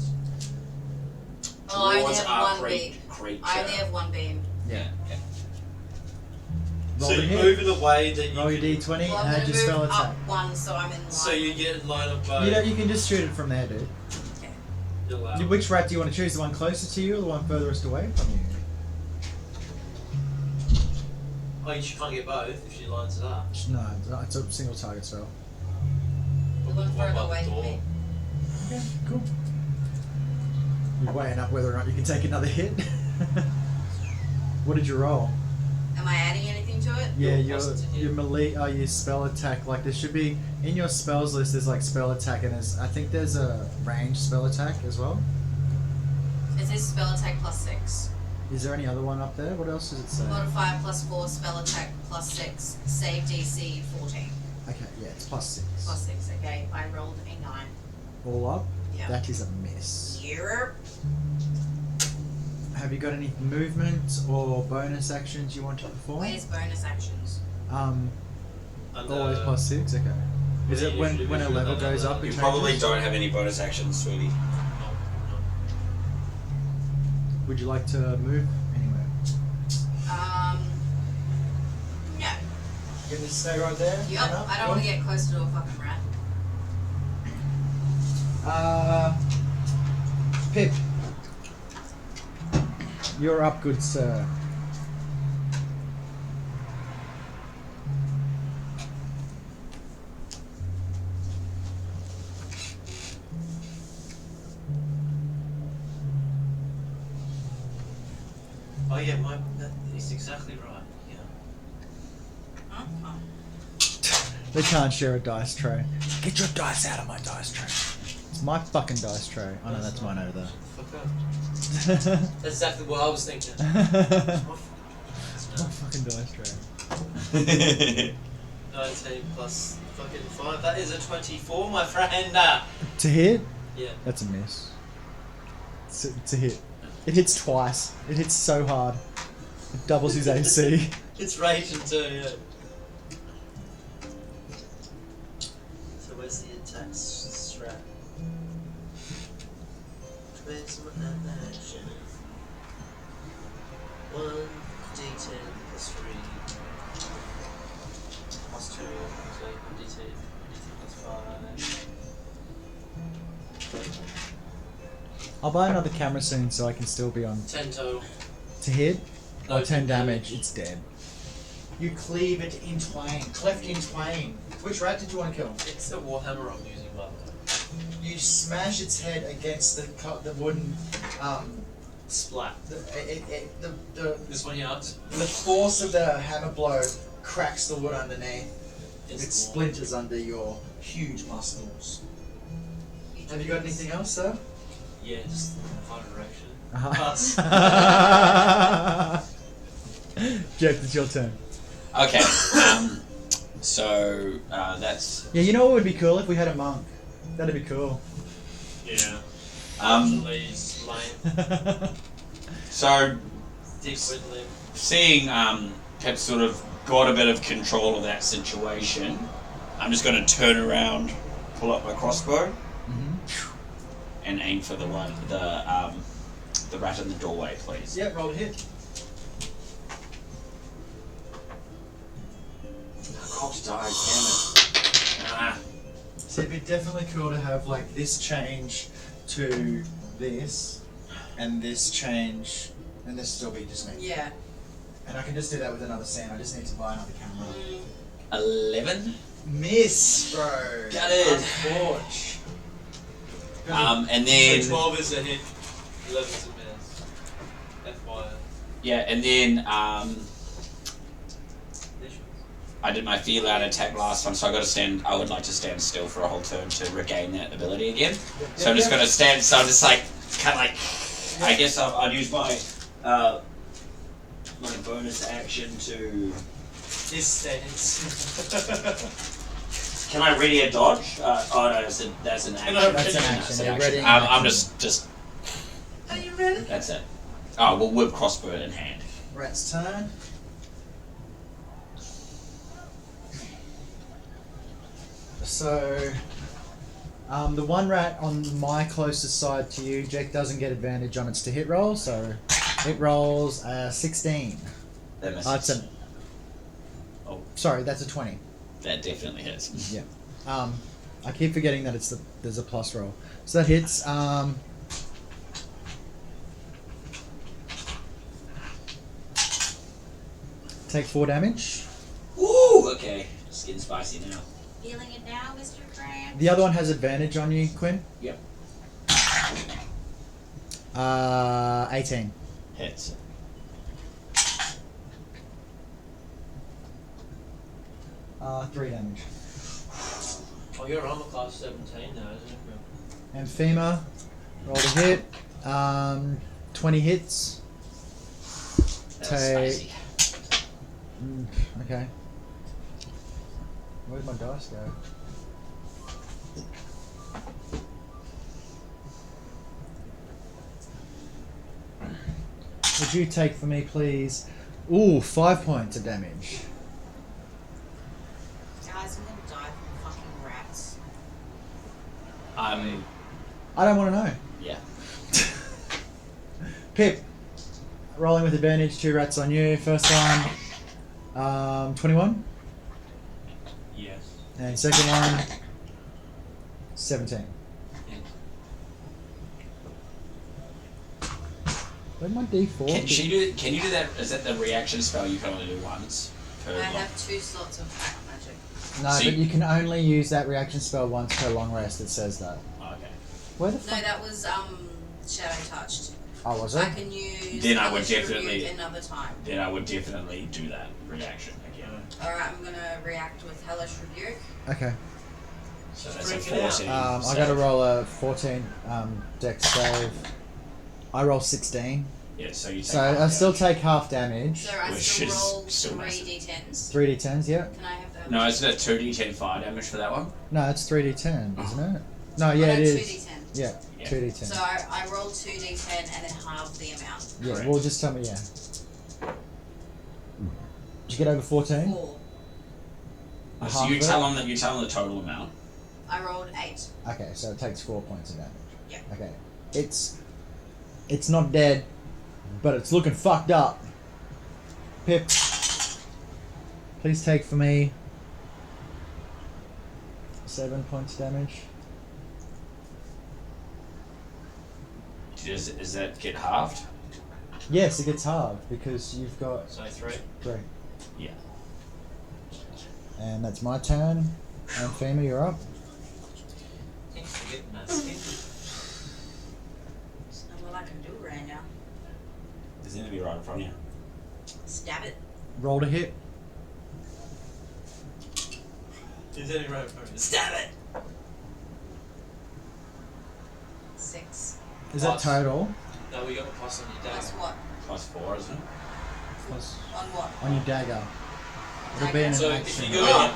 Oh, I only Towards have our 1 beam. creature. I only have 1 beam. Yeah. Roll So the you hit. move in a way that you Roll your can, d20 Well, I'm and add going your to spell move attack. up 1 so I'm in line. so you get in line of both. You can just shoot it from there, dude. You're allowed. Which rat do you want to choose? The one closer to you or the one furthest away from you? Oh, you can't get both if she lines it up. No, it's a single target spell. The one What further about away the from door? me. Okay, cool. You're weighing up whether or not you can take another hit. What did you roll? Am I adding anything to it? Yeah, Your your plus to hit. your melee, your spell attack. Like there should be in your spells list. There's like spell attack, and I think there's a range spell attack as well. It says spell attack plus 6. Is there any other one up there? What else does it say? Modifier plus 4, spell attack plus 6, save DC 14. Okay, yeah, it's plus 6. Plus 6, okay. I rolled a 9. All up. Yeah. That is a miss. Europe. Have you got any movement or bonus actions you want to perform? Where's bonus actions? And, Always plus 6. Okay. Is yeah, it usually when a we do level that, goes that, up? that. It You probably changes? don't have any bonus actions, sweetie. Would you like to move anywhere? No. You gonna stay right there? Yep, I don't want to get close to a fucking rat. Pip. You're up, good sir. Oh yeah, that is exactly right. They can't share a dice tray. Get your dice out of my dice tray. It's my fucking dice tray. Oh no, that's mine over there. Fuck up. That's exactly what I was thinking. My fucking dice tray. 19 plus fucking 5. That is a 24, my friend. To hit? Yeah. That's a miss. It's a hit. It hits twice. It hits so hard. It doubles his AC. It's raging too, yeah. So where's the attack strat? Where's my action? 1d10 plus 3 plus 2, so 1d10 plus 5. I'll buy another camera soon so I can still be on 10 total. to hit. No, Or 10 damage. damage. It's dead. You cleave it in twain, cleft in twain. Which rat did you want to kill? It's the warhammer I'm using, by the way. You smash its head against the wooden Splat. the This one here. the force of the hammer blow cracks the wood underneath. It It's splinters under your huge muscles. Have you got anything else, sir? Yeah, just fire direction. Jeff, it's your turn. Okay. So that's Yeah, you know what would be cool if we had a monk? That'd be cool. Yeah. um. Please, lame. So Dick Whitley. seeing Pep sort of got a bit of control of that situation, I'm just going to turn around, pull up my crossbow, and aim for the rat in the doorway, please. Yeah, roll a hit. Cocked die, damn it. Ah. So it'd be definitely cool to have like this change to this, and this change, and this still be just me. Yeah. And I can just do that with another scene. I just need to buy another camera. 11. Miss, bro. Got it. Unforge. And then So 12 is a hit, 11 is a miss. FYI. yeah, and then Initials. I did my feel out attack last time, so I would like to stand still for a whole turn to regain that ability again. So I'm just gonna stand. So I'm just like kind of like. I guess I'll use my my bonus action to. His stance. Can I ready a dodge? Oh no, that's an action. That's an action. Yeah, ready an I'm action. just. Are you ready? That's it. Oh well, with crossbow in hand. Rat's turn. So, the one rat on my closest side to you, Jack, doesn't get advantage on its to hit roll, so it rolls 16. That misses. It's a. Oh. Sorry, that's a 20. That definitely hits. Yeah. I keep forgetting that there's a plus roll. So that hits. Take 4 damage. Woo! Okay, it's getting spicy now. Feeling it now, Mr. Grant? The other one has advantage on you, Quinn. Yep. 18. Hits. Uh, 3 damage. Oh, you're armor class 17 now, isn't it? And FEMA, roll to hit. 20 hits. That's Take. spicy. Okay. Where'd my dice go? Would you take for me, please? Ooh, 5 points of damage. Guys, I'm gonna die from fucking rats. I don't want to know. Yeah. Pip, rolling with advantage, 2 rats on you. First one, 21. Yes. And second one, 17. Where'd my D4? Can you do that? Is that the reaction spell you can only do once per I long? have 2 slots of pack magic. No, So but you can only use that reaction spell once per long rest. It says that. Oh, okay. Where the No, fuck? that was Shadow Touched. Oh, was I it? can use Then I would Hellish definitely- Rebuke another time. Then I would definitely do that reaction again. Alright, I'm gonna react with Hellish Rebuke. Okay. So that's a Freaking out. 14. I got to roll a 14 dex save. I roll 16. Yeah, so you take So half I still damage. take half damage. So I Which still is roll still 3 massive. d10s. 3d10s, yeah. Can I have that? No, isn't it 2d10 fire damage for that one? No, it's 3d10, isn't it? No, Oh, yeah, no, it is. 2d10. Yeah, Yeah. 2d10. So I roll 2d10 and then halve the amount. Yeah, Correct. well, just tell me, yeah. Did you get over 14? 4. A So half you of it? tell them that you tell them the total amount. I rolled 8. Okay, so it takes 4 points of damage. Yeah. Okay. It's not dead, but it's looking fucked up. Pip, please take for me 7 points damage. Does that get halved? Yes, it gets halved because you've got So 3. 3. Yeah. And that's my turn. And Fema, you're up. Thanks for getting that skin. There's not what I can do right now. There's an enemy right in front of you. Stab it. Roll to hit. Is any right for it? Stab it! 6. Is that Plus. total? No, we got a plus on your Plus dagger. what? Plus 4, isn't it? Plus On what? on your dagger. It'll be an So if action. you got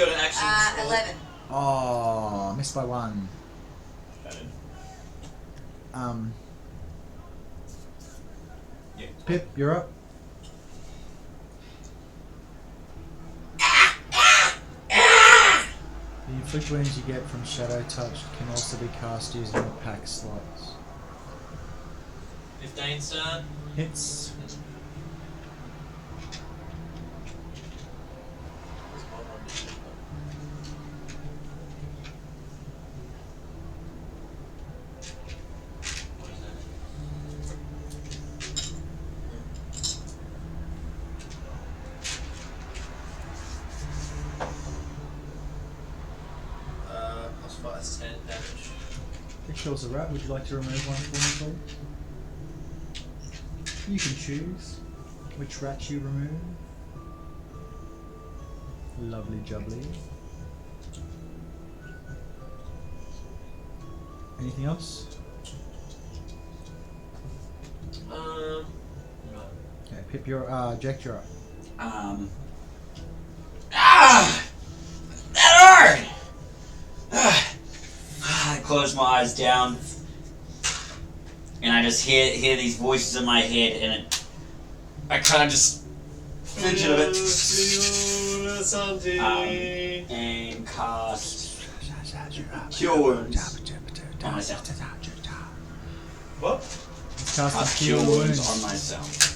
an action, spell, 11. Oh, missed by 1. That did. Yeah. Pip, you're up. The inflict wounds you get from Shadow Touch can also be cast using the pack slots. 15 start. Hits. What is that? Plus 5 is 10 damage. Picture's a rat. Would you like to remove one for me, please? You can choose which rat you remove. Lovely jubbly. Anything else? No. Okay, Pip, you're Jack, you're up. That hurt! I close my eyes down, and I just hear these voices in my head, and I kind of just fidget a bit, and cast Cure Wounds on myself. What? It's Cast casting Cure Cure Wounds Wounds. on myself.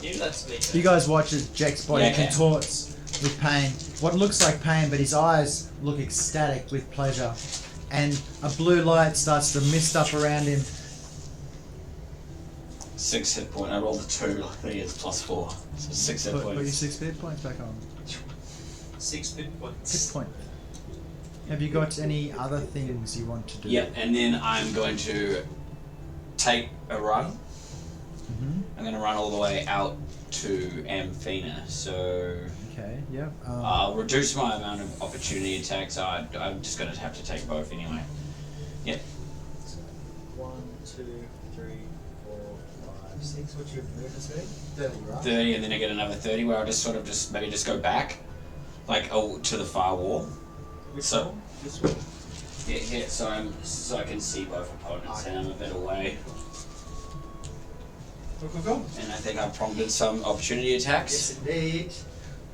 You let me. You guys watch as Jack's body Yeah, okay. contorts with pain. What looks like pain, but his eyes look ecstatic with pleasure. And a blue light starts to mist up around him. 6 hit point. I rolled a 2. I think it's plus 4. So 6 hit Put your points. 6 hit points back on. 6 hit Hit points. point. Have you got any other things you want to do? Yeah, and then I'm going to take a run. hmm I'm going to run all the way out to Amphina. So Okay, yeah. I'll reduce my amount of opportunity attacks. I'm just going to have to take both anyway. Yep. 1, 2, 3, 4, 5, 6. What's your movement speed? 30, right? 30, and then I get another 30 where I'll just sort of maybe just go back, like to the far wall. Which So- one? This one? Yeah, here, so I can see both opponents, and I'm a bit away. Go. And I think I've prompted some opportunity attacks. Yes, indeed.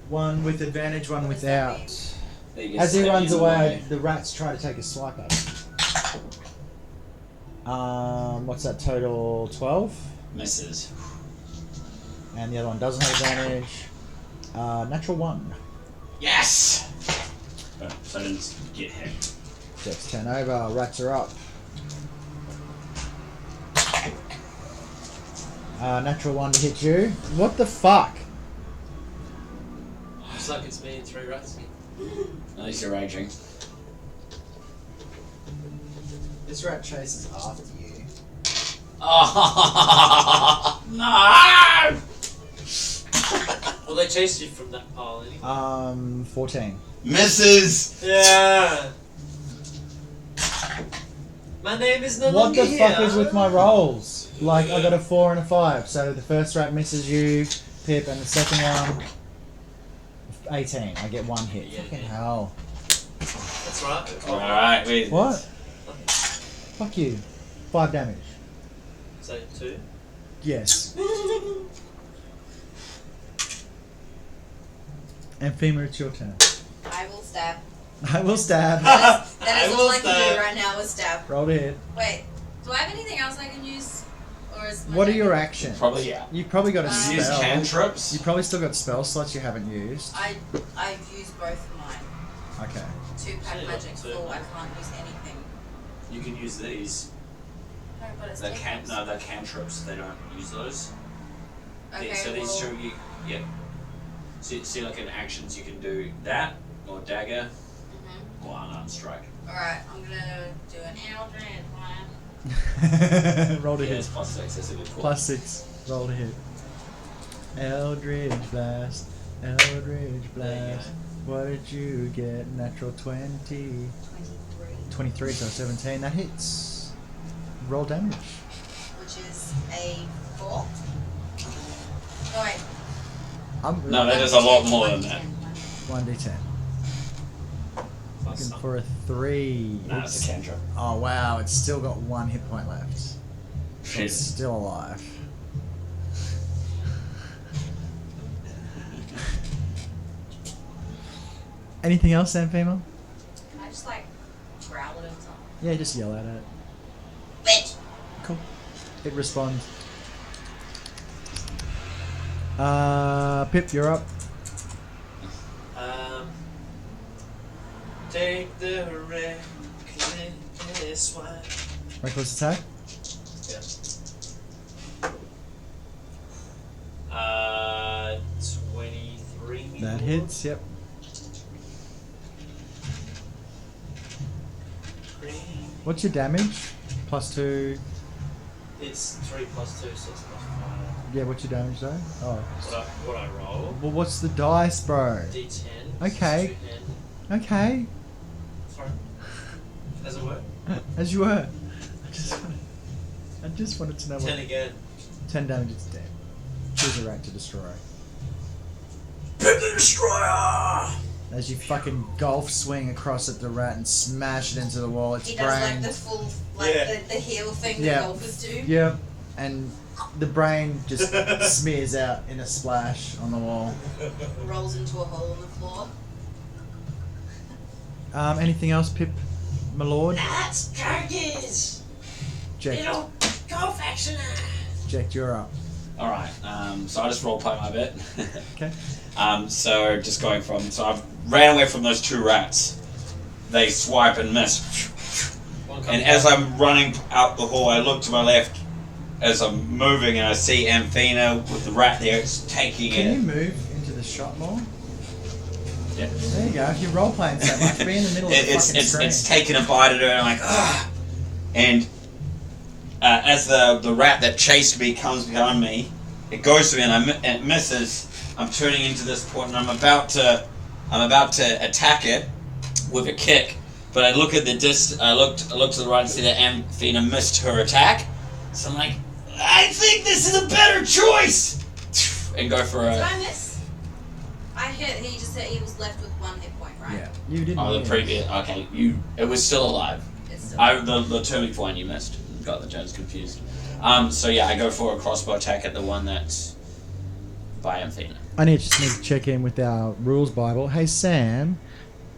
One with advantage, one What does that without. They get As he set runs in the away, way. the rats try to take a swipe at him. What's that total? 12? Misses. And the other one doesn't have advantage. Natural 1. Yes! So I didn't get hit. Dex 10 over, rats are up. Natural 1 to hit you. What the fuck? Looks like it's me and 3 rats. At least you're raging. This rat chases after you. Oh no! chased you from that pile anyway. 14. Misses. Yeah. My name is no What longer the here. fuck is with my rolls? Like, I got a 4 and a 5. So the first rat misses you, Pip, and the second one, 18. I get 1 hit. Yeah, Fucking yeah. hell. That's right. Alright, wait. What? Fuck you. 5 damage. So 2. Yes. Amphema, it's your turn. I will stab. I will stab. That I is will all I can stab. do right now is stab. Roll to hit. Wait, do I have anything else I can use? Or is my What are deck- your actions? Probably, yeah. You probably got a Use spell. cantrips. You probably still got spell slots you haven't used. I've used both of mine. Okay. 2-pack Yeah, magic two. full. I can't use anything. You can use these. No, but it's They're different. they're cantrips. They don't use those. Okay, So these well, show you, yeah. See, like in actions, you can do that or dagger or unarmed strike. Alright, I'm gonna do an Eldred plan. Roll to Yeah, hit. it's +6. That's a good call. +6. Roll to hit. Eldridge Blast. Eldridge Blast. What did you get? Natural 20. 23. 23, so 17. That hits. Roll damage. Which is a 4. Oh wait. No, that is a lot more than that. 1d10. Plus Looking some. for a 3. Nah, it's a cantrip. Oh wow, it's still got 1 hit point left. So Shit. it's still alive. Anything else, Amphema? Can I just like growl it or something? Yeah, just yell at it. Bitch. Cool. It responds. Pip, you're up. Take the reckless one. Reckless attack. Yeah. 23. That hits, yep. What's your damage? +2. It's 3 plus 2, so it's plus 5. Yeah, what's your damage though? Oh. What I roll? Well, what's the dice, bro? D10. Okay. Okay. Sorry. As it were. As you were. I just wanted to know 10 what. again. 10 damage, it's dead. Choose a rat to destroy. Pip the Destroyer. As you fucking golf swing across at the rat and smash it into the wall, its He does like brain. the full, like Yeah. the heel thing Yeah. that golfers do. Yep. And the brain just smears out in a splash on the wall. Rolls into a hole in the floor. Anything else, Pip, my lord? That's Targus. Jack, Little golf action. Jack, you're up. Alright, so I just roleplay my bit. Okay. So just going from, so I've ran away from those 2 rats. They swipe and miss. One And comes as back. I'm running out the hall, I look to my left as I'm moving and I see Amphena with the rat there. It's taking Can it. you move into the shot more? Yeah. There you go. If you're role playing so much, be in the middle of the fucking screen. It's taking a bite at her, and I'm like, ah. And as the rat that chased me comes behind me, it goes to me and it misses. I'm turning into this point, and I'm about to attack it with a kick. But I look at the I look to the right and see that Amphena missed her attack. So I'm like, I think this is a better choice, and go for Did a. I miss? I hit. He just said he was left with 1 hit point, right? Yeah. You didn't. Oh, the win. previous. Okay, it was still alive. It's still The turning point you missed. Got the Jones confused. So yeah, I go for a crossbow attack at the one that's by Amphena. I just need to check in with our rules Bible. Hey Sam,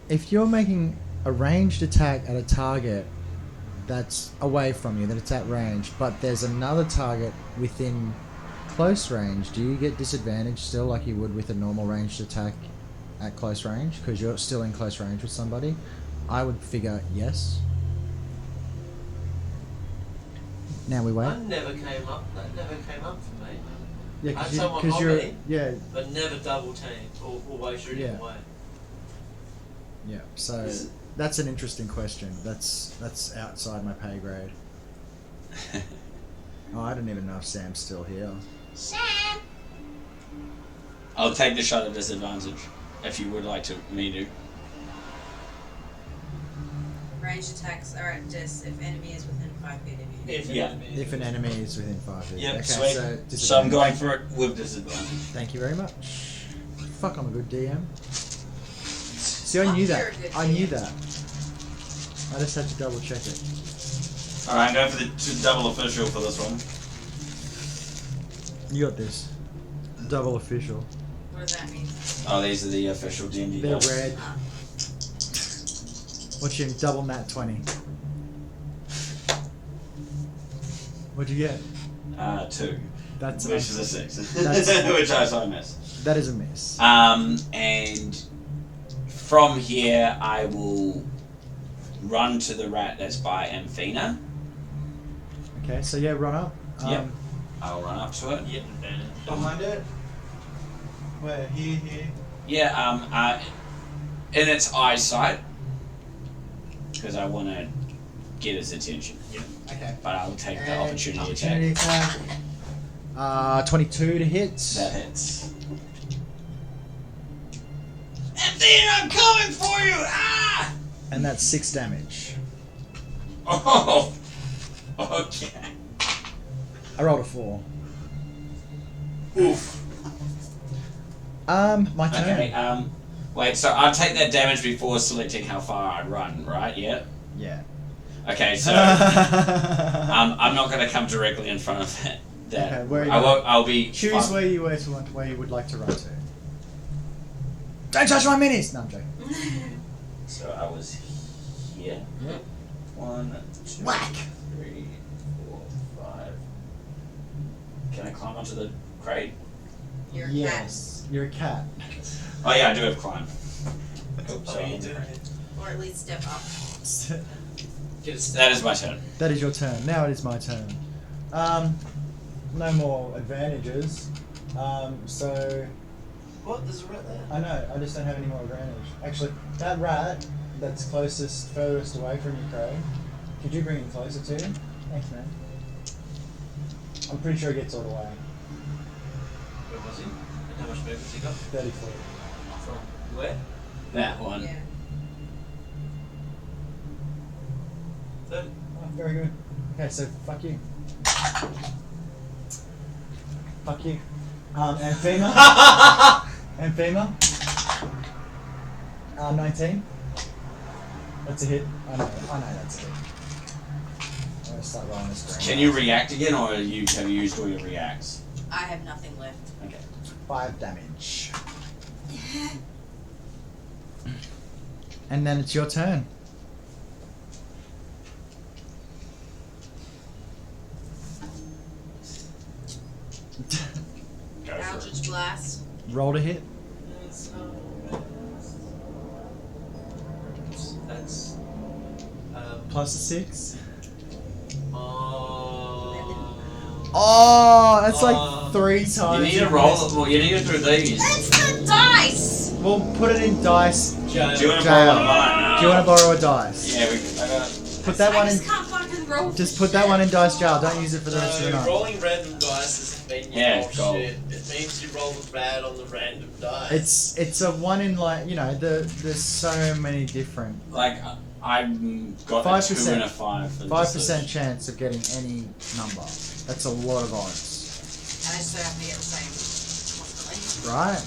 if you're making a ranged attack at a target that's away from you, that it's at range, but there's another target within close range, do you get disadvantage still like you would with a normal ranged attack at close range? Because you're still in close range with somebody? I would figure yes. Now we wait. That never came up for me. Yeah, I had because someone on you're. me. Yeah, But never double teamed or waste shooting Yeah. away. yeah. So that's an interesting question. That's outside my pay grade. Oh, I don't even know if Sam's still here. Sam. I'll take the shot at disadvantage if you would like to me to. Ranged attacks are at dis if enemy is within 5 feet of you. If an Yeah. enemy is If an enemy is within 5 feet. Yep, Okay, sweet. so, So I'm going disadvantage. for it with disadvantage. Thank you very much. Fuck, I'm a good DM. See, I Fuck, knew you're that. a good I knew DM. that. I just had to double check it. Alright, I'm going for the double official for this one. You got this. Double official. What does that mean? Oh, these are the official D&D They're dice. red. Ah. What's your double nat 20? What'd you get? 2. That's Which is a 6. That's- Which I miss. That is a miss. And from here I will run to the rat that's by Amphina. Okay, so yeah, run up. Yep. I'll run up to it. You get an advantage. Behind it. Where? Here. Yeah, in its eyesight. Because I want to get its attention. Okay. But I'll take the And opportunity attack. attack. 22 to hit. That hits. Anthony, I'm coming for you! Ah! And that's 6 damage. Oh! Okay. I rolled a 4. Oof. My turn. Okay, wait, so I'll take that damage before selecting how far I run, right? Yeah? Yeah. Okay, so I'm not going to come directly in front of that. Okay, where are you I won't, I'll be... Choose where you would like to run to. Don't touch my minis! No, I'm joking. So I was here. Yep. 1, 2, Whack! 3, 4, 5. Can I climb onto the crate? You're a Yes. You're a cat. Oh yeah, I do have climb. Oops, Oh, sorry. you do it. cat. Or at least step up. Get a step. That is my turn. That is your turn. Now it is my turn. No more advantages. So What? There's a rat there. I know. I just don't have any more advantage. Actually, that rat that's furthest away from you, Craig. Could you bring him closer to you? Thanks, man. I'm pretty sure he gets all the way. Where was he? And how much movement he got? 30 foot. From where? That one. Yeah. 30. Oh, very good. Okay, so fuck you. Fuck you. Amphima. Amphima. 19. That's a hit. I know that's a hit. I'm gonna start rolling this green. Can you react again, or have you used all your reacts? I have nothing left. Okay. 5 damage. And then it's your turn. Go for it. Eldritch Blast. Roll to hit. That's. Plus a 6. Oh. Oh, that's like 3 times. You need to you've roll. missed. Well, you need to do these. That's the dice! We'll put it in dice. Do you want to Jail. borrow mine? Do you want to borrow a dice? Yeah, I got. Put that I one in. just can't fucking roll. Just put that one in dice jar. Don't use it for the rest of the No, night. rolling random dice doesn't mean you Yeah, roll gold. shit. It means you roll the bad on the random dice. It's a one in like there's so many different. Like, I've got a 5%. 2 and a 5. for 5% this. chance of getting any number. That's a lot of odds, And I still have to get the same constantly. right?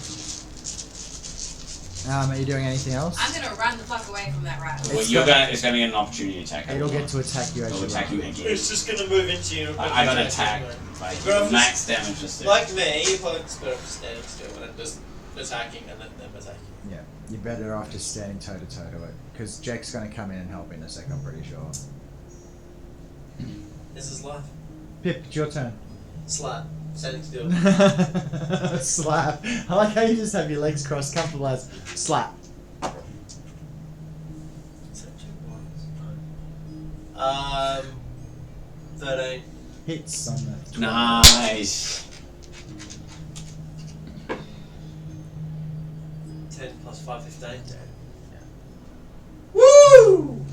Are you doing anything else? I'm gonna run the fuck away from that rat. Well, It's it's going to get an opportunity attack. It'll get to attack you as It'll you attack run. you again. It's just gonna move into you. I got attack. Like, Bro, max damage just there. Like me, if I split up standing still and it just attacking and then them attacking. Yeah, you're better off just standing toe to toe to it because Jack's going to come in and help in a second. I'm pretty sure. This is life. Pip, it's your turn. Slap. Standing still. Slap. I like how you just have your legs crossed, comfortable as slap. Is that 13. Hits on the. Nice. 10 plus 5, 15. Woo! You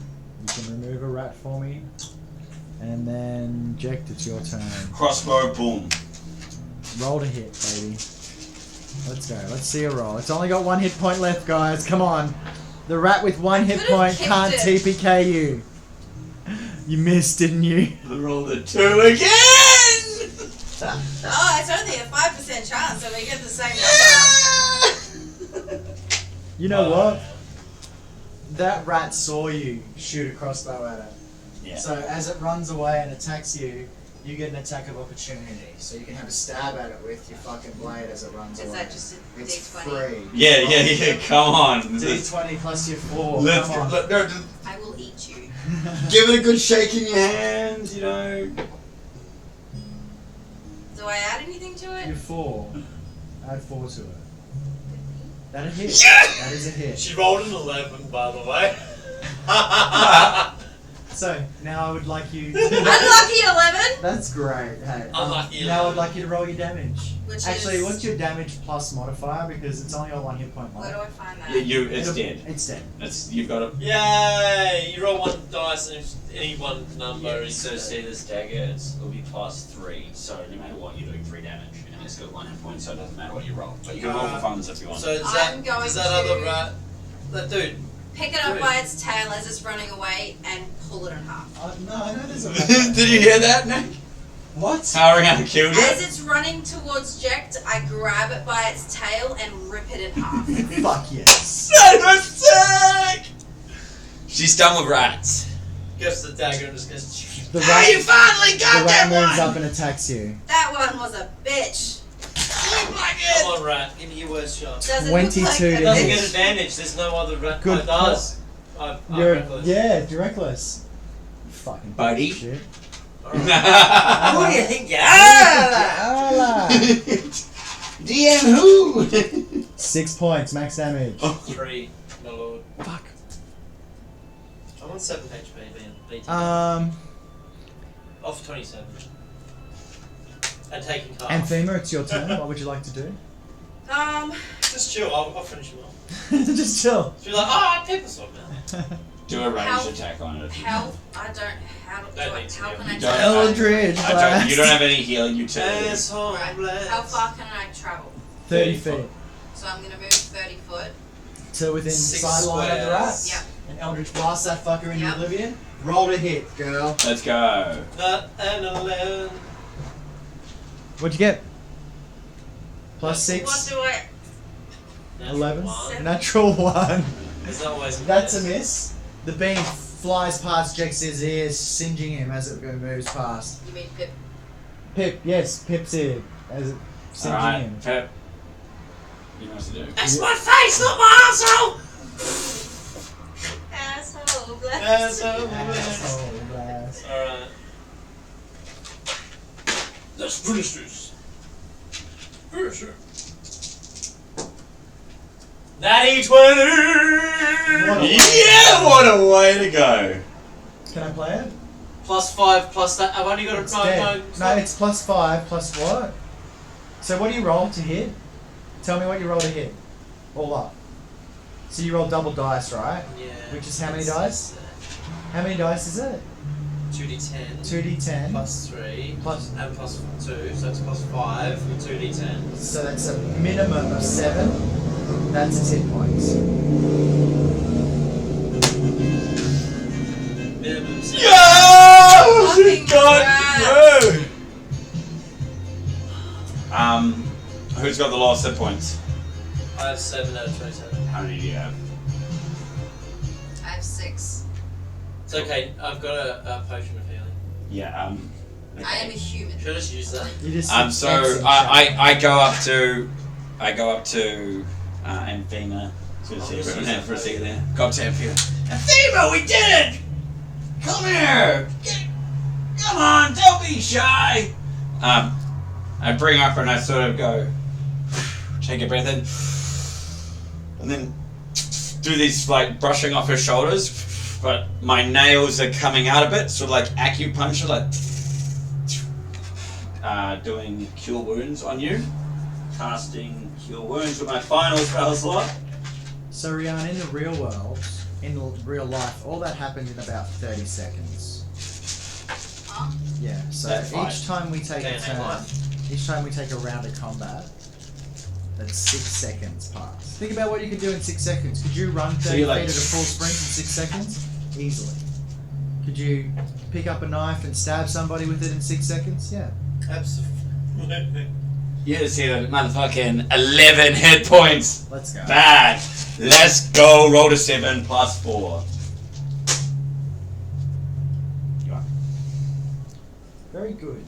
can remove a rat for me. And then, Jack, it's your turn. Crossbow, boom. Roll to hit, baby. Let's go. Let's see a roll. It's only got 1 hit point left, guys. Come on. The rat with 1 hit could've point kept can't it. TPK you. You missed, didn't you? I rolled a 2 again! Oh, it's only a 5% chance that we get the same number. You know what? That rat saw you shoot a crossbow at it. Yeah. So as it runs away and attacks you, you get an attack of opportunity. So you can have a stab at it with your fucking blade as it runs Is away. that just a It's D20? free. Yeah, come on. D20 plus your 4. Let's Come on. I will eat you. give it a good shake in your hands, you know. Do I add anything to Your it? 4. Add 4 to it. That a hit. Yes! That is a hit. She rolled an 11, by the way. So now I would like you. Unlucky 11, That's great. Hey, Unlucky now 11. I'd like you to roll your damage. which Actually, is. what's your damage plus modifier? Because it's only got 1 hit point Where do left. I find that? Yeah, it's It'll- dead. It's dead. You've got to. Yay! You roll 1 dice and if any one number Yeah, is. so see this dagger, it'll be +3. So no matter what, you're doing 3 damage, and it's got 1 hit point, so it doesn't matter what you roll. But you can roll for funds if you want. So is I'm that, going is that to- other rat? That dude. Pick it up Good. by its tail as it's running away and pull it in half. No, I know there's a. Did you hear that, Nick? What? Ariana killed As it. it's running towards Jekt, I grab it by its tail and rip it in half. Fuck yes. That was sick. She's done with rats. Gets the dagger and just goes. The Ah, you rat, finally the got rat that moves one. up and attacks you. That one was a bitch. Look like Come it. on, rat. Give me your worst shot. Does it 22 look like to a It doesn't hit. get advantage. There's no other rat. Good It does. I'm You're reckless. you're reckless. Fucking Buddy. shit. Alright. Who do you think you are? Ah, DM who? 6 points, max damage. 3, my lord. Fuck. I'm on 7 HP, man. Beating off 27. And taking half. Anthema, it's your turn. What would you like to do? Just chill. I'll finish him off. Just chill. She'll be like, oh, pepper sword now. Do a ranged How- attack on it. Health? I don't. How do Don't I? need to How go. can I You travel? don't- Eldridge I don't, you don't have any healing utility. Asshole. Right. How far can I travel? 30 30 feet. So I'm gonna move 30 foot. To within 6 sight line of the rat. squares. Yep. And Eldritch blast that fucker into Yep. oblivion. Roll to hit, girl. Let's go. Not an 11. What'd you get? Plus What 6. do I? 11. One. Natural 1. There's always That's a miss. The beam flies past Jex's ears, singeing him as it moves past. You mean Pip? Pip, yes, Pip's ear. As it singeing Alright, him. Pep. You know what to do. That's my face, not my asshole! Asshole, bless. Asshole. Asshole blast. Alright. Let's finish this. Yeah, sure. Natty 20! What a- Yeah, what a way to go. Can I play it? Plus 5 plus that. I've only got It's a dead. No, it's plus 5 plus what? So what do you roll to hit? Tell me what you roll to hit. All up. So you roll double dice, right? Yeah. Which is how many dice? How many dice is it? 2d10. 2d10. Plus 3. Plus- And plus 2, so it's plus 5 with 2d10. So that's a minimum of 7. That's its hit points. Minimum 6. Yeah! Fucking God, rats. no. Who's got the lowest hit points? I have 7 out of 27. How many do you have? I have 6. It's okay, I've got a potion of healing. Yeah, I am a human. Should I just use that? You just so X I go up to Anthema. So see Oh, everyone there for a second there. Go up to Anthema. Anthema, we did it! Come here! Come on, don't be shy! I bring up and I sort of go, take a breath in, and then do these like brushing off her shoulders, but my nails are coming out a bit, sort of like acupuncture, like doing cure wounds on you. Casting cure wounds with my final spell slot. So Rian, in the real world, in real life, all that happened in about 30 seconds. Huh? Yeah, so That's fine. each time we take Okay, a turn, life. each time we take a round of combat, That's 6 seconds past. Think about what you could do in 6 seconds. Could you run 30 So feet you're like- at a full sprint in 6 seconds? Easily. Could you pick up a knife and stab somebody with it in 6 seconds? Yeah. Absolutely. You just see that motherfucking 11 hit points. Let's go. Back. Let's go. Roll to 7 plus 4. Very good.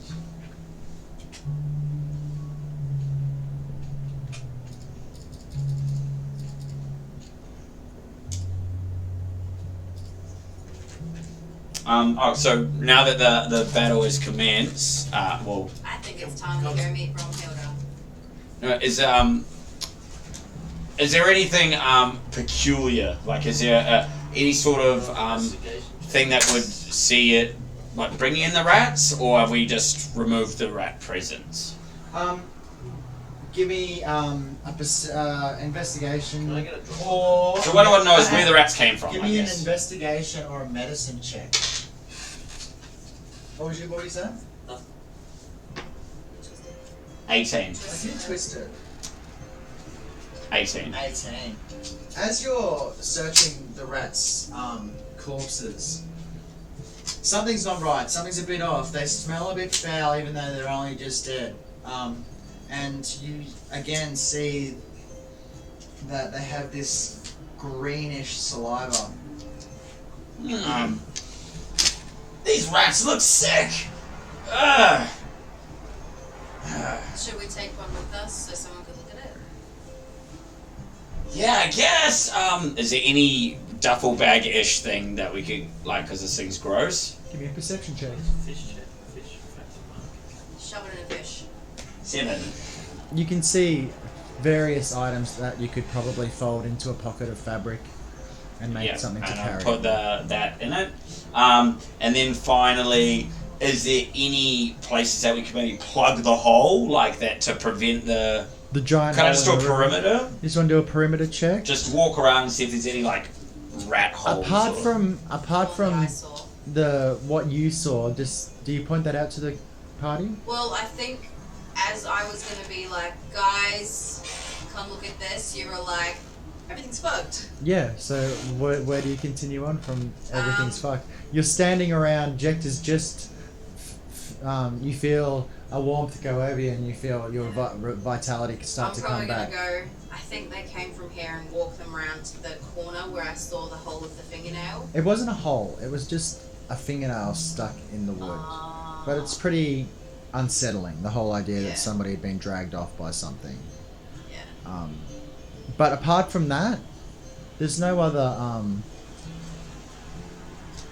So now that the battle is commenced, well, I think it's time to go meet Bromhilda. is there anything peculiar? Like, is there any sort of Investigation. thing that would see it like bringing in the rats, or have we just removed the rat presence? Give me investigation. Can I get a drop? Or So what I want to know is where the rats came from. give I me an guess. investigation or a medicine check. What were you saying? 18. I did twist it. 18. 18. As you're searching the rats' corpses, something's not right. Something's a bit off. They smell a bit foul, even though they're only just dead. And you again see that they have this greenish saliva. These rats look sick. Should we take one with us so someone could look at it? Yeah, I guess. Is there any duffel bag-ish thing that we could, like, because this thing's gross? Give me a perception check. Fish check. Fish factor mark. Shove it in a fish. 7. You can see various items that you could probably fold into a pocket of fabric and make something to and carry. I'll put that in it. And then finally, is there any places that we could maybe plug the hole like that to prevent the giant kind hole of just in do a the room. perimeter? You just want to do a perimeter check? Just walk around and see if there's any like rat holes. Apart or- from One that I saw. what you saw, just do you point that out to the party? Well, I think as I was gonna be like, guys, come look at this, you were like, everything's fucked. Yeah, so where do you continue on from everything's fucked? You're standing around, Ject is just, you feel a warmth go over you and you feel your vitality start I'm to probably come gonna back. go, I think they came from here and walk them around to the corner where I saw the hole of the fingernail. It wasn't a hole, it was just a fingernail stuck in the wood. But it's pretty unsettling, the whole idea Yeah. that somebody had been dragged off by something. Yeah. But apart from that, there's no other. I'm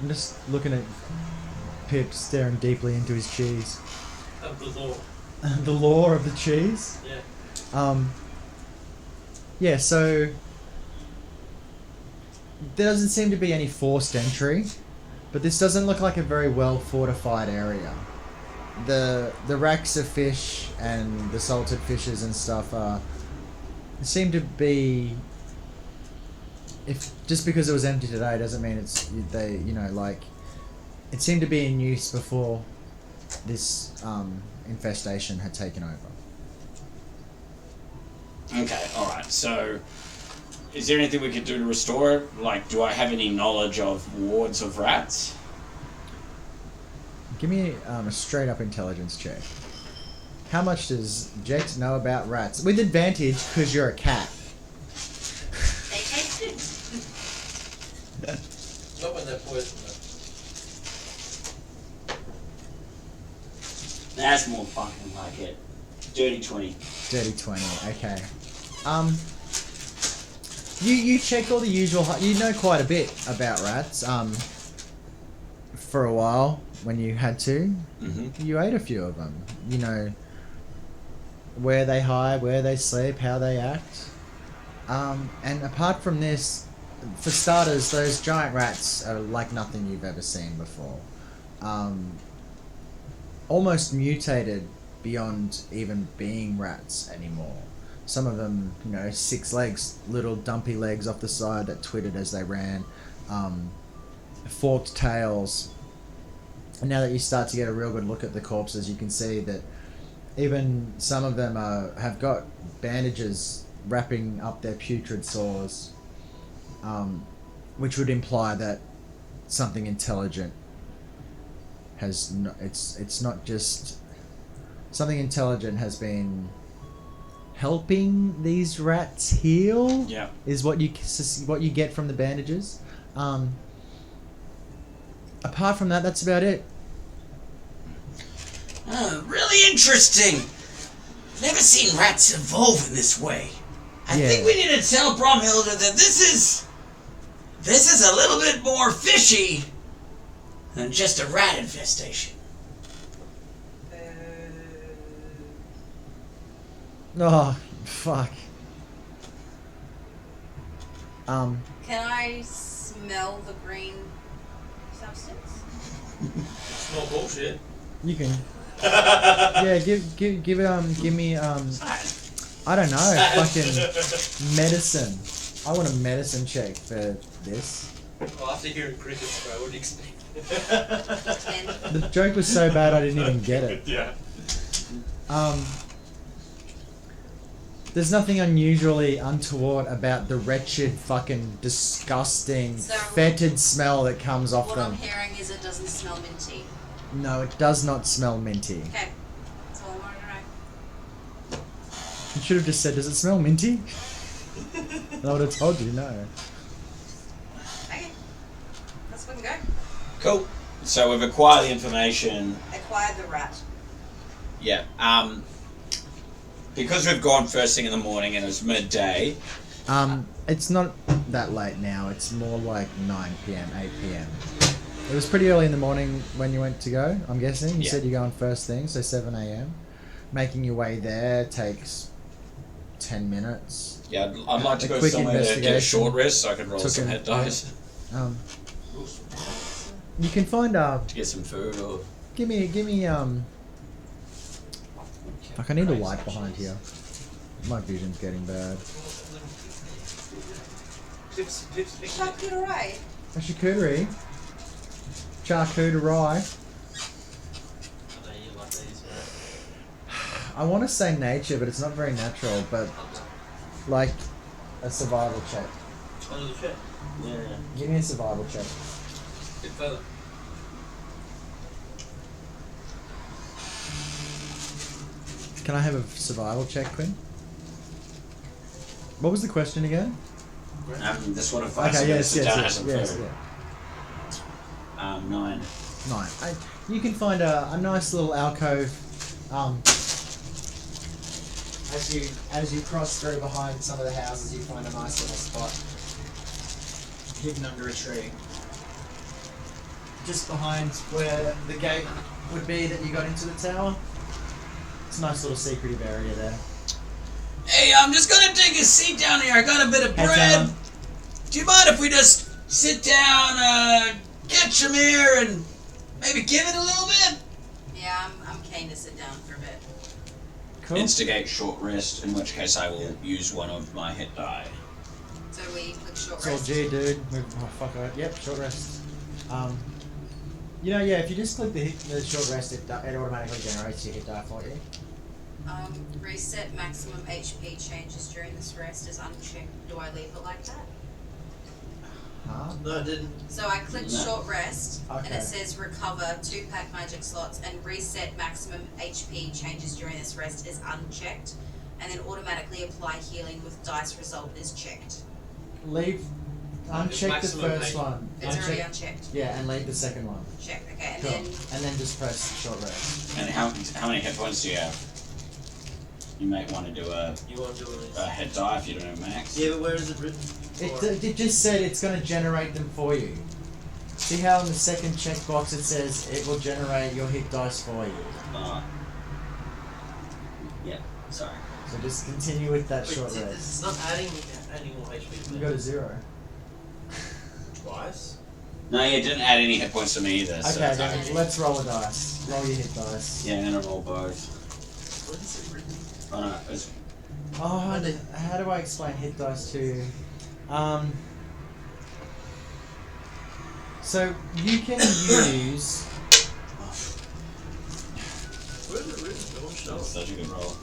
just looking at Pip staring deeply into his cheese. Of the law. The lore of the cheese. Yeah. Yeah. So there doesn't seem to be any forced entry, but this doesn't look like a very well fortified area. The racks of fish and the salted fishes and stuff seem to be. If just because it was empty today doesn't mean it seemed to be in use before this infestation had taken over. Okay, alright, so is there anything we could do to restore it? Like, do I have any knowledge of wards of rats? Give me a straight up intelligence check. How much does Ject know about rats? With advantage, because you're a cat. They taste good. Not when they're poisonous. That's more fucking like it. Dirty 20. Dirty 20, okay. You check all the usual. You know quite a bit about rats. For a while, when you had to, you ate a few of them. You know where they hide, where they sleep, how they act. And apart from this, for starters, those giant rats are like nothing you've ever seen before. Almost mutated beyond even being rats anymore. Some of them, 6 legs, little dumpy legs off the side that twittered as they ran, forked tails. And now that you start to get a real good look at the corpses, you can see that even some of them have got bandages wrapping up their putrid sores, which would imply that something intelligent has it's not just something intelligent has been helping these rats heal. Yeah. Is what you get from the bandages. Apart from that, that's about it. Really interesting. Never seen rats evolve in this way. I Yeah. think we need to tell Bromhilda that this is a little bit more fishy than just a rat infestation. Oh, fuck. Can I smell the green substance? It's not bullshit. You can. Yeah, give me I don't know, fucking medicine. I want a medicine check for this. Well, after hearing crickets, I would expect. 10. The joke was so bad I didn't even get it. Yeah. There's nothing unusually untoward about the wretched, fucking disgusting, So- fetid smell that comes off What I'm them. hearing is it doesn't smell minty. No, it does not smell minty. Okay. That's all I wanted to know. You should have just said, does it smell minty? I would have told you, no. Okay. Let's fucking go. Cool. So we've acquired the information. Acquired the rat. Yeah. Because we've gone first thing in the morning and it was midday. It's not that late now. It's more like 9 p.m., 8 p.m. It was pretty early in the morning when you went to go, I'm guessing. You Yeah. said you're going first thing, so 7 a.m. Making your way there takes 10 minutes. Yeah, I'd like to A go quick somewhere to get a investigation. short rest so I can roll Took some an- hit dice You can find to get some food or. give me fuck, I need a light behind here. My vision's getting bad. Charcuterie. A charcuterie. Charcuterie. I know you like these, right? I want to say nature, but it's not very natural, but like a survival check. Under the check. Yeah. Give me a survival check. Bit further. Can I have a survival check, Quinn? What was the question again? This one of five Okay, yes, sit down and have yes, some yes, food. yeah. 9. 9. You can find a nice little alcove as you cross through behind some of the houses. You find a nice little spot hidden under a tree, just behind where the gate would be that you got into the tower. It's a nice little secretive area there. Hey, I'm just gonna take a seat down here. I got a bit of Head bread. down. Do you mind if we just sit down, get some air, and maybe give it a little bit? Yeah, I'm keen to sit down for a bit. Cool. Instigate short rest, in which case I will use one of my hit die. So we click short It's all rest. G, dude. Oh, fuck it. Yep, short rest. Yeah, if you just click the short rest, it automatically generates your hit die for you. Reset maximum HP changes during this rest is unchecked. Do I leave it like that? Huh? No, I didn't. So I clicked No. short rest, and Okay. it says recover 2 pack magic slots, and reset maximum HP changes during this rest is unchecked, and then automatically apply healing with dice result is checked. Leave. Uncheck the maximum first eight. one. It's already unchecked. Yeah, and leave the second one. Check. Okay, and Cool. then And then just press short rest. And how many hit points do you have? You might want to do a You want to do hit die if you don't have max. Yeah, but where is it written? It just said it's going to generate them for you. See how in the second checkbox it says it will generate your hit dice for you. Yeah, sorry. So just continue with that short Wait, rest. it's not adding more HP to You me. go to 0. Twice? No, you didn't add any hit points to me either. So Okay, it's then okay. let's roll a dice. Roll your hit dice. Yeah, and I roll both. Where is it written? Oh no, it's Oh, how do I explain hit dice to you? So you can use. Where is it good. No That shot. was such a good roll.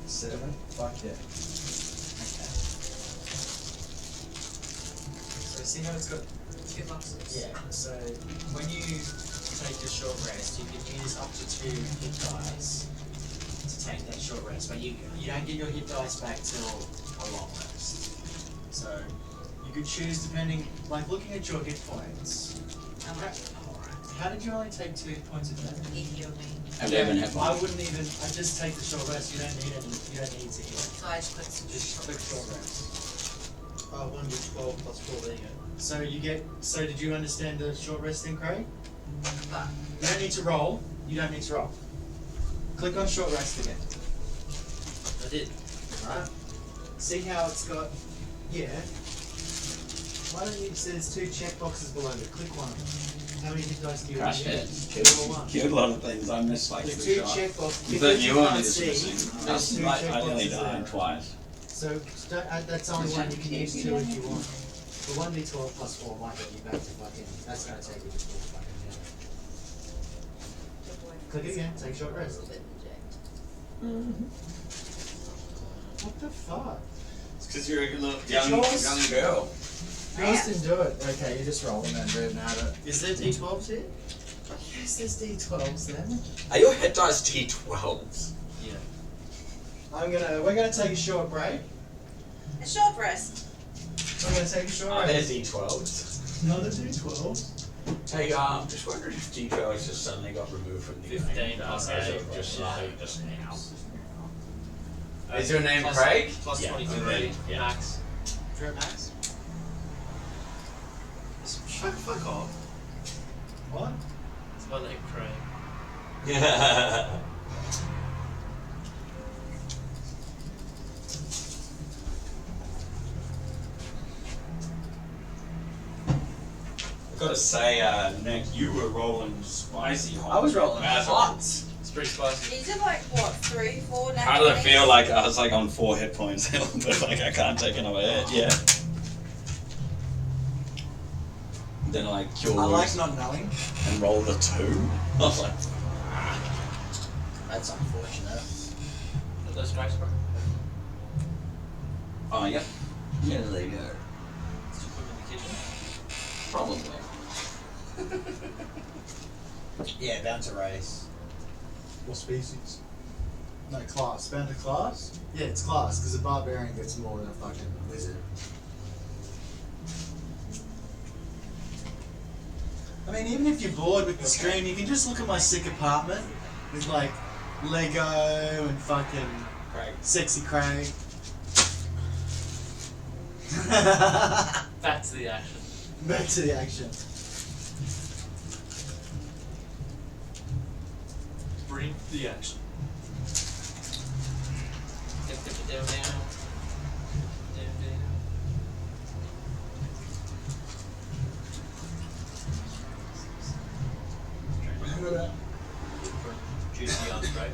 7. Fuck yeah. Okay. So see how it's got. 2 boxes. Yeah. So when you take a short rest, you can use up to 2 hit dice to take that short rest, but you don't get your hit dice back till a long rest. So you could choose depending, like looking at your hit points. How did you only take 2 points of damage? He healed me. 11 hit I points. wouldn't even. I just take the short rest. You don't need any. You don't need to heal. So I just put some Just click short rest. 1d12 plus 4, there you go. So you get. So did you understand the short rest thing, Craig? But You don't need to roll. You don't need to roll. Click on short rest again. I did. Alright. See how it's got. Yeah. Why don't you? So there's 2 checkboxes below it. Click one. How many hit dice do you Crash have? it. Two or one. Killed a lot of things. I missed like There's every 2 shot. checkboxes. You thought you can't only just see, missing. there's 2 I nearly checkboxes died there. twice. So that's only one. You can use 2 if you want. The 1d12 plus 4 might get you back to fucking. That's gonna take you to full fucking down. Click it again. Take a short rest. What the fuck? It's because you're a little young girl. Yours didn't do it. Okay, you just roll them and read out it. Is there d12s here? Yes, there's d12s then. Are your hit dice T12s? Yeah. We're gonna take a short break. a short rest. We're gonna take a short Are there rest. D12s? Another d12s. Hey, just wondering if D12s just suddenly got removed from the 15 game. plus Or is 8. it just like just now. Uh, Is your name plus- Craig? Plus Yeah. 23. Yeah. Max. You're at max? Fuck off. What? It's my name Craig. Yeah. I gotta say, Nick, you were rolling spicy hot. I was rolling Basil. hot. It's pretty spicy. These are like what, 3, 4 natural How did it feel things? like I was like on 4 hit points, but like I can't take another hit? Yeah. Then I like killed I like not knowing. and rolled a 2. I was like, That's unfortunate. Are those strikes, bro? oh yep. Yeah, there you go. Did you put them in the kitchen? Probably. Yeah, bound to race. What species? No, class. Bound to class? Yeah, it's class, because a barbarian gets more than a fucking wizard. I mean, even if you're bored with the stream, you can just look at my sick apartment with like Lego and fucking Craig. sexy Craig. Back to the action. Back to the action. Bring the action. Down, down. Down, down. Juicy on right?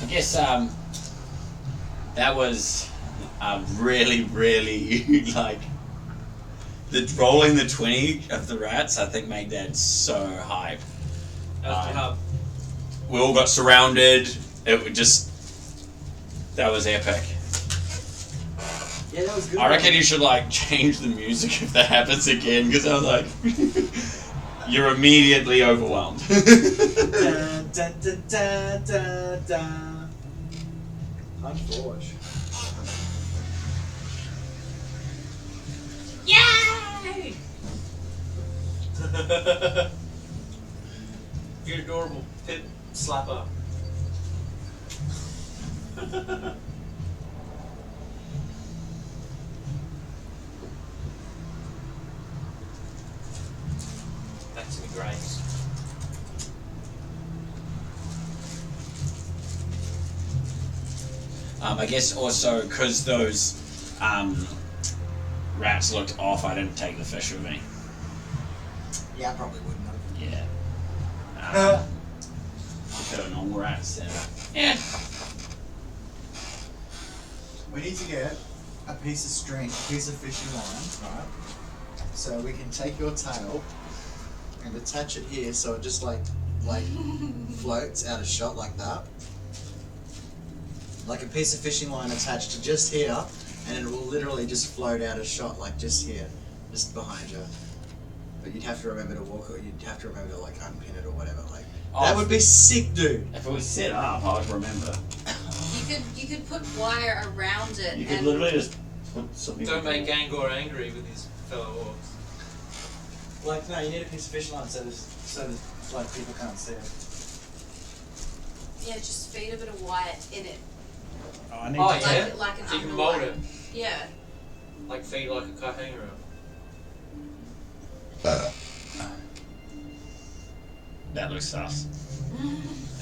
I guess that was really like the rolling the 20 of the rats. I think made that so hype. We all got surrounded. It would just that was epic. Yeah, that was good. I reckon you should like change the music if that happens again because I was like, you're immediately overwhelmed. Dun, dun, dun, dun, dun, dun. Unforge. Yay! You're adorable. Pip slapper. Back to the graves. I guess also because those rats looked off, I didn't take the fish with me. Yeah, I probably wouldn't have. Yeah. If they were normal rats, then yeah. We need to get a piece of string, a piece of fishing line, right? So we can take your tail and attach it here so it just like floats out of shot like that. Like a piece of fishing line attached to just here, and it will literally just float out of shot like just here, just behind you. But you'd have to remember to walk, or you'd have to remember to like unpin it or whatever. Like that would be sick, dude. If it was set up, I would remember. You could put wire around it. You could and literally just put something. Don't make Angor angry with his fellow orcs. Like no, you need a piece of fishing line so that like people can't see it. yeah, just feed a bit of wire in it. Oh, I need Oh, to yeah? Like an So you can underline. mold it. Yeah. Like feed like a kahanga. That looks sus.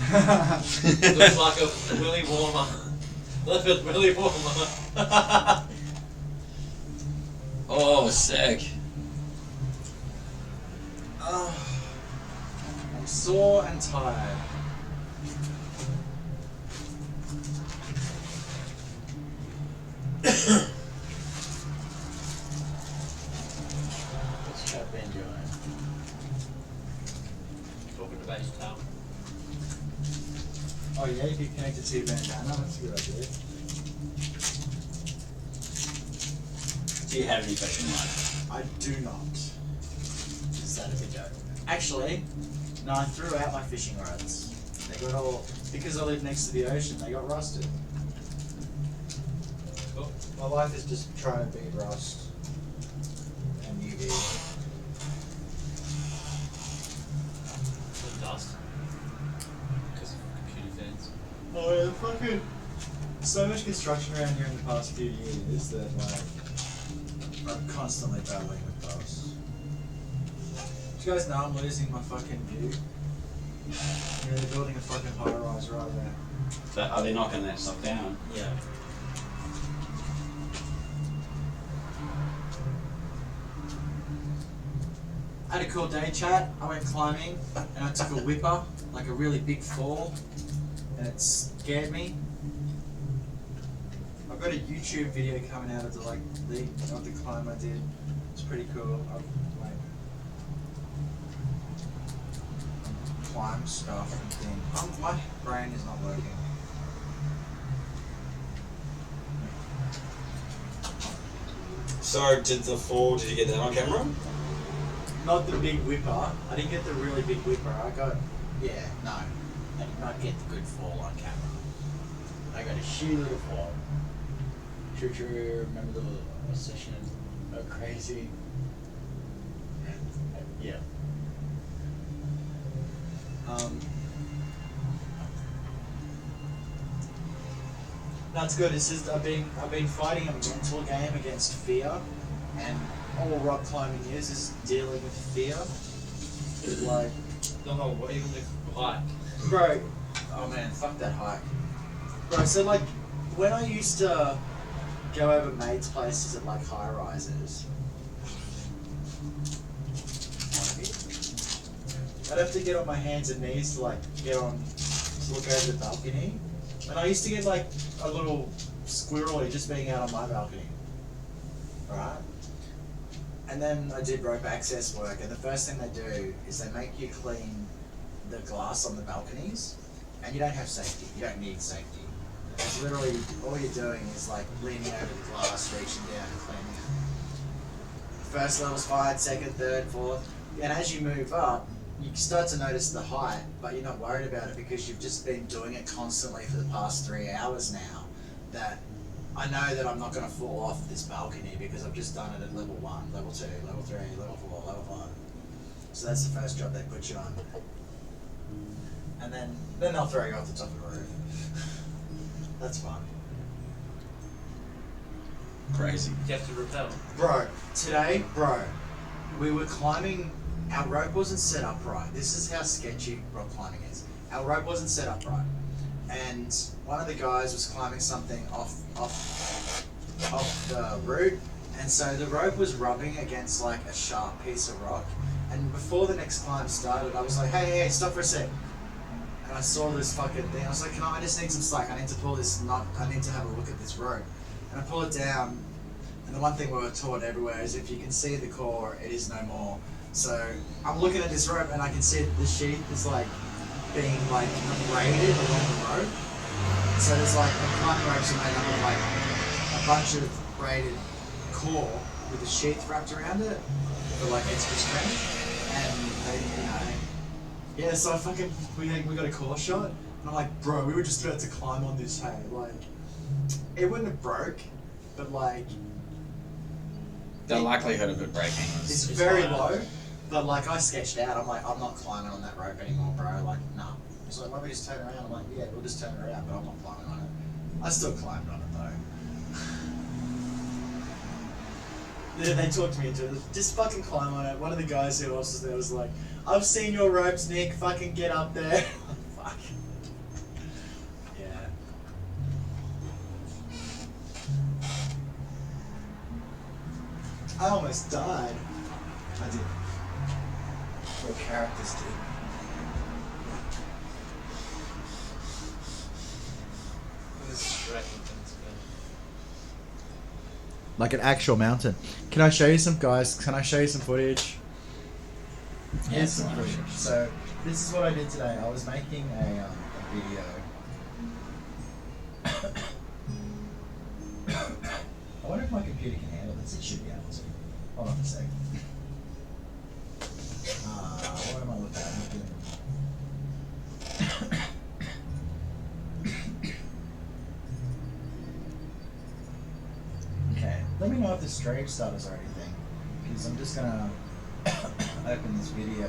Looks like a willy warmer. Leopard willy warmer. Oh, sick. I'm sore and tired. What's that been doing? Talking to base town. Oh yeah, you can connect it to your bandana, that's a good idea. Do you have any fishing line? I do not. Is that a big joke? Actually, no, I threw out my fishing rods. They got all, because I live next to the ocean, they got rusted. Cool. My life is just trying to beat rust and UV. Some dust. Because of computer fans. Oh yeah, fucking so much construction around here in the past few years that like I'm constantly battling with dust. Do you guys know I'm losing my fucking view? Yeah, they're building a fucking high rise right there. So are they knocking that stuff down? Yeah. I had a cool day, chat. I went climbing and I took a whipper, like a really big fall, and it scared me. I've got a YouTube video coming out of the climb I did. It's pretty cool. Climb stuff and things. My brain is not working. So, did you get that on camera? Not the big whipper. I didn't get the really big whipper. I did not get the good fall on camera. I got a shitty little fall. True. Remember the session? Oh, crazy. Yeah. That's good. It's just I've been fighting a mental game against fear, and all rock climbing is dealing with fear. Like, No, what even the hike? bro, oh man, fuck that hike. Bro, so like when I used to go over mates' places at like high rises, I'd have to get on my hands and knees to like get on to look over the balcony. And I used to get like a little squirrely just being out on my balcony. Alright? And then I did rope access work, and the first thing they do is they make you clean the glass on the balconies, and you don't have safety. You don't need safety. It's literally all you're doing is like leaning over the glass, reaching down and cleaning it. First level's fine, second, third, fourth, and as you move up, you start to notice the height, but you're not worried about it because you've just been doing it constantly for the past 3 hours now. That I know that I'm not going to fall off this balcony because I've just done it at level 1, level 2, level 3, level 4, level 5. So that's the first job they put you on. And then they'll throw you off the top of the roof. That's fun. Crazy. You have to repel. Bro, we were climbing, our rope wasn't set up right. This is how sketchy rock climbing is. Our rope wasn't set up right. And one of the guys was climbing something off the route, and so the rope was rubbing against like a sharp piece of rock. And before the next climb started, I was like, hey, stop for a sec. And I saw this fucking thing. I was like, I just need some slack. I need to pull this knot. I need to have a look at this rope. and I pull it down, and the one thing we were taught everywhere is if you can see the core, it is no more. So I'm looking at this rope and I can see that the sheath is like being like braided along the rope. So there's like the climbing ropes are made up of like a bunch of braided core with a sheath wrapped around it for like extra strength. And they, yeah, so we got a core shot, and I'm like, bro, we were just about to climb on this, hey, like, it wouldn't have broke, but like, The likelihood of it breaking it's is very high. low, but like I sketched out, I'm like, I'm not climbing on that rope anymore, bro, like, nah. He's like, why don't we just turn around? I'm like, yeah, we'll just turn it around, but I'm not climbing on it. I still climbed on it though. They talked me into it. Just fucking climb on it. One of the guys who else was there was like, I've seen your ropes, Nick. Fucking get up there. Fuck. Yeah. I almost died. I did. Your characters did. This is dragging things back. Like an actual mountain. Can I show you some guys? Can I show you some footage? Here's some footage. So this is what I did today. I was making a video. I wonder if my computer can handle this. It should be able to. Hold on a sec. What am I looking at? Okay, let me know if the stream stutters or anything, because I'm just gonna open this video.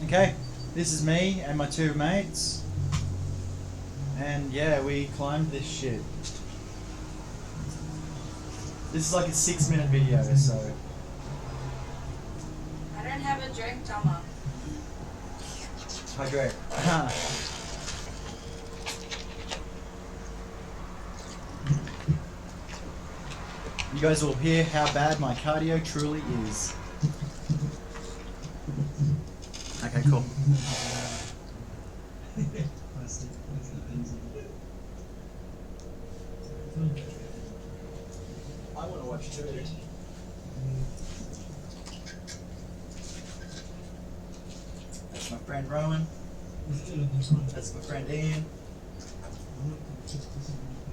Okay, this is me and my two mates, and yeah, we climbed this shit. This is like a 6-minute video, so. I don't have a drink, Tomo. Hydrate. You guys will hear how bad my cardio truly is. Okay, cool. I want to watch too. That's my friend Rowan. That's my friend Ian.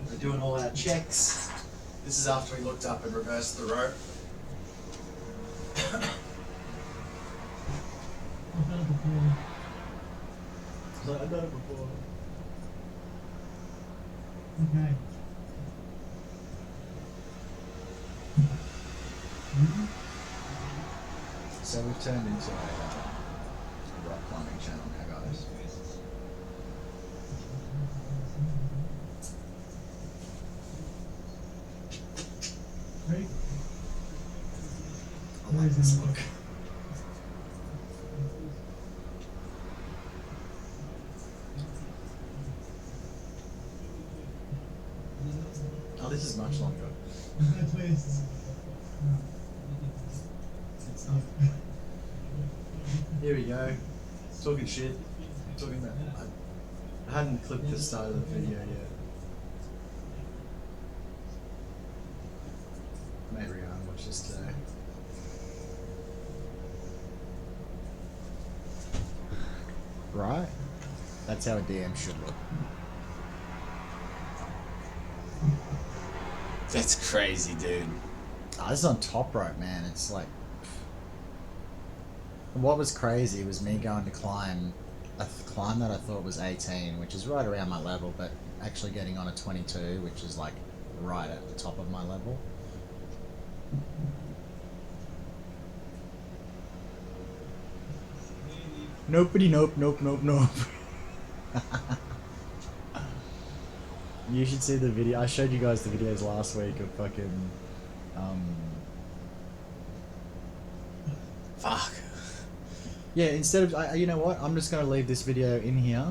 We're doing all our checks. This is after we looked up and reversed the rope. I've done it before. Okay. So we've turned into a rock climbing channel now, guys. Ready? I like this look. Oh, this is much longer. It's not. Here we go. Talking shit. Talking about. I hadn't clipped the start of the video yet. Maybe we're gonna watch this today. Right? That's how a DM should look. That's crazy, dude. Oh, this is on top rope, man. It's like. And what was crazy was me going to climb a climb that I thought was 18, which is right around my level, but actually getting on a 22, which is like right at the top of my level. Nopey nope. You should see the video. I showed you guys the videos last week of fucking Fuck. yeah, instead of you know what, I'm just gonna leave this video in here,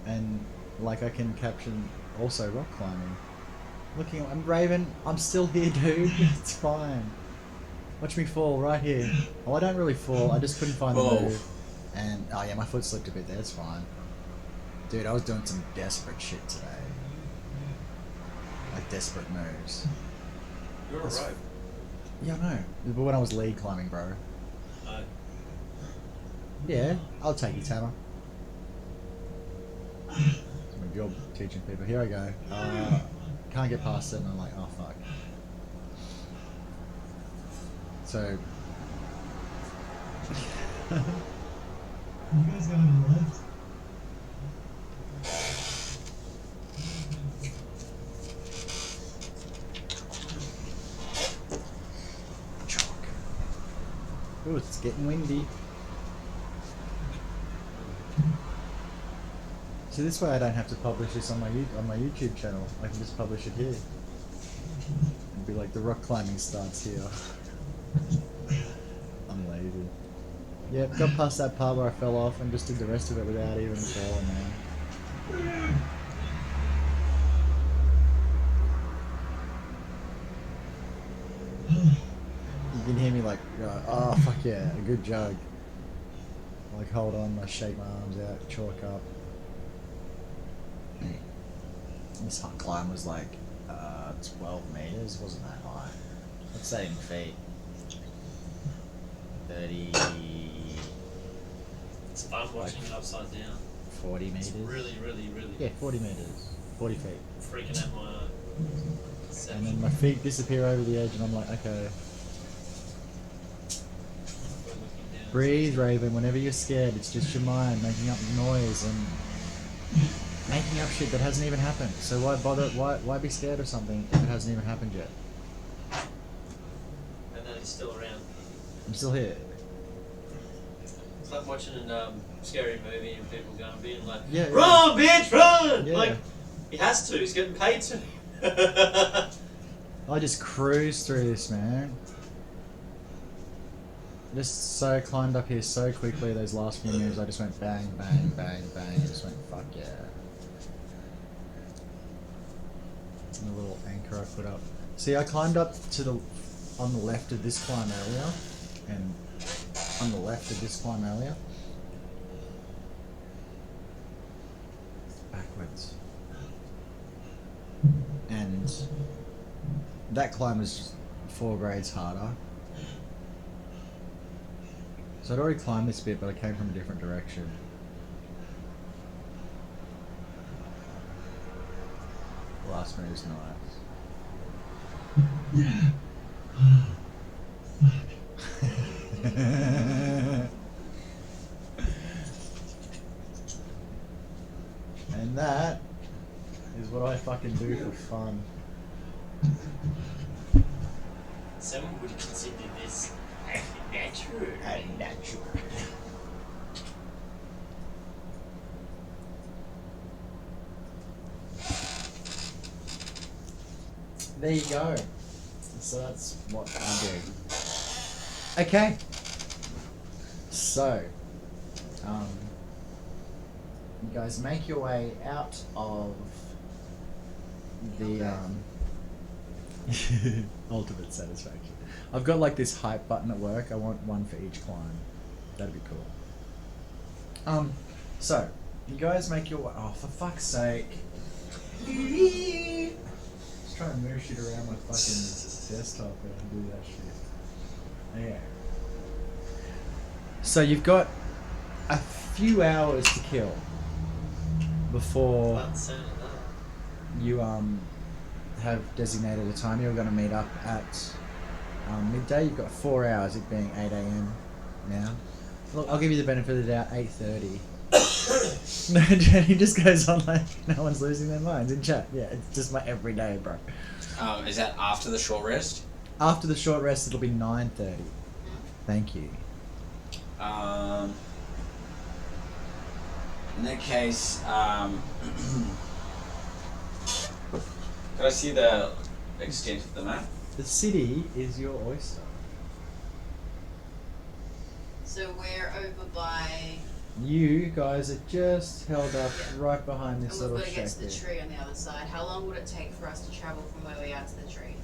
and like I can caption also rock climbing. I'm Raven, I'm still here, dude. It's fine. Watch me fall right here. Oh, I don't really fall. I just couldn't find the Whoa. move. And, oh yeah, my foot slipped a bit there. It's fine. Dude, I was doing some desperate shit today. Like, desperate moves. You're That's- alright. Yeah, I know. But when I was lead climbing, bro. Yeah, I'll take you, Tanner. You're teaching people. Here I go. Can't get past it, and I'm like, oh fuck. So. You guys got any left? Ooh, it's getting windy. See, this way I don't have to publish this on my YouTube channel. I can just publish it here. It'd be like the rock climbing starts here. I'm lazy. Yep, got past that part where I fell off and just did the rest of it without even falling, man. You can hear me like, go, oh fuck yeah, a good joke. Like hold on, I shake my arms out, chalk up. This hot climb was like 12 meters, wasn't that high? What's that in feet? 30, It's fun watching it upside down. 40 It's meters? really, really, really Yeah, 40 meters. 40 feet. freaking out my And then my feet disappear over the edge and I'm like, okay. Breathe, Raven, whenever you're scared, it's just your mind making up noise and making up shit that hasn't even happened. So why bother, why be scared of something if it hasn't even happened yet? And then he's still around. I'm still here. It's like watching a scary movie and people going, being like, Yeah, yeah. run, bitch, run! Yeah. Like, he has to, he's getting paid to. I just cruised through this, man. Just so climbed up here so quickly, those last few moves, I just went bang, bang, bang, bang, and just went, fuck yeah. And the little anchor I put up. See, I climbed up to the, on the left of this climb earlier, and on the left of this climb earlier. Backwards. And that climb was 4 grades harder. So I'd already climbed this bit, but I came from a different direction. The last move is nice. And that is what I fucking do for fun. Someone would consider this natural. Natural. There you go. So that's what I do. Okay. So, you guys make your way out of the ultimate satisfaction. I've got like this hype button at work. I want one for each climb. That'd be cool. So you guys make your way. Oh, for fuck's sake! Just trying to move shit around my fucking desktop and do that shit. Okay. So you've got a few hours to kill before But sound of that. you have designated a time. You're going to meet up at midday. You've got 4 hours, it being 8 AM now. Look, I'll give you the benefit of the doubt, 8:30. No, Jenny just goes on like no one's losing their minds in chat. Yeah, it's just my everyday, bro. Is that after the short rest? After the short rest, it'll be 9:30. Thank you. In that case, could I see the extent of the map? The city is your oyster. So we're over by, You guys are just held up Yeah. right behind and this we've little got to get shack to the there. tree on the other side. How long would it take for us to travel from where we are to the tree?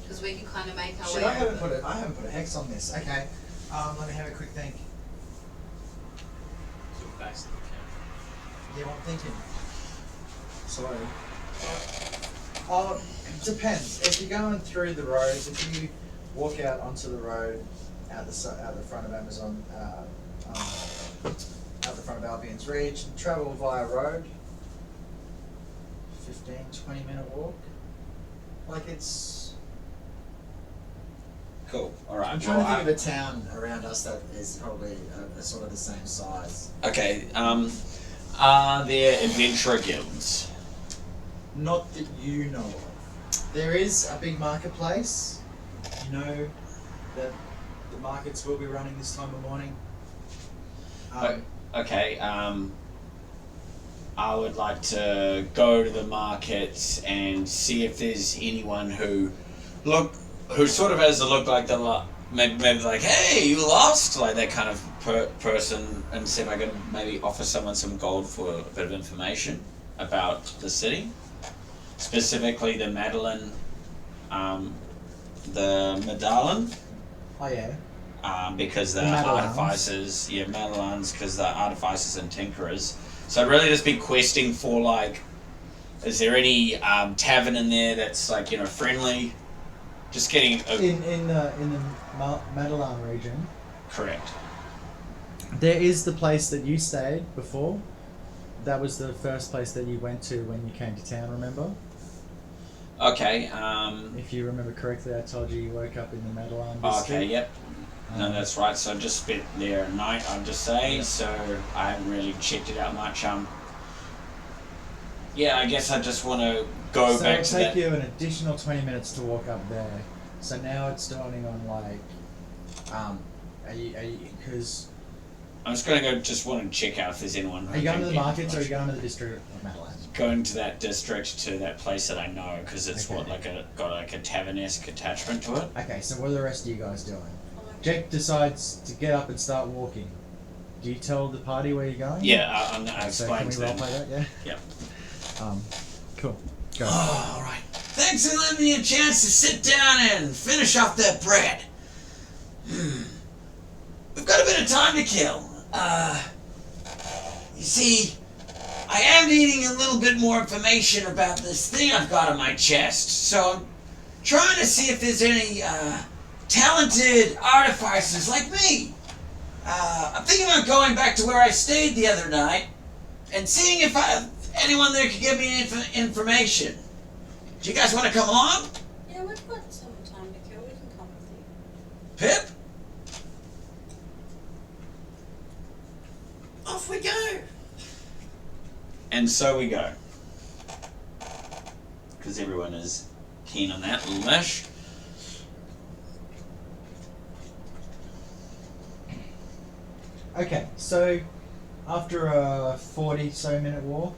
Because we can kind of make our Shit, way I haven't over. put a hex on this. Okay. Let me have a quick think. Look back to the camera. Yeah, I'm thinking. Sorry. It depends. If you're going through the roads, if you walk out onto the road out the front of Amazon, out the front of Albion's Reach, and travel via road, 15-20 minute walk. Like it's. Cool. All right. I'm trying to think of a town around us that is probably a sort of the same size. Okay. Are there adventurer guilds? Not that you know of. There is a big marketplace. You know that the markets will be running this time of morning. Okay. I would like to go to the market and see if there's anyone who sort of has a look like the maybe like, hey, you lost, like that kind of person, and see if I can maybe offer someone some gold for a bit of information about the city, specifically the Medallion, Oh yeah. Because the Madalans. artificers, Madalans, because the artificers and tinkerers. So I'd really just be questing for like, is there any tavern in there that's like friendly? Just getting In the Madeline region, correct. there is the place that you stayed before. That was the first place that you went to when you came to town. Remember? Okay. If you remember correctly, I told you woke up in the Madeline district. Okay. Yep. No, that's right. So I just spent there a night, I'd just say. Yeah. So I haven't really checked it out much. Yeah, I guess I just want to go So back it'll to that. take you an additional 20 minutes to walk up there. So now it's dawning on like, are you, because, I'm just gonna go. Just want to check out if there's anyone. are who you going can to the get markets or are you information. going to the district of Madeline? Going to that district, to that place that I know, because it's Okay. got like a tavern-esque attachment to it. Okay, so what are the rest of you guys doing? Jack decides to get up and start walking. Do you tell the party where you're going? Yeah, I So can explained we to them. roleplay that? Yeah. Yeah. Cool. Go. Oh, all right. Thanks for letting me a chance to sit down and finish off that bread. We've got a bit of time to kill. You see, I am needing a little bit more information about this thing I've got on my chest, so I'm trying to see if there's any talented artificers like me. I'm thinking about going back to where I stayed the other night and seeing if anyone there could give me information. Do you guys want to come along? Yeah, we've got some time to kill. We can come with you. Pip? Off we go. And so we go. Because everyone is keen on that little mash. Okay, so after a 40 minute walk,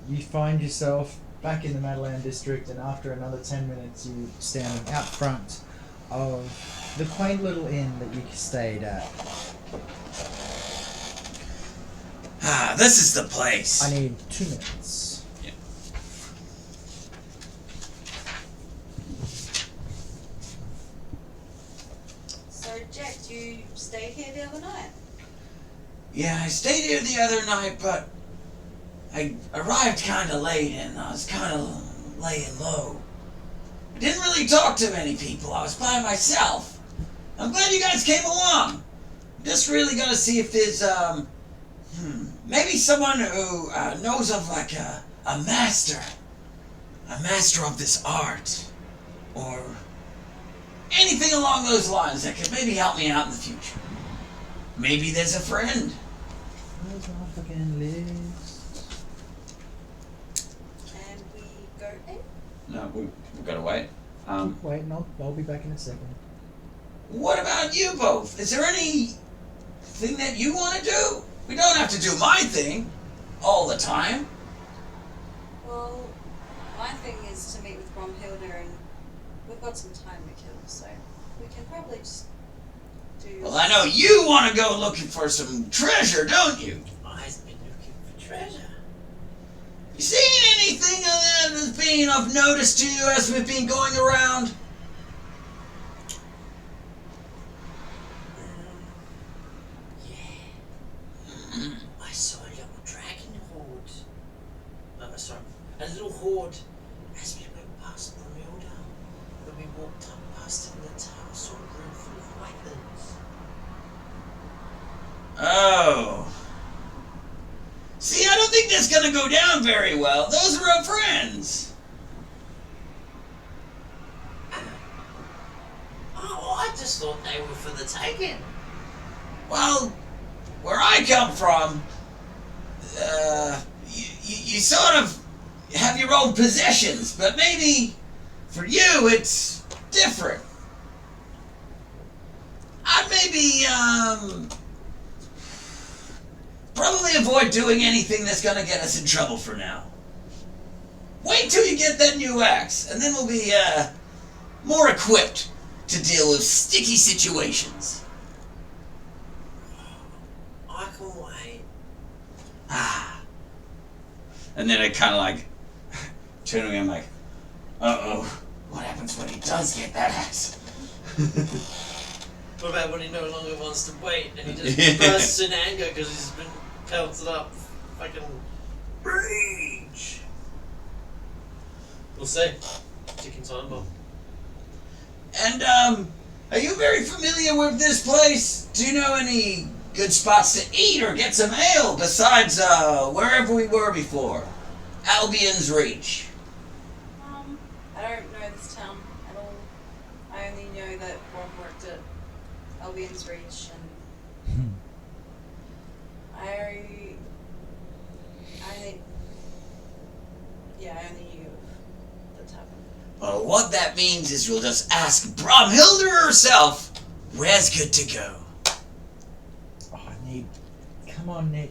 you find yourself back in the Madeline district, and after another 10 minutes you standing out front of the quaint little inn that you stayed at. Ah, this is the place. I need 2 minutes. So, Jack, you stayed here the other night? Yeah, I stayed here the other night, but I arrived kind of late and I was kind of laying low. I didn't really talk to many people. I was by myself. I'm glad you guys came along. Just really gonna see if there's maybe someone who knows of like a master of this art, or anything along those lines that could maybe help me out in the future. Maybe there's a friend. Where's my fucking list? And we go in? No, we've got to wait. Wait, no, I'll be back in a second. What about you both? Is there anything that you want to do? We don't have to do my thing all the time. Well, my thing is to meet with Bromhilda, and we've got some time to kill, so we can probably just do... Well, I know you want to go looking for some treasure, don't you? I've been looking for treasure. You seen anything that has been of notice to you as we've been going around? Yeah. I saw a little dragon horde. Sorry, a little horde as we went past Brunhilde. When we walked up past it in the tower, saw a room full of weapons. Oh. See, I don't think that's gonna go down very well. Those are our friends. Oh, I just thought they were for the taking. Well, where I come from, you sort of have your own possessions, but maybe for you it's different. I'd maybe, probably avoid doing anything that's gonna get us in trouble for now. Wait till you get that new axe, and then we'll be, more equipped to deal with sticky situations. I can wait. Ah. And then I kind of like turn around like, uh-oh, what happens when he does get that axe? What about when he no longer wants to wait and he just bursts in anger because he's been pelted up? Fucking rage. We'll see. Ticking time bomb. And, are you very familiar with this place? Do you know any good spots to eat or get some ale besides, wherever we were before? Albion's Reach. I don't know this town at all. I only know that Rob worked at Albion's Reach, and I only knew of the tavern. Well, what that means is we'll just ask Bromhilda herself where's good to go. Oh, I need. Come on, Nick.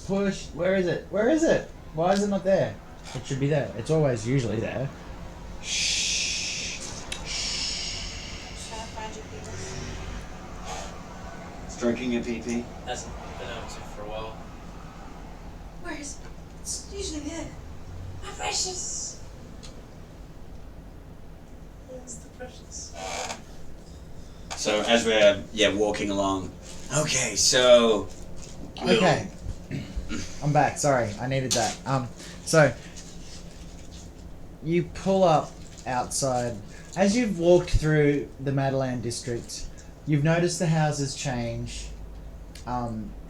Push. Where is it? Where is it? Why is it not there? It should be there. It's always usually there. Shh. Trying to find your people. Stroking your PP. Hasn't been able to for a while. Where is it? It's usually there. My precious. Where's the precious? So as we're walking along, okay, so Okay. I'm back. Sorry, I needed that. So you pull up outside. As you've walked through the Madeleine district, you've noticed the houses change.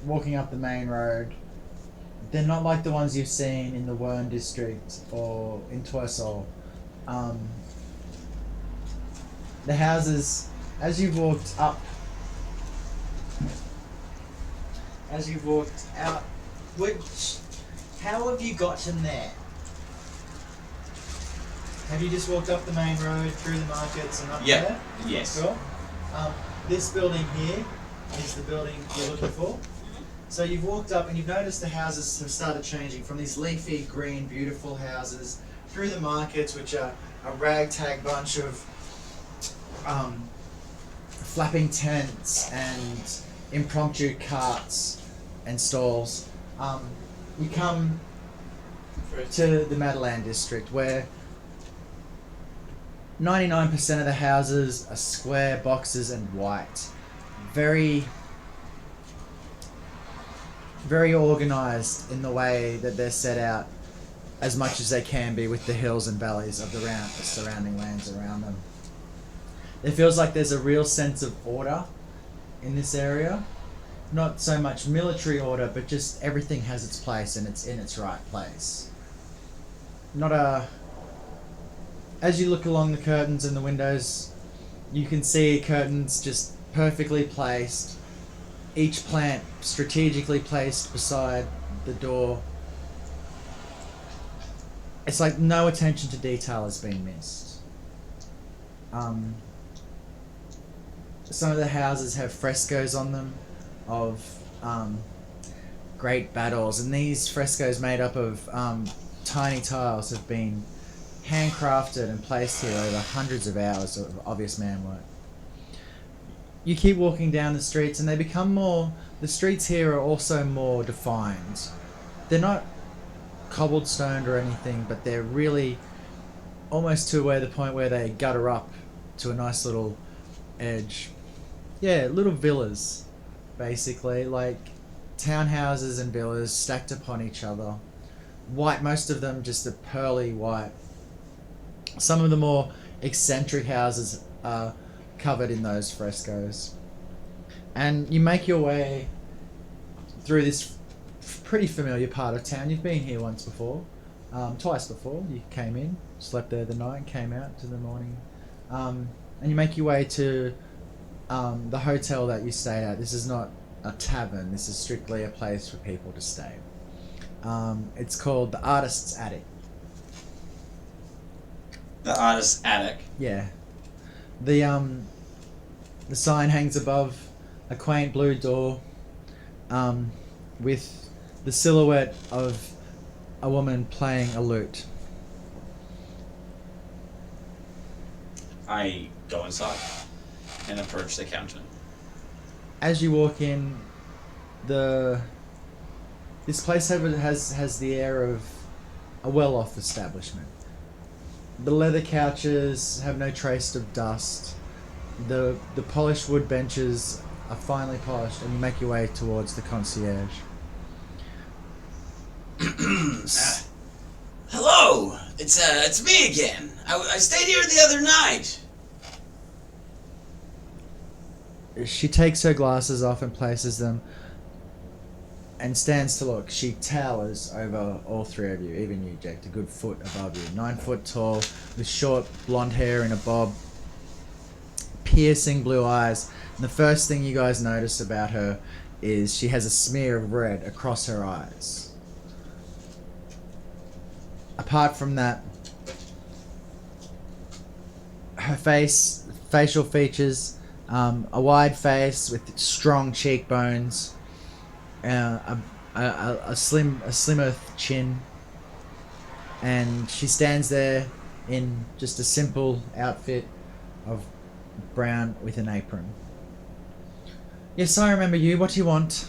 Walking up the main road, they're not like the ones you've seen in the Wern district or in Twersol. The houses, as you've walked up, as you've walked out, how have you gotten there? Have you just walked up the main road through the markets and up there? yes. Cool. This building here is the building you're looking for. So you've walked up and you've noticed the houses have started changing from these leafy, green, beautiful houses through the markets, which are a ragtag bunch of flapping tents and impromptu carts and stalls. You come to the Madeleine district where 99% of the houses are square boxes and white. Very organised in the way that they're set out as much as they can be with the hills and valleys of the surrounding lands around them. It feels like there's a real sense of order in this area. Not so much military order, but just everything has its place and it's in its right place. As you look along the curtains and the windows, you can see curtains just perfectly placed, each plant strategically placed beside the door. It's like no attention to detail has been missed. Some of the houses have frescoes on them of great battles, and these frescoes made up of tiny tiles have been handcrafted and placed here over hundreds of hours of obvious man work. You keep walking down the streets and they become more, the streets here are also more defined. They're not cobblestoned or anything, but they're really almost to where the point where they gutter up to a nice little edge. Yeah, little villas, basically, like townhouses and villas stacked upon each other. White, most of them just a pearly white. Some of the more eccentric houses are covered in those frescoes. And you make your way through this pretty familiar part of town. You've been here once before, twice before. You came in, slept there the night, and came out to the morning. And you make your way to the hotel that you stayed at. This is not a tavern. This is strictly a place for people to stay. It's called the Artist's Attic. The Artist's Attic. Yeah. The sign hangs above a quaint blue door with the silhouette of a woman playing a lute. I go inside and approach the counter. As you walk in, this place has the air of a well-off establishment. The leather couches have no trace of dust. The polished wood benches are finely polished, and you make your way towards the concierge. Hello, it's me again. I stayed here the other night. She takes her glasses off and places them and stands to look. She towers over all three of you, even you, Jake, a good foot above you. 9 foot tall, with short blonde hair in a bob, piercing blue eyes. And the first thing you guys notice about her is she has a smear of red across her eyes. Apart from that, her facial features, a wide face with strong cheekbones, a slimmer chin, and she stands there in just a simple outfit of brown with an apron. Yes, I remember you. What do you want?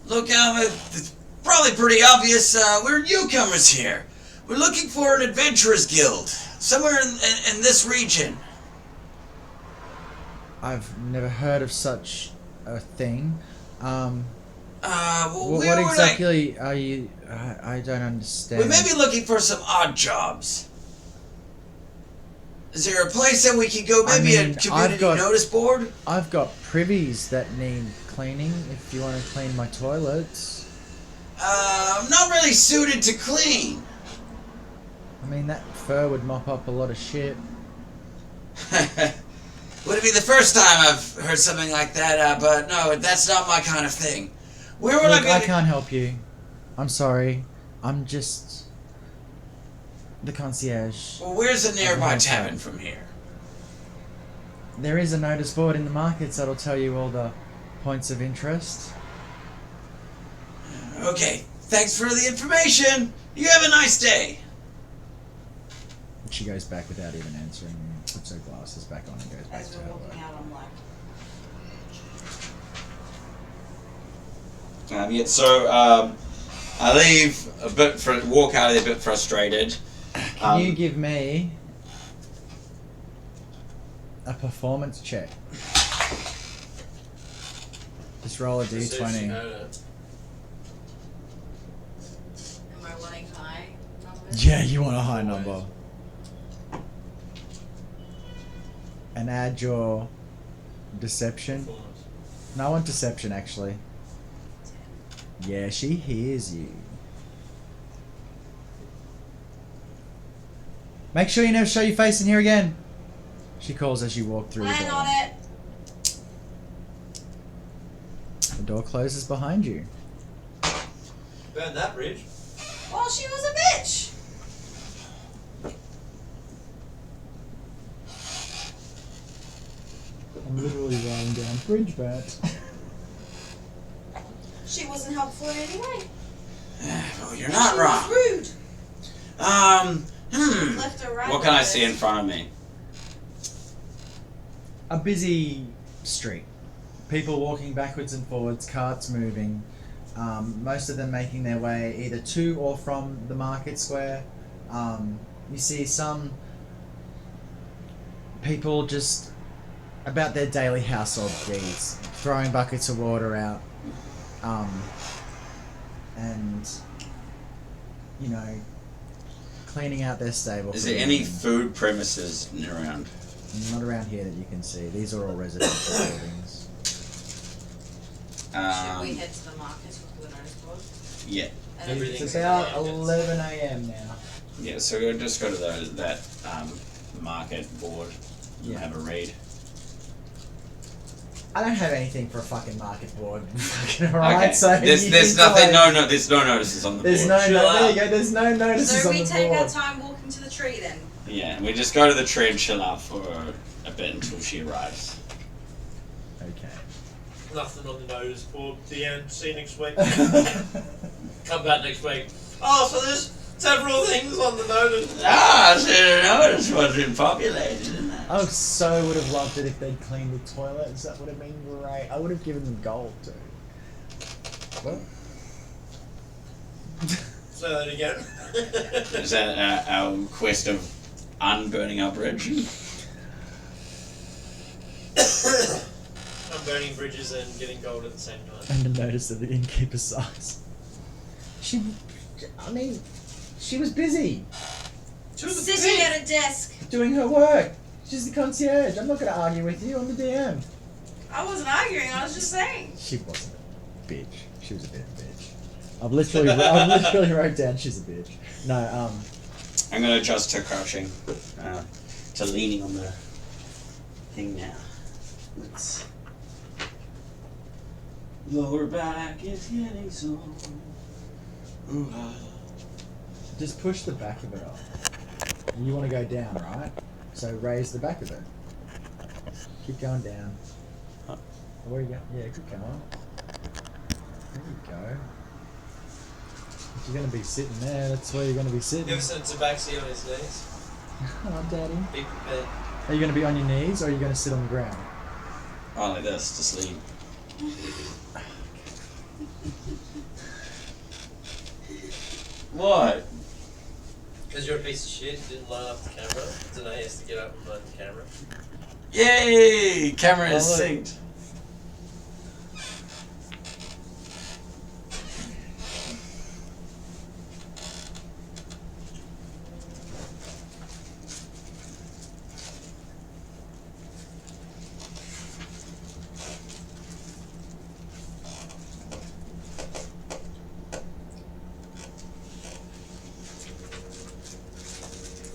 Look, it's probably pretty obvious. We're newcomers here. We're looking for an adventurers guild somewhere in this region. I've never heard of such a thing. Well, What exactly are you? I don't understand. We may be looking for some odd jobs. Is there a place that we could go? Maybe a community notice board? I've got privies that need cleaning. If you want to clean my toilets. I'm not really suited to clean. I mean, that fur would mop up a lot of shit. Would it be the first time I've heard something like that? But no, that's not my kind of thing. Where would Look, I I can't help you. I'm sorry. I'm just the concierge. Well, where's a nearby Okay. tavern from here? There is a notice board in the markets that'll tell you all the points of interest. Okay, thanks for the information. You have a nice day. She goes back without even answering, puts her glasses back on and goes back As to we're her walking work. out, I'm like, I leave walk out of there a bit frustrated. Can you give me a performance check? Just roll a d20. Am I wanting high numbers? Yeah, you want a high number. And add your deception. No, I want deception actually. Yeah, she hears you. Make sure you never show your face in here again. She calls as you walk through the Plan door. on it. The door closes behind you. Burn that bridge. Well, she was a bitch. I'm literally writing down bridge bat. She wasn't helpful in any way. Well, you're not She wrong. was rude. Left her right. What can I there. see in front of me? A busy street. People walking backwards and forwards, carts moving. most of them making their way either to or from the market square. You see some people just about their daily household needs, throwing buckets of water out, and you know, cleaning out their stable. Is for there the any morning. food premises around? Not around here that you can see. These are all residential buildings. Should we head to the market with the notice board? Yeah. And Everything's It's about in the markets. 11 a.m. now. Yeah, so we'll just go to that market board and Yeah. have a read. I don't have anything for a fucking market board. Alright, so there's you there's can nothing. like- There's no notices on the There's board. no, Chill there out. you go. There's no notices So on we the take board. our time walking to the tree then. Yeah, we just go to the tree and chill out for a bit until she arrives. Okay. Nothing on the notice board. The end. See you next week. Come back next week. Oh, so there's several things on the notice. Ah, I should have noticed wasn't populated in that. I so would have loved it if they'd cleaned the toilets. That would have been great. I would have given them gold too. What? Say that again. Is that our quest of unburning our bridge? I'm burning bridges and getting gold at the same time. And a notice of the innkeeper's size. She was busy Sitting at a desk. doing her work. She's the concierge. I'm not going to argue with you. I'm the DM. I wasn't arguing, I was just saying. She wasn't a bitch. She was a bit of a bitch. I've literally wrote down she's a bitch. No, I'm gonna adjust to crouching, to leaning on the thing now. Let's lower back is getting so. Ooh-ah. just push the back of it off. And you want to go down, right? So raise the back of it. Keep going down. Huh. Where you go? Yeah, keep going. There you go. If you're going to be sitting there, that's where you're going to be sitting. You ever seen Tabaxi on his knees? Oh, Daddy. Be prepared. Are you going to be on your knees or are you going to sit on the ground? Oh, like this, just lean. What? Because you're a piece of shit, you didn't line up the camera. So now he has to get up and line the camera. Yay! Camera is Oh, look. synced.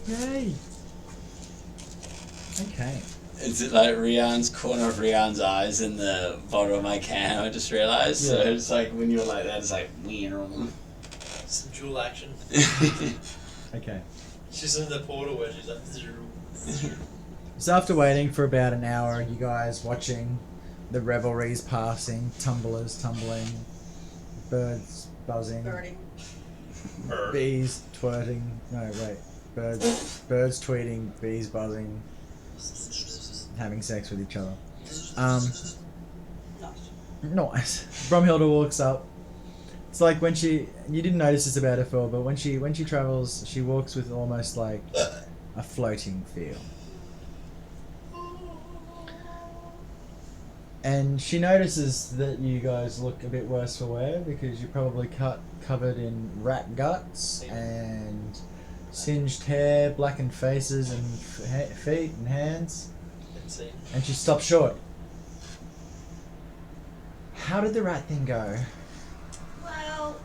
Yay! Okay. Is it like Rihan's corner of Rihan's eyes in the bottom of my can? I just realized. So Yeah. it's like when you're like that, it's like wiener. Some dual action. Okay. She's in the portal where she's like, So after waiting for about an hour, you guys watching the revelries passing, tumblers tumbling, birds buzzing, Birding. bees twerting. No, wait. Birds tweeting, bees buzzing, having sex with each other. Nice. Bromhilda walks up. It's like when you didn't notice this about her before, but when she travels, she walks with almost like a floating feel. And she notices that you guys look a bit worse for wear because you're probably covered in rat guts and singed hair, blackened faces, and feet and hands. let's see. And she stops short. How did the rat thing go? Well,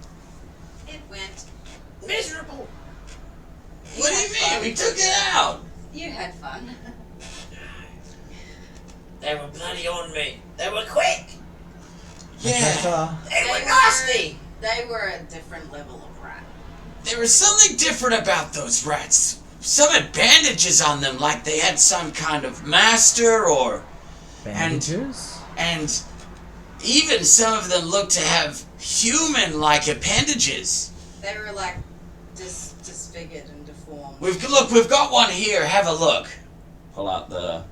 it went. Miserable. What do you mean? We took it out. You had fun. They were bloody on me. They were quick. Yeah. They were nasty. They were a different level of rat. There was something different about those rats. Some had bandages on them like they had some kind of master or... Bandages? And even some of them looked to have human-like appendages. They were like disfigured and deformed. We've got one here. Have a look. Pull out the.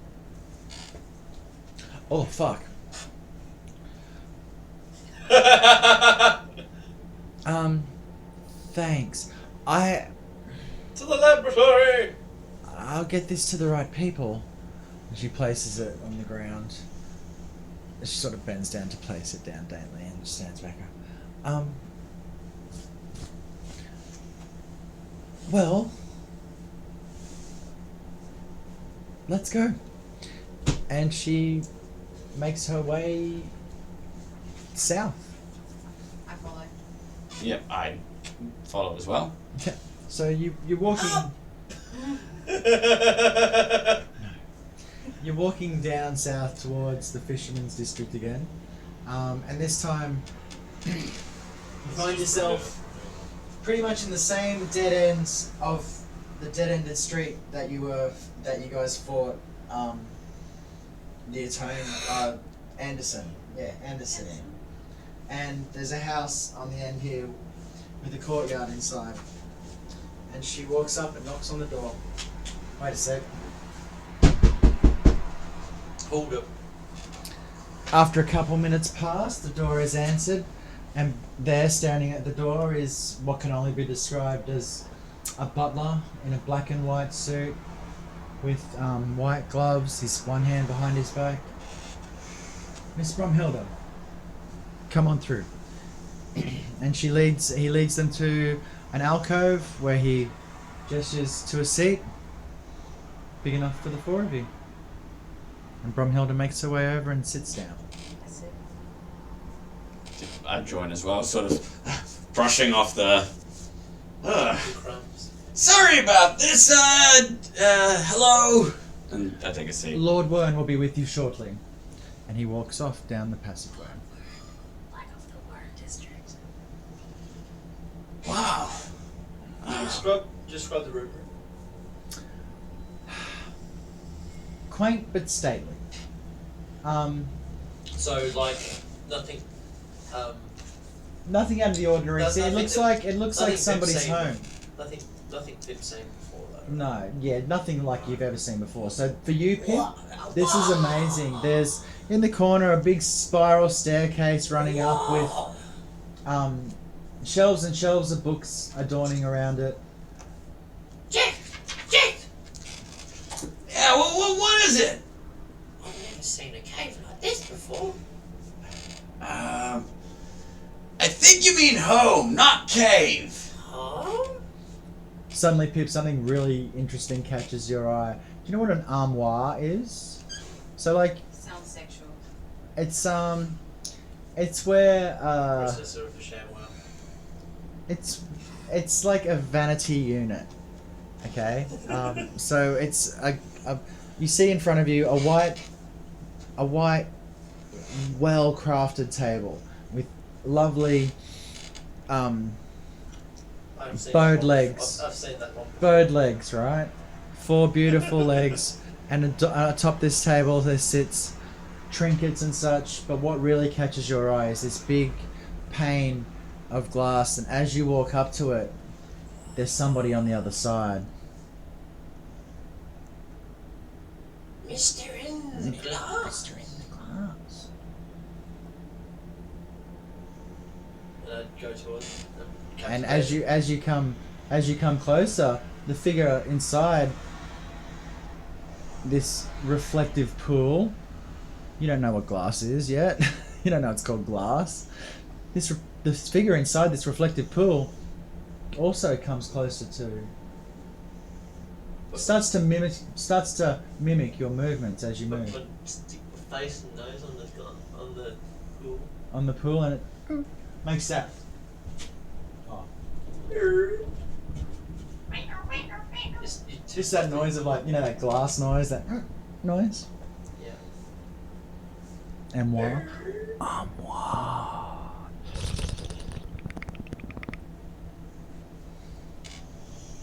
Oh fuck. get this to the right people. And she places it on the ground. She sort of bends down to place it down daintily and stands back up. Well, let's go. And she makes her way south. I follow. Yep, I follow as well. So you're walking. You're walking down south towards the Fisherman's District again, and this time you find yourself pretty much in the same dead ends of the dead-ended street that you guys fought near Tone Anderson. Yeah, Anderson. And there's a house on the end here with a courtyard inside. And she walks up and knocks on the door. Wait a sec. Hold up. After a couple minutes pass, the door is answered, and there, standing at the door, is what can only be described as a butler in a black and white suit with white gloves, his one hand behind his back. Miss Bromhilda, come on through. And he leads them to an alcove where he gestures to a seat big enough for the four of you. And Bromhilda makes her way over and sits down. That's it. I join as well, sort of brushing off the. Crumbs. Sorry about this. Hello. And I take a seat. Lord Wern will be with you shortly. And he walks off down the passageway. Like of the Warren District. Wow. Describe the room. Quaint but stately. So like nothing. Nothing out of the ordinary. That's See, it nothing looks that- like nothing somebody's Pip's seen. home. Nothing Pip's seen before though. No, yeah, nothing like you've ever seen before. So for you, Pip, this is amazing. There's in the corner a big spiral staircase running up with shelves and shelves of books adorning around it. Jack! Yeah, what is it? I've never seen a cave like this before. I think you mean home, not cave. Home? Suddenly, Pip, something really interesting catches your eye. Do you know what an armoire is? So, like, Sounds sexual. it's where Processor of the ShamWow. it's like a vanity unit. Okay, so it's a you see in front of you a white, well-crafted table with lovely I've seen bowed that one. legs. I've seen that one. bird legs, right? 4 beautiful legs, and atop this table there sits trinkets and such. But what really catches your eye is this big pane of glass, and as you walk up to it, there's somebody on the other side. Mr. in the glass. Glass. And I'd go towards them. And as you come closer, the figure inside this reflective pool. You don't know what glass is yet. You don't know it's called glass. This figure inside this reflective pool also comes closer to. Starts to mimic your movements as you move But stick the face and nose on the pool. on the pool, and it makes that. Oh. Just that noise of, like, you know, that glass noise, that noise. Yeah. And moi.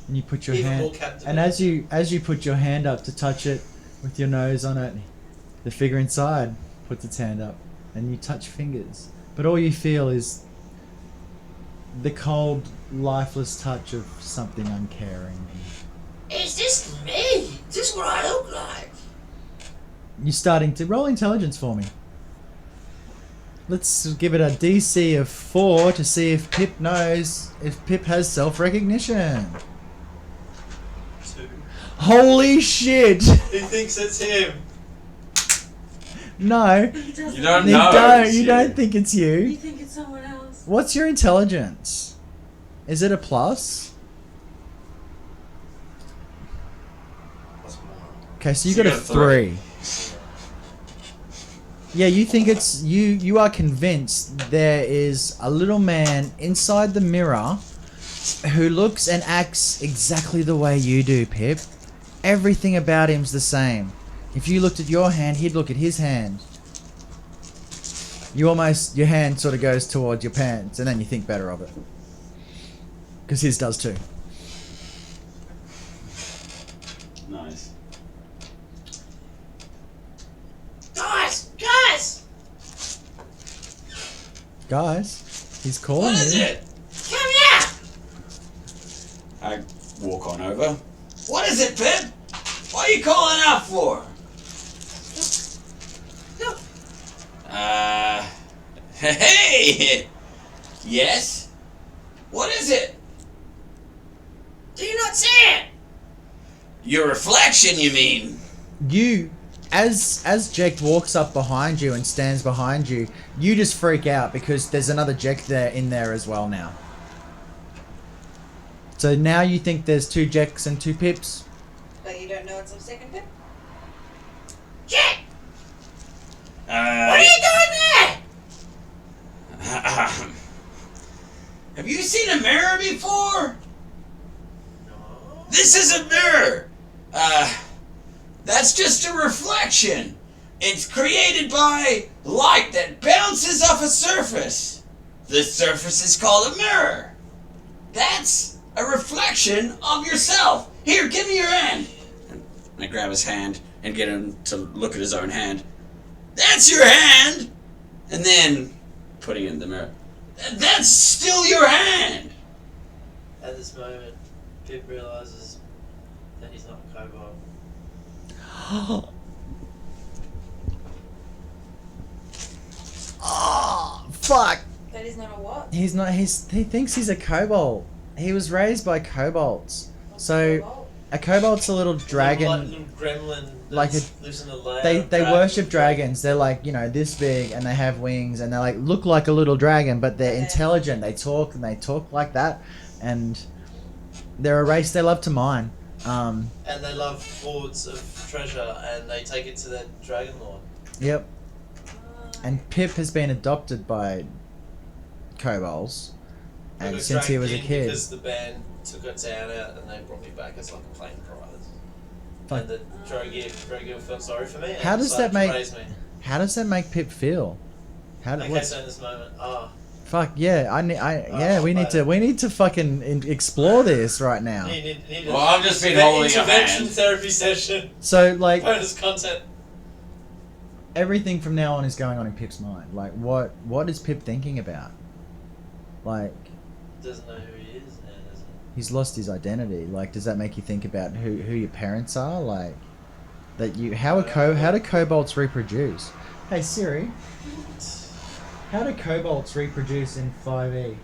And you put your Even more hand, captivating. and as you put your hand up to touch it with your nose on it, the figure inside puts its hand up, and you touch fingers. But all you feel is the cold, lifeless touch of something uncaring. Is this me? Is this what I look like? You're starting to roll intelligence for me. Let's give it a DC of 4 to see if Pip knows, if Pip has self-recognition. 2. Holy shit! He thinks it's him. No, He doesn't. You don't you know. don't. it's You don't think it's You you. think it's someone else? What's your intelligence? Is it a plus? What's more? Okay, so you So got you a got three. 3. Yeah, you think it's you. You are convinced there is a little man inside the mirror who looks and acts exactly the way you do, Pip. Everything about him's the same. If you looked at your hand, he'd look at his hand. Your hand sort of goes towards your pants, and then you think better of it. Because his does too. Nice. Guys! Guys, he's calling What is you. it? Come here! I walk on over. What is it, Pip? What are you calling out for? Hey! Yes? What is it? Do you not see it? Your reflection, you mean? You, as Jek walks up behind you and stands behind you, you just freak out because there's another Jek in there as well now. So now you think there's 2 Jeks and 2 Pips? But you don't know it's a second pip? Jack! What are you doing there? Have you seen a mirror before? No. This is a mirror. That's just a reflection. It's created by light that bounces off a surface. The surface is called a mirror. That's a reflection of yourself. Here, give me your hand. I grab his hand and get him to look at his own hand. That's your hand. And then putting it in the mirror. That's still your hand. At this moment, Pip realizes that he's not a kobold. Oh, fuck! That is not a what? He's not. He thinks he's a kobold. He was raised by kobolds. So a kobold's a little dragon. Like a little gremlin Like that lives in a lair They of worship dragons. dragons. They're like, this big, and they have wings, and they like look like a little dragon, but they're intelligent. They talk like that, and they're a race they love to mine. And they love hoards of treasure, and they take it to their dragon lord. Yep. And Pip has been adopted by kobolds, I and got since he dragged was a in kid, because the band took a town out, and they brought me back as like a plain prize. Fuck. And the Dragil felt sorry for me. And How does decided that make- to raise me. how does that make Pip feel? Okay, so in this moment, Fuck yeah! We need to fucking explore this right now. need Well, I've just been an holding a intervention hand. therapy session. So like Bonus content. everything from now on is going on in Pip's mind. Like what is Pip thinking about? Like Doesn't know who he is now, does he? he's lost his identity. Like does that make you think about who your parents are? Like that you how do kobolds reproduce? Hey Siri, how do kobolds reproduce in 5e?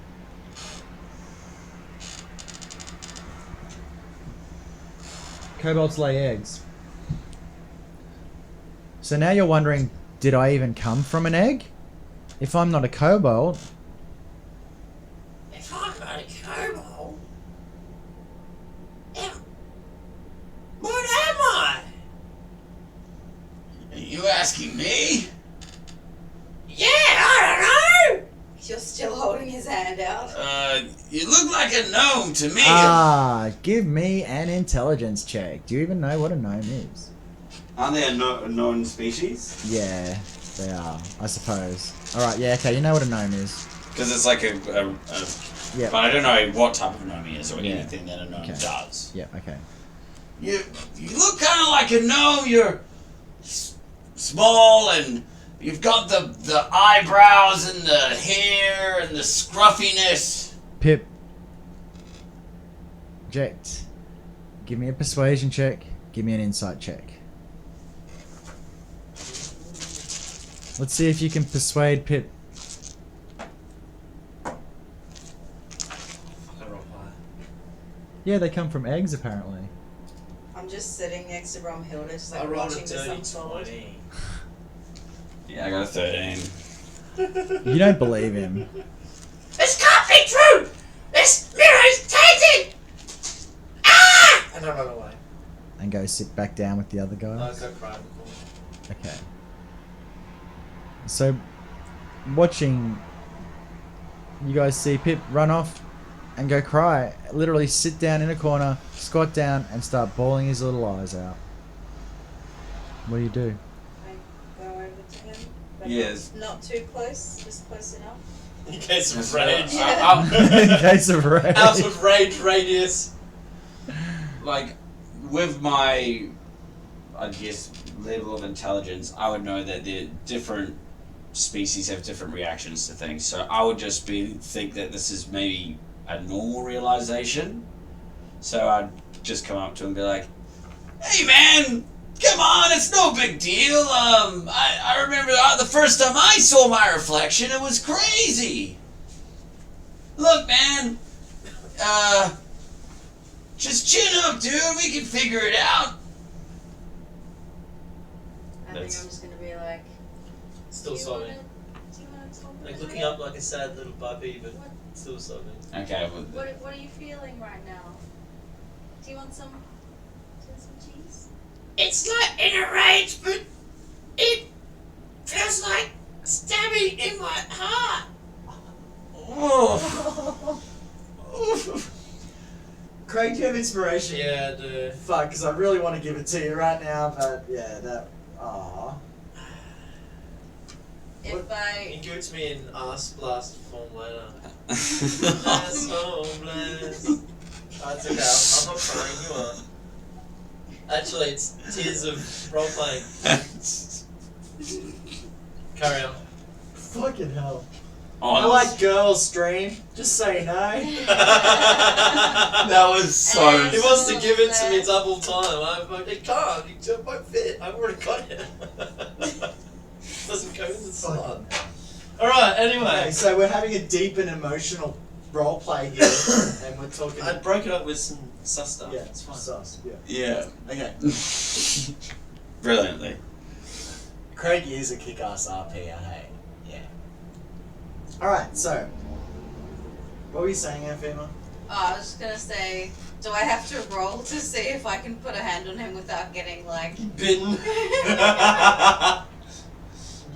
Kobolds lay eggs. So now you're wondering, did I even come from an egg? If I'm not a kobold, If I'm not a kobold, what am I? Are you asking me? Yeah, I don't know. You're still holding his hand out. You look like a gnome to me. give me an intelligence check. Do you even know what a gnome is? Aren't they a known species? Yeah, they are, I suppose. Alright, yeah, okay, you know what a gnome is. Because it's like a Yeah. But I don't know what type of gnome he is or Yeah. anything that a gnome Okay. does. Yeah, okay. You look kind of like a gnome. You're small and you've got the eyebrows and the hair and the scruffiness. Pip. Eject. Give me a persuasion check. Give me an insight check. Let's see if you can persuade Pip. Fucking rock high. Yeah, they come from eggs apparently. I'm I'm just sitting next to Bromhilda, just like I rolled a watching this dirty unfold. 20. Yeah, I got a 13. You don't believe him. This can't be true! This mirror is tainted! Ah! And I run away. And go sit back down with the other I guys. go cry before. Okay. So, watching you guys see Pip run off and go cry, literally sit down in a corner, squat down, and start bawling his little eyes out. What do you do? I go over to him. But Yes. Not too close, just close enough. In case of That's rage. right. In case of rage. Out of rage radius. Like, with my, I guess, level of intelligence, I would know that the different species have different reactions to things. So I would just think that this is maybe a normal realization. So I'd just come up to him and be like, "Hey man, come on, it's no big deal. I remember the first time I saw my reflection, it was crazy. Look, man, just chin up, dude. We can figure it out." I think I'm just gonna be like, Still do you sobbing. wanna talk Like about looking it? up like a sad little puppy, but What? still sobbing. Okay, well, What are you feeling right now? Do you want some cheese? It's not in a rage, but it feels like stabbing in my heart. Craig, do you have inspiration? Yeah, I do. Fuck, because I really want to give it to you right now, but yeah, that. Aww. If I You give it to me in ass blast form later. Asshole blast. Oh, it's okay. I'm not crying. You are. Actually, it's tears of role playing. Carry on. Fucking hell. I oh, like girls, Stream. Just so you know. that was so. And- He wants to give it to me double time. It can't. It won't fit. I've already got it. Doesn't go in the slot. Alright, anyway. Okay, so we're having a deep and emotional role play here, and we're talking. I broke it up with some sus stuff. Yeah, it's fine. sus. Yeah. Yeah, Okay. brilliantly. Craig is a kick-ass RP, hey. Yeah. Alright, so. What were you saying, Anfima? I was just gonna say, do I have to roll to see if I can put a hand on him without getting like Bitten.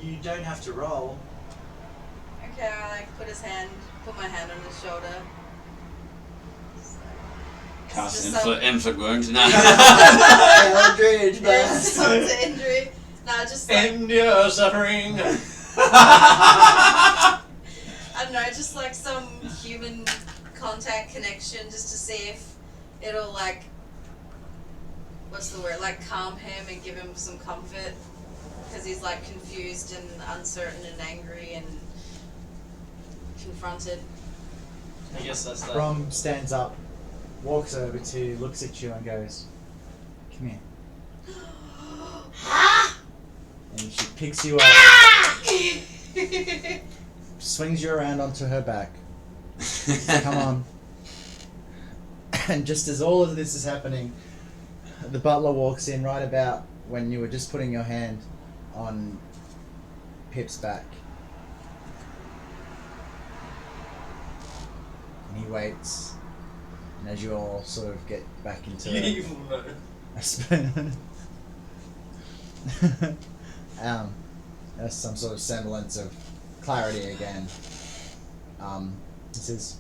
You don't have to roll. okay, I like put my hand on his shoulder. Cast Just some- inflict wound. No. Eldridge, There's some injury. No, just like End your suffering. I don't know, just like some human contact connection, just to see if it'll like, what's the word, like calm him and give him some comfort, because he's like confused and uncertain and angry and confronted. I guess that's that. Brom stands up, walks over to you, looks at you, and goes, "Come here." And she picks you up, swings you around onto her back. Come on. And just as all of this is happening, the butler walks in right about when you were just putting your hand on Pip's back. And he waits. And as you all sort of get back into You it, evil no. there's some sort of semblance of clarity again. He says,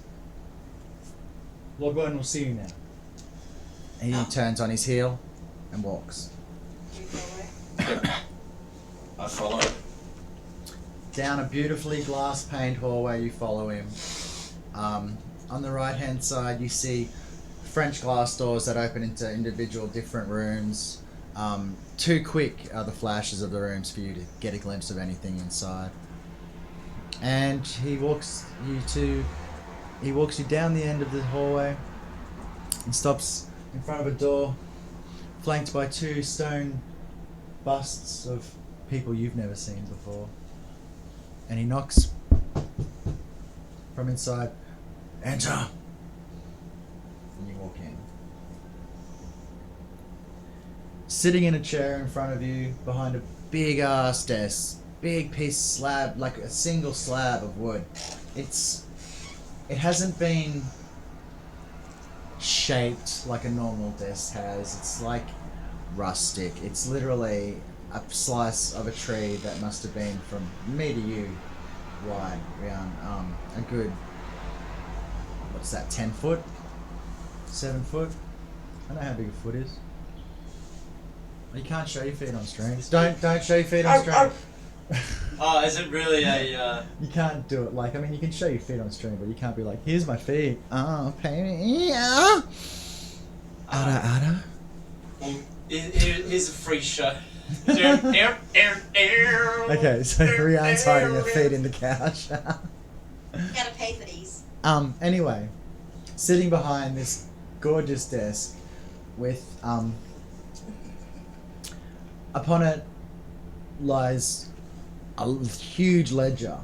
"Lord Vernon will see you now." And he turns on his heel and walks. You go away. I follow. Down a beautifully glass-paned hallway, you follow him. On the right-hand side, you see French glass doors that open into individual different rooms. Too quick are the flashes of the rooms for you to get a glimpse of anything inside. And he walks you down the end of the hallway and stops in front of a door flanked by two stone busts of people you've never seen before. And he knocks from inside. "Enter!" And you walk in. sitting in a chair in front of you behind a big ass desk, big piece slab, like a single slab of wood. It hasn't been shaped like a normal desk has. It's like rustic. It's literally a slice of a tree that must have been from me to you wide around a good, what's that, 10 foot? 7 foot? I don't know how big a foot is. You can't show your feet on stream. Don't show your feet on stream. Oh, is it really a? You can't do it like, I mean, you can show your feet on stream, but you can't be like, here's my feet. Oh, pay me. Yeah. Ada. Well, here's a free show. Okay, so Rianne's hiding her feet in the couch. You gotta pay for these. Anyway, sitting behind this gorgeous desk with, upon it lies a huge ledger,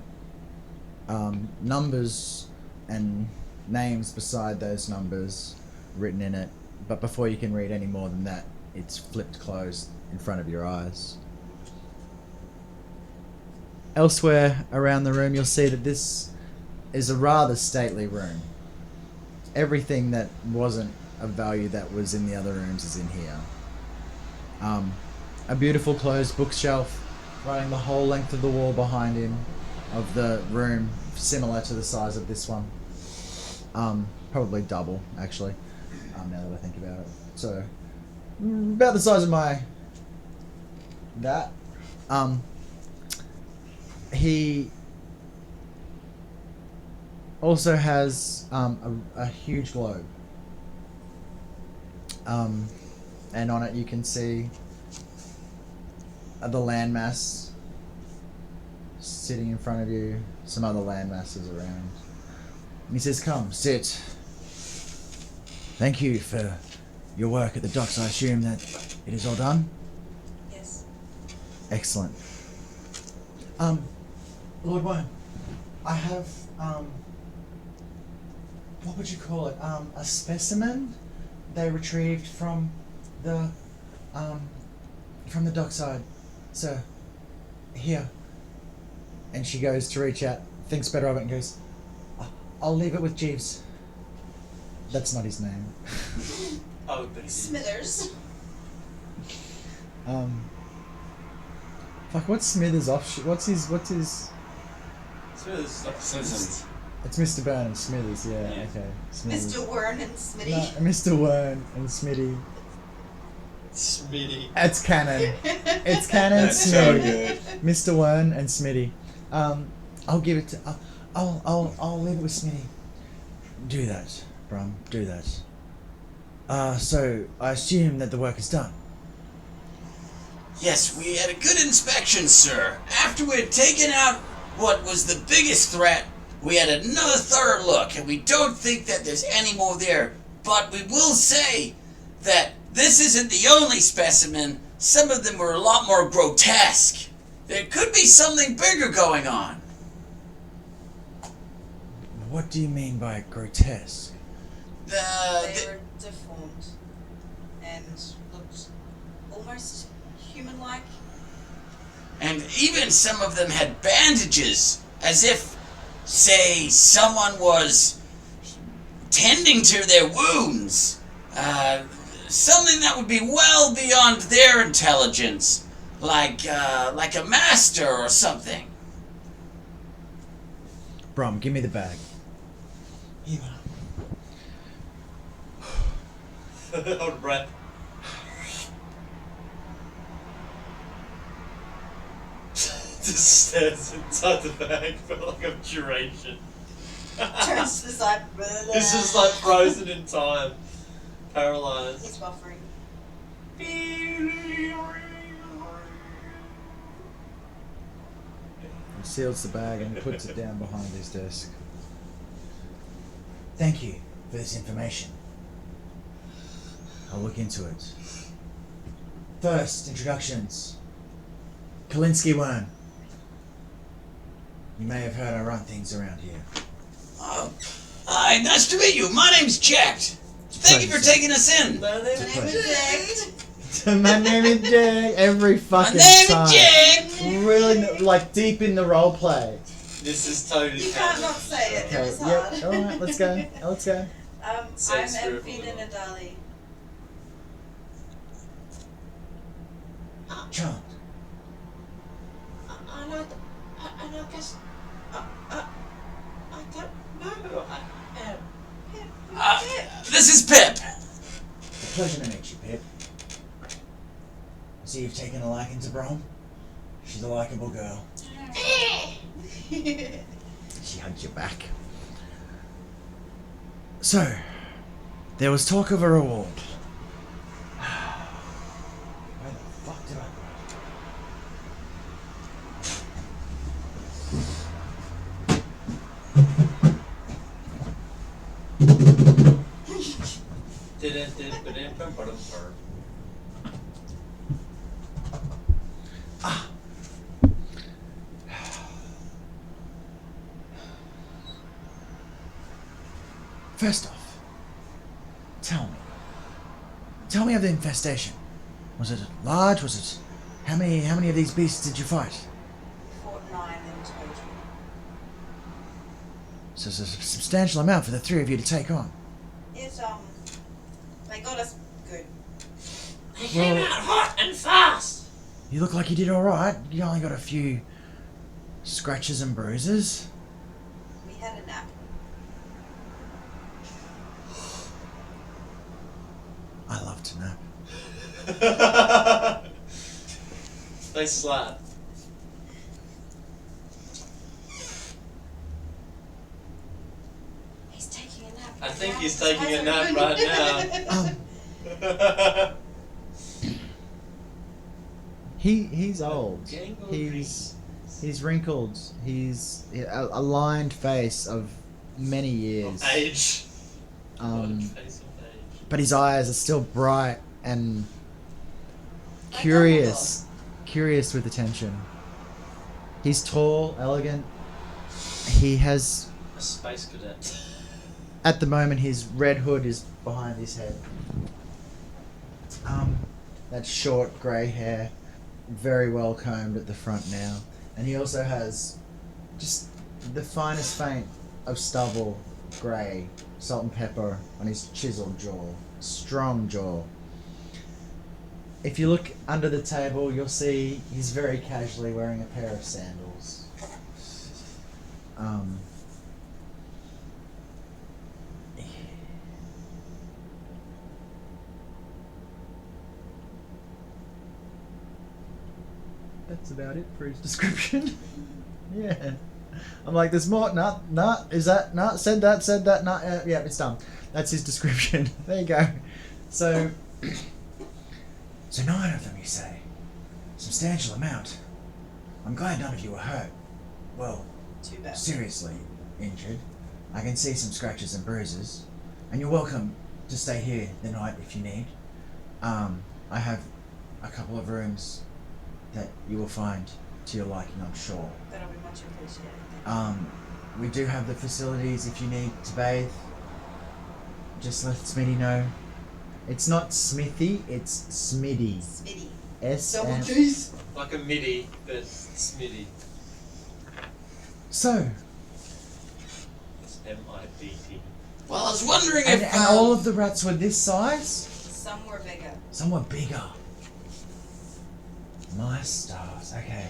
numbers and names beside those numbers written in it, but before you can read any more than that, it's flipped closed in front of your eyes. Elsewhere around the room, you'll see that this is a rather stately room. Everything that wasn't of value that was in the other rooms is in here. A beautiful closed bookshelf running the whole length of the wall behind him of the room, similar to the size of this one. Probably double, actually, now that I think about it. So, about the size of that. He also has a huge globe. And on it you can see the landmass sitting in front of you, some other land masses around. And he says, come, sit. Thank you for your work at the docks. I assume that it is all done? Yes. Excellent. Lord Worm, I have, what would you call it? A specimen they retrieved from the dockside. Sir, here. And she goes to reach out, thinks better of it and goes, I'll leave it with Jeeves. That's not his name. Oh, but it is. Smithers. Fuck, what's Smithers offshoot? What's his... Smithers is like Simpsons. It's Mr. Byrne and Smithers, yeah. Okay. Smithers. Mr. Wern and Smitty. No, Mr. Wern and Smitty. Smitty. It's canon. It's canon. That's so Smitty. good. Mr. Wern and Smitty. I'll give it to. I'll leave it with Smitty. Do that, Brum. Do that. So I assume that the work is done. Yes, we had a good inspection, sir. After we had taken out what was the biggest threat, we had another thorough look, and we don't think that there's any more there. But we will say that this isn't the only specimen. Some of them were a lot more grotesque. There could be something bigger going on. What do you mean by grotesque? They were deformed and looked almost human-like. And even some of them had bandages, as if, say, someone was tending to their wounds. Something that would be well beyond their intelligence, like a master or something. Brum, give me the bag. Hold breath. Just stares inside the bag for like a duration. Turns to the side. It's just like frozen in time. Paralyzed. It's buffering. He seals the bag and puts it down behind his desk. Thank you for this information. I'll look into it. First, introductions. Kalinsky Worm. You may have heard I run things around here. Hi, nice to meet you. My name's Jack. Thank you for taking us in. My name Pleasure. is My name is Jack. Every fucking time. Really, like deep in the role play. This is totally You can't not say it. It was Yep. hard. All right. Let's go. Let's go. I'm Sensitive. Amphi Nadali. Charmed. And I guess I don't know who I am. This is Pip. A pleasure to meet you, Pip. I see you've taken a liking to Brom. She's a likable girl. She hugged you back. So, there was talk of a reward. Where the fuck did I go? First off, tell me of the infestation. Was it large? Was it how many of these beasts did you fight? Fought 9 in total. So it's a substantial amount for the three of you to take on. They got us good. They came out hot and fast. You look like you did all right. You only got a few scratches and bruises. We had a nap. I love to nap. They slap. He's taking a nap. I think now. he's taking a Hasn't nap been- right now. He's old. Getting old He's wrinkled. He's a lined face of many years. Age. Um, Face of age. but his eyes are still bright and curious with attention. He's tall, elegant. He has, A space cadet. at the moment, his red hood is behind his head. That short grey hair, very well combed at the front now, and he also has just the finest faint of stubble, grey, salt and pepper on his chiseled jaw, strong jaw. If you look under the table, you'll see he's very casually wearing a pair of sandals. That's about it for his description. Yeah. I'm like, there's more. Nah, is that, nah, said that, nah, yeah, it's done. That's his description. There you go. So 9 of them, you say? Substantial amount. I'm glad none of you were hurt. Well, Too bad. seriously injured. I can see some scratches and bruises. And you're welcome to stay here the night if you need. I have a couple of rooms that you will find to your liking, I'm sure. That'll be much appreciated. We do have the facilities if you need to bathe. Just let Smitty know. It's not Smithy, it's Smitty. Smitty. S Double M. G's. Like a midi, but Smitty. So, It's M-I-D-T. Well, I was wondering And, if and all of the rats were this size? Some were bigger. Some were bigger. My stars. Okay.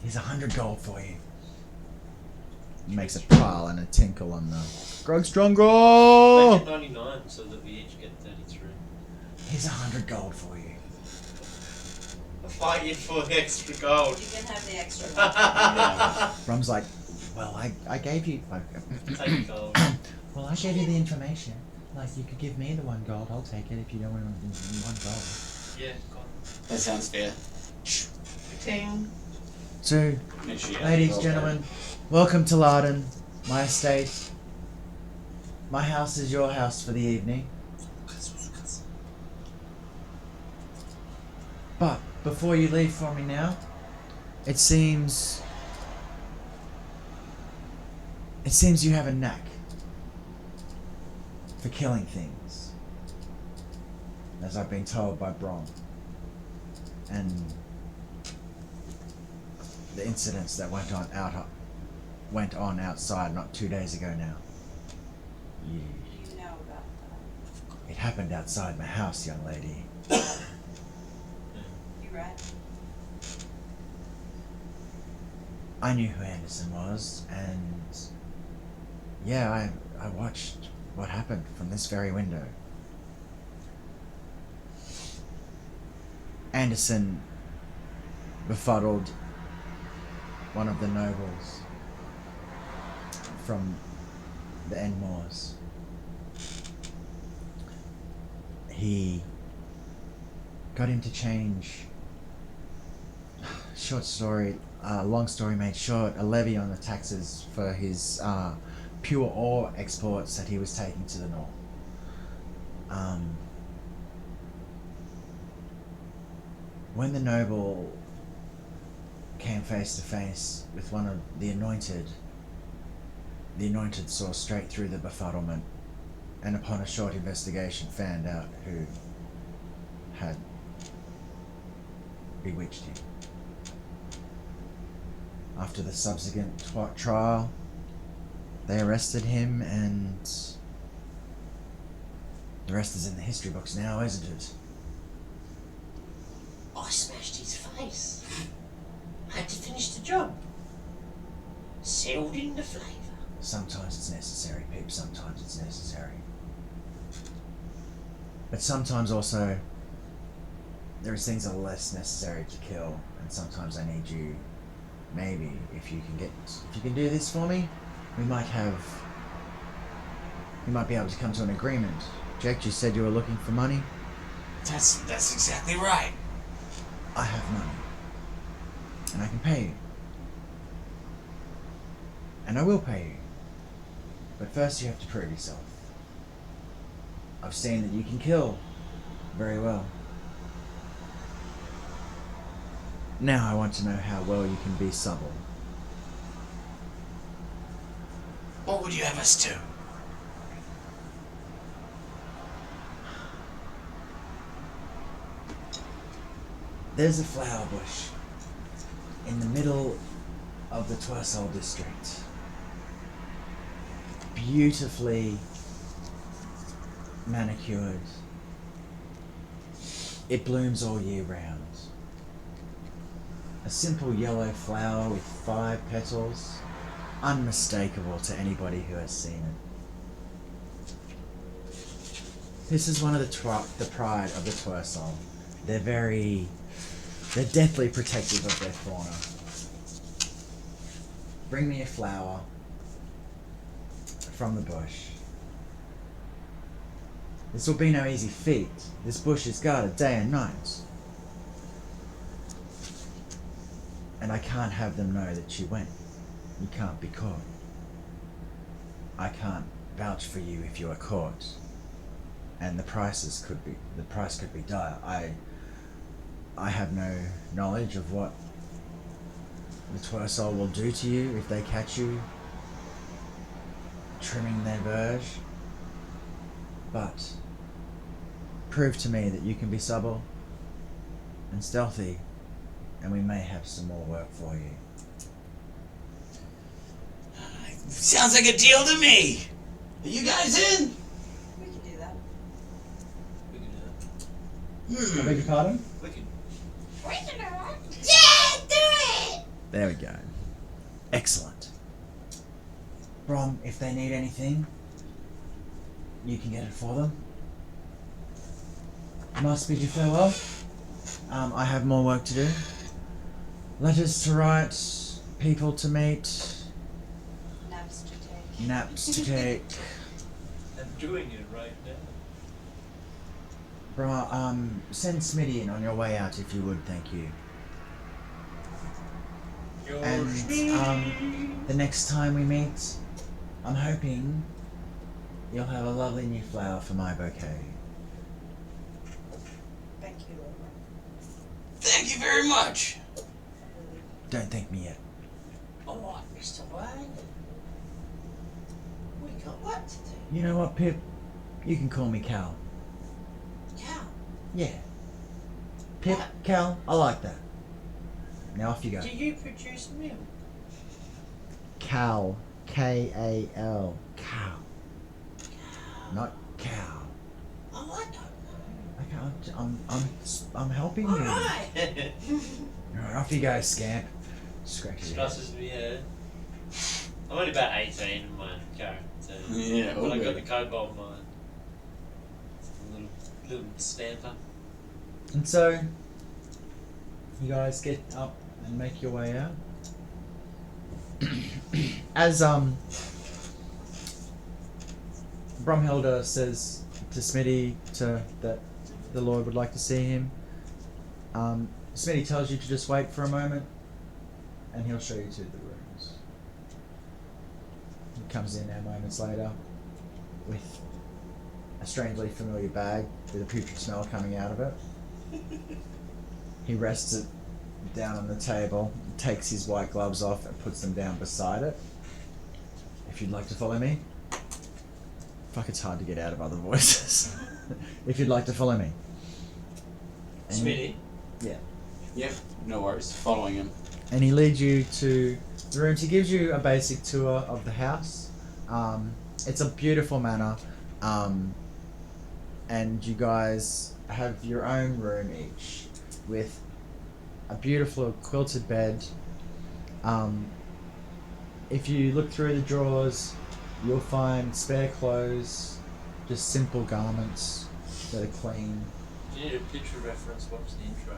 Here's 100 gold for you. makes a pile and a tinkle on the Grog Stronger. Make it 99 so that we each get 33. Here's 100 gold for you. I'll fight you for the extra gold. You can have the extra one. Yeah. Brum's like, well, I gave you. Take gold. Well, I gave you the information. Like, you could give me the 1 gold. I'll take it if you don't want 1 gold. Yeah, gold. That sounds fair. Ting. So, Make sure you have ladies, gold gentlemen, welcome to Larden, my estate. My house is your house for the evening. But before you leave for me now, it seems you have a knack for killing things. as I've been told by Brom. And the incidents that went on outside not 2 days ago now. You know about that. It happened outside my house, young lady. You right? I knew who Anderson was, and yeah, I watched what happened from this very window. Anderson befuddled one of the nobles from the Enmores. He got him to change, long story made short, a levy on the taxes for his pure ore exports that he was taking to the north. When the noble came face to face with one of the Anointed saw straight through the befuddlement, and upon a short investigation found out who had bewitched him. After the subsequent trial, they arrested him, and the rest is in the history books now, isn't it? I smashed his face. I had to finish the job. Sealed in the flavour. Sometimes it's necessary, Pip, sometimes it's necessary. But sometimes also, there's things that are less necessary to kill, and sometimes I need you, maybe, if you can do this for me, we might be able to come to an agreement. Jake, you said you were looking for money? That's exactly right. I have money. And I can pay you. And I will pay you. But first you have to prove yourself. I've seen that you can kill very well. Now I want to know how well you can be subtle. What would you have us do? There's a flower bush in the middle of the Twersol district. Beautifully manicured. It blooms all year round. A simple yellow flower with 5 petals, unmistakable to anybody who has seen it. This is one of the pride of the Twersol. They're deathly protective of their fauna. Bring me a flower from the bush. This will be no easy feat. This bush is guarded day and night. And I can't have them know that you went. You can't be caught. I can't vouch for you if you are caught. And the price could be dire. I have no knowledge of what the Twersol will do to you if they catch you trimming their verge. But prove to me that you can be subtle and stealthy, and we may have some more work for you. Sounds like a deal to me. Are you guys in? We can do that. We can do that. I beg your pardon? We can. We can do it. Yeah, do it! There we go. Excellent. Brom, if they need anything, you can get it for them. Must bid you farewell. I have more work to do. Letters to write, people to meet, Naps to take. naps to take. I'm doing it right now. Brom, send Smitty in on your way out if you would, thank you. And the next time we meet, I'm hoping you'll have a lovely new flower for my bouquet. Thank you, Laura. Thank you very much. Don't thank me yet. Alright, Mr. Wayne. We got work to do. You know what, Pip? You can call me Cal. Cal. Yeah. Pip, Cal, I like that. Now off you go. Do you produce milk? Cal. K-A-L. Cal. Not cow. Oh, I don't know. Okay, I'm helping you. Alright. Alright, off you go, scamp. Scratch As your fast head. as we heard. I'm only about 18 in my car, so Yeah, but I got okay. the cobalt mine. It's a little stamper. And so, you guys get up and make your way out. As Brumhilda says to Smitty that the Lord would like to see him, Smitty tells you to just wait for a moment, and he'll show you to the rooms. He comes in now moments later with a strangely familiar bag with a putrid smell coming out of it. He rests it down on the table, takes his white gloves off and puts them down beside it. If you'd like to follow me. Fuck, it's hard to get out of other voices. If you'd like to follow me. And Smitty. Yep, no worries. Following him. And he leads you to the rooms. He gives you a basic tour of the house. It's a beautiful manor. And you guys have your own room each with a beautiful quilted bed. If you look through the drawers, you'll find spare clothes, just simple garments that are clean. If you need a picture reference, watch the intro.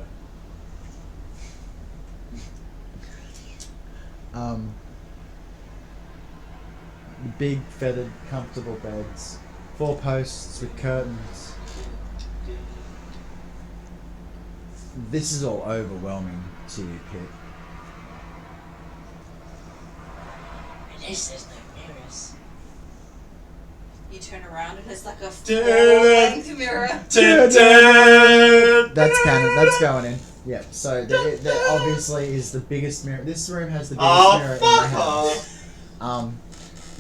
Big feathered comfortable beds, 4 posts with curtains. This is all overwhelming to you, Pip. At least there's no mirrors. You turn around and it's like a full-length mirror. That's canon. That's going in. Yeah. So there obviously is the biggest mirror. This room has the biggest Oh, mirror in fuck the house.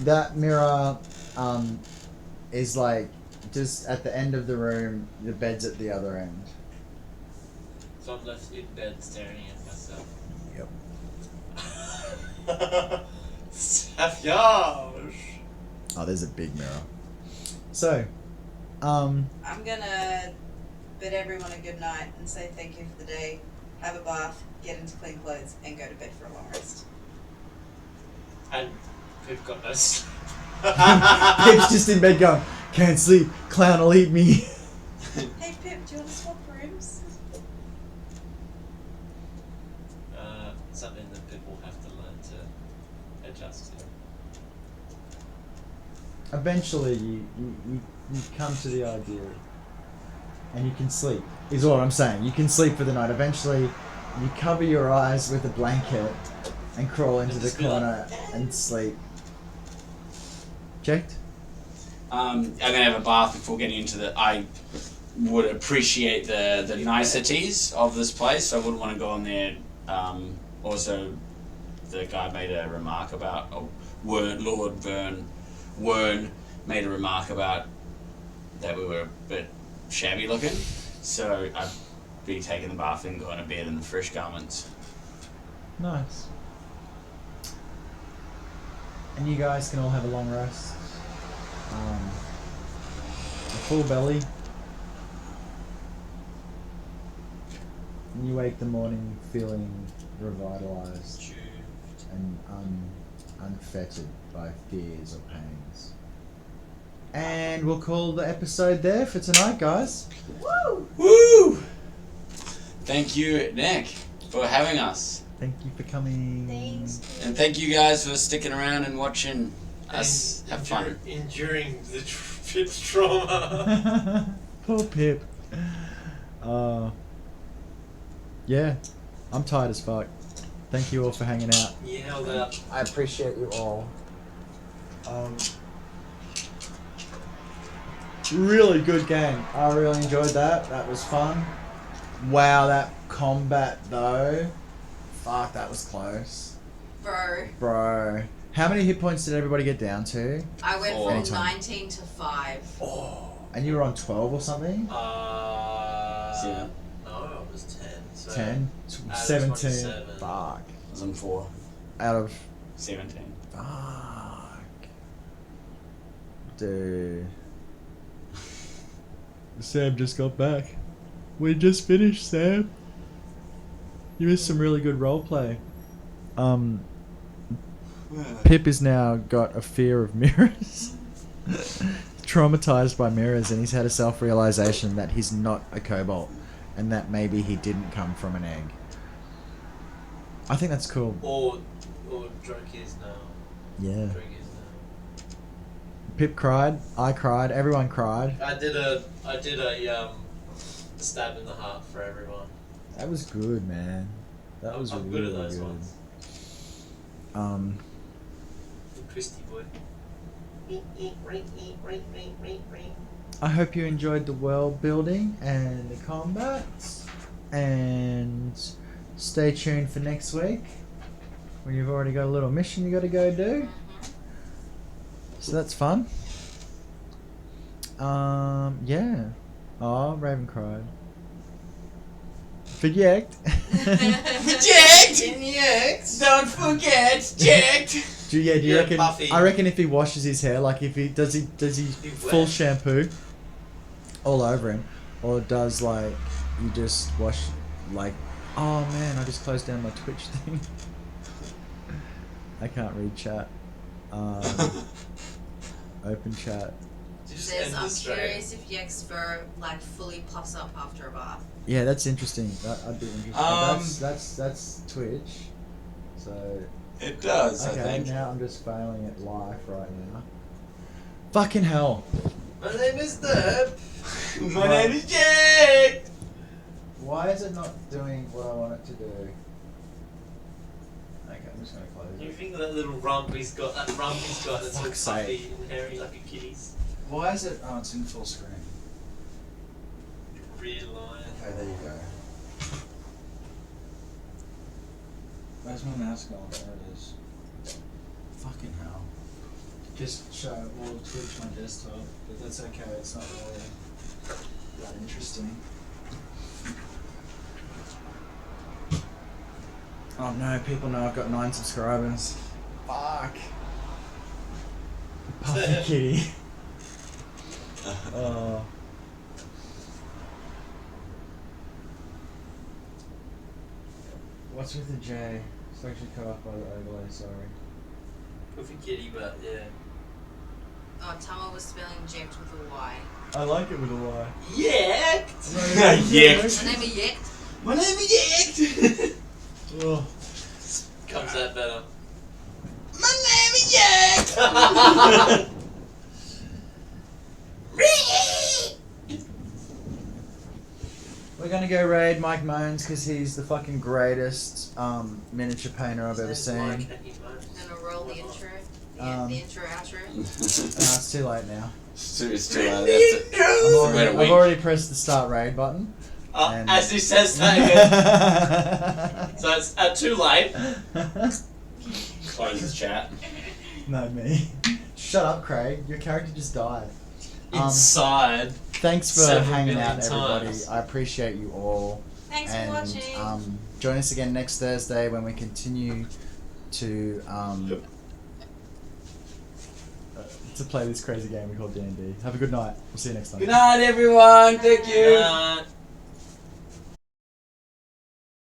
That mirror is like just at the end of the room. The bed's at the other end. So I'm left in bed staring at myself. Yep. Savage. Oh, there's a big mirror. So, I'm gonna bid everyone a good night and say thank you for the day. Have a bath, get into clean clothes, and go to bed for a long rest. And Pip got no sleep. Pip's just in bed going, can't sleep. Clown will eat me. Hey Pip, do you want to swap rooms? Something that Pip will have to learn to adjust to. Eventually, you come to the idea, and you can sleep. Is what I'm saying. You can sleep for the night. Eventually, you cover your eyes with a blanket and crawl into the just be like, corner and sleep. Checked? I'm gonna have a bath before getting into the. I would appreciate the niceties of this place. I wouldn't want to go in there. Also, the guy made a remark about Lord Wern made a remark about that we were a bit shabby looking. So I'd be taking the bath and going to bed in the fresh garments. Nice. And you guys can all have a long rest. A full belly. And you wake the morning feeling revitalized and unfettered by fears or pains. And we'll call the episode there for tonight, guys. Woo! Thank you, Nick, for having us. Thank you for coming. Thanks. And thank you guys for sticking around and watching us have fun. Enduring the Pip's trauma. Poor Pip. Yeah, I'm tired as fuck. Thank you all for hanging out. You held out. I appreciate you all. Really good game. I really enjoyed that. That was fun. Wow, that combat though. Fuck, that was close. Bro. How many hit points did everybody get down to? I went Four. from 19 to 5. Oh. And you were on 12 or something? Yeah. No, I was 10. So 10? Out of 17. 27. Fuck. I was on 4. Out of 17. fuck. Dude. Sam just got back. We just finished, Sam. You missed some really good roleplay. Pip has now got a fear of mirrors. Traumatized by mirrors, and he's had a self-realization that he's not a kobold, and that maybe he didn't come from an egg. I think that's cool. Or drunk is now. Yeah. Drink is now. Pip cried. I cried. Everyone cried. I did a stab in the heart for everyone. That was good, man. That was I'm really good at those good. ones. The Christy boy. I hope you enjoyed the world building and the combats, and stay tuned for next week when you've already got a little mission you got to go do. So that's fun. Yeah. Oh, Raven cried. Forget. Project! Don't forget, Jack! Do you Yeah, reckon? Buffy. I reckon if he washes his hair, like if he does full wet. shampoo all over him, or does like you just wash like, oh man, I just closed down my Twitch thing. I can't read chat. Open chat. Just Says, end I'm this straight. curious if Yek's fur like fully puffs up after a bath. Yeah, that's interesting. I'd be interested. That's Twitch. So It does, I okay, think. now I'm just failing at life right now. Fucking hell. My name is Derp. My name is Jack! Why is it not doing what I want it to do? Okay, I'm just gonna close You it. think that little rump he's got, that's all Fuck's puffy and hairy like a kitty's? Why is it? Oh, it's in full screen. Real lion. Okay, there you go. Where's my mouse gone? There it is. Fucking hell. Just show all of Twitch my desktop, but that's okay, it's not really that interesting. Oh no, people know I've got 9 subscribers. Fuck. Puffy kitty. Oh. What's with the J? It's actually cut off by the overlay, sorry. Puffy kitty, but yeah. Oh, Tama was spelling Jekt with a Y. I like it with a Y. Yeah. Yekt. My name is Yekt. My name is Yekt! Oh. Comes out better. My name is Yekt! We're gonna go raid Mike Moans because he's the fucking greatest miniature painter I've ever seen. I'm gonna roll the intro. The intro, outro. It's too late now. It's too late. I've already pressed the start raid button. And- As he says that again. So it's too late. Close his chat. No, me. Shut up, Craig. Your character just died. Inside. Thanks for Several hanging million out, everybody. times. I appreciate you all. Thanks And for watching. join us again next Thursday when we continue to play this crazy game we call D&D. Have a good night. We'll see you next time. Good night, everyone. Thank you. Uh,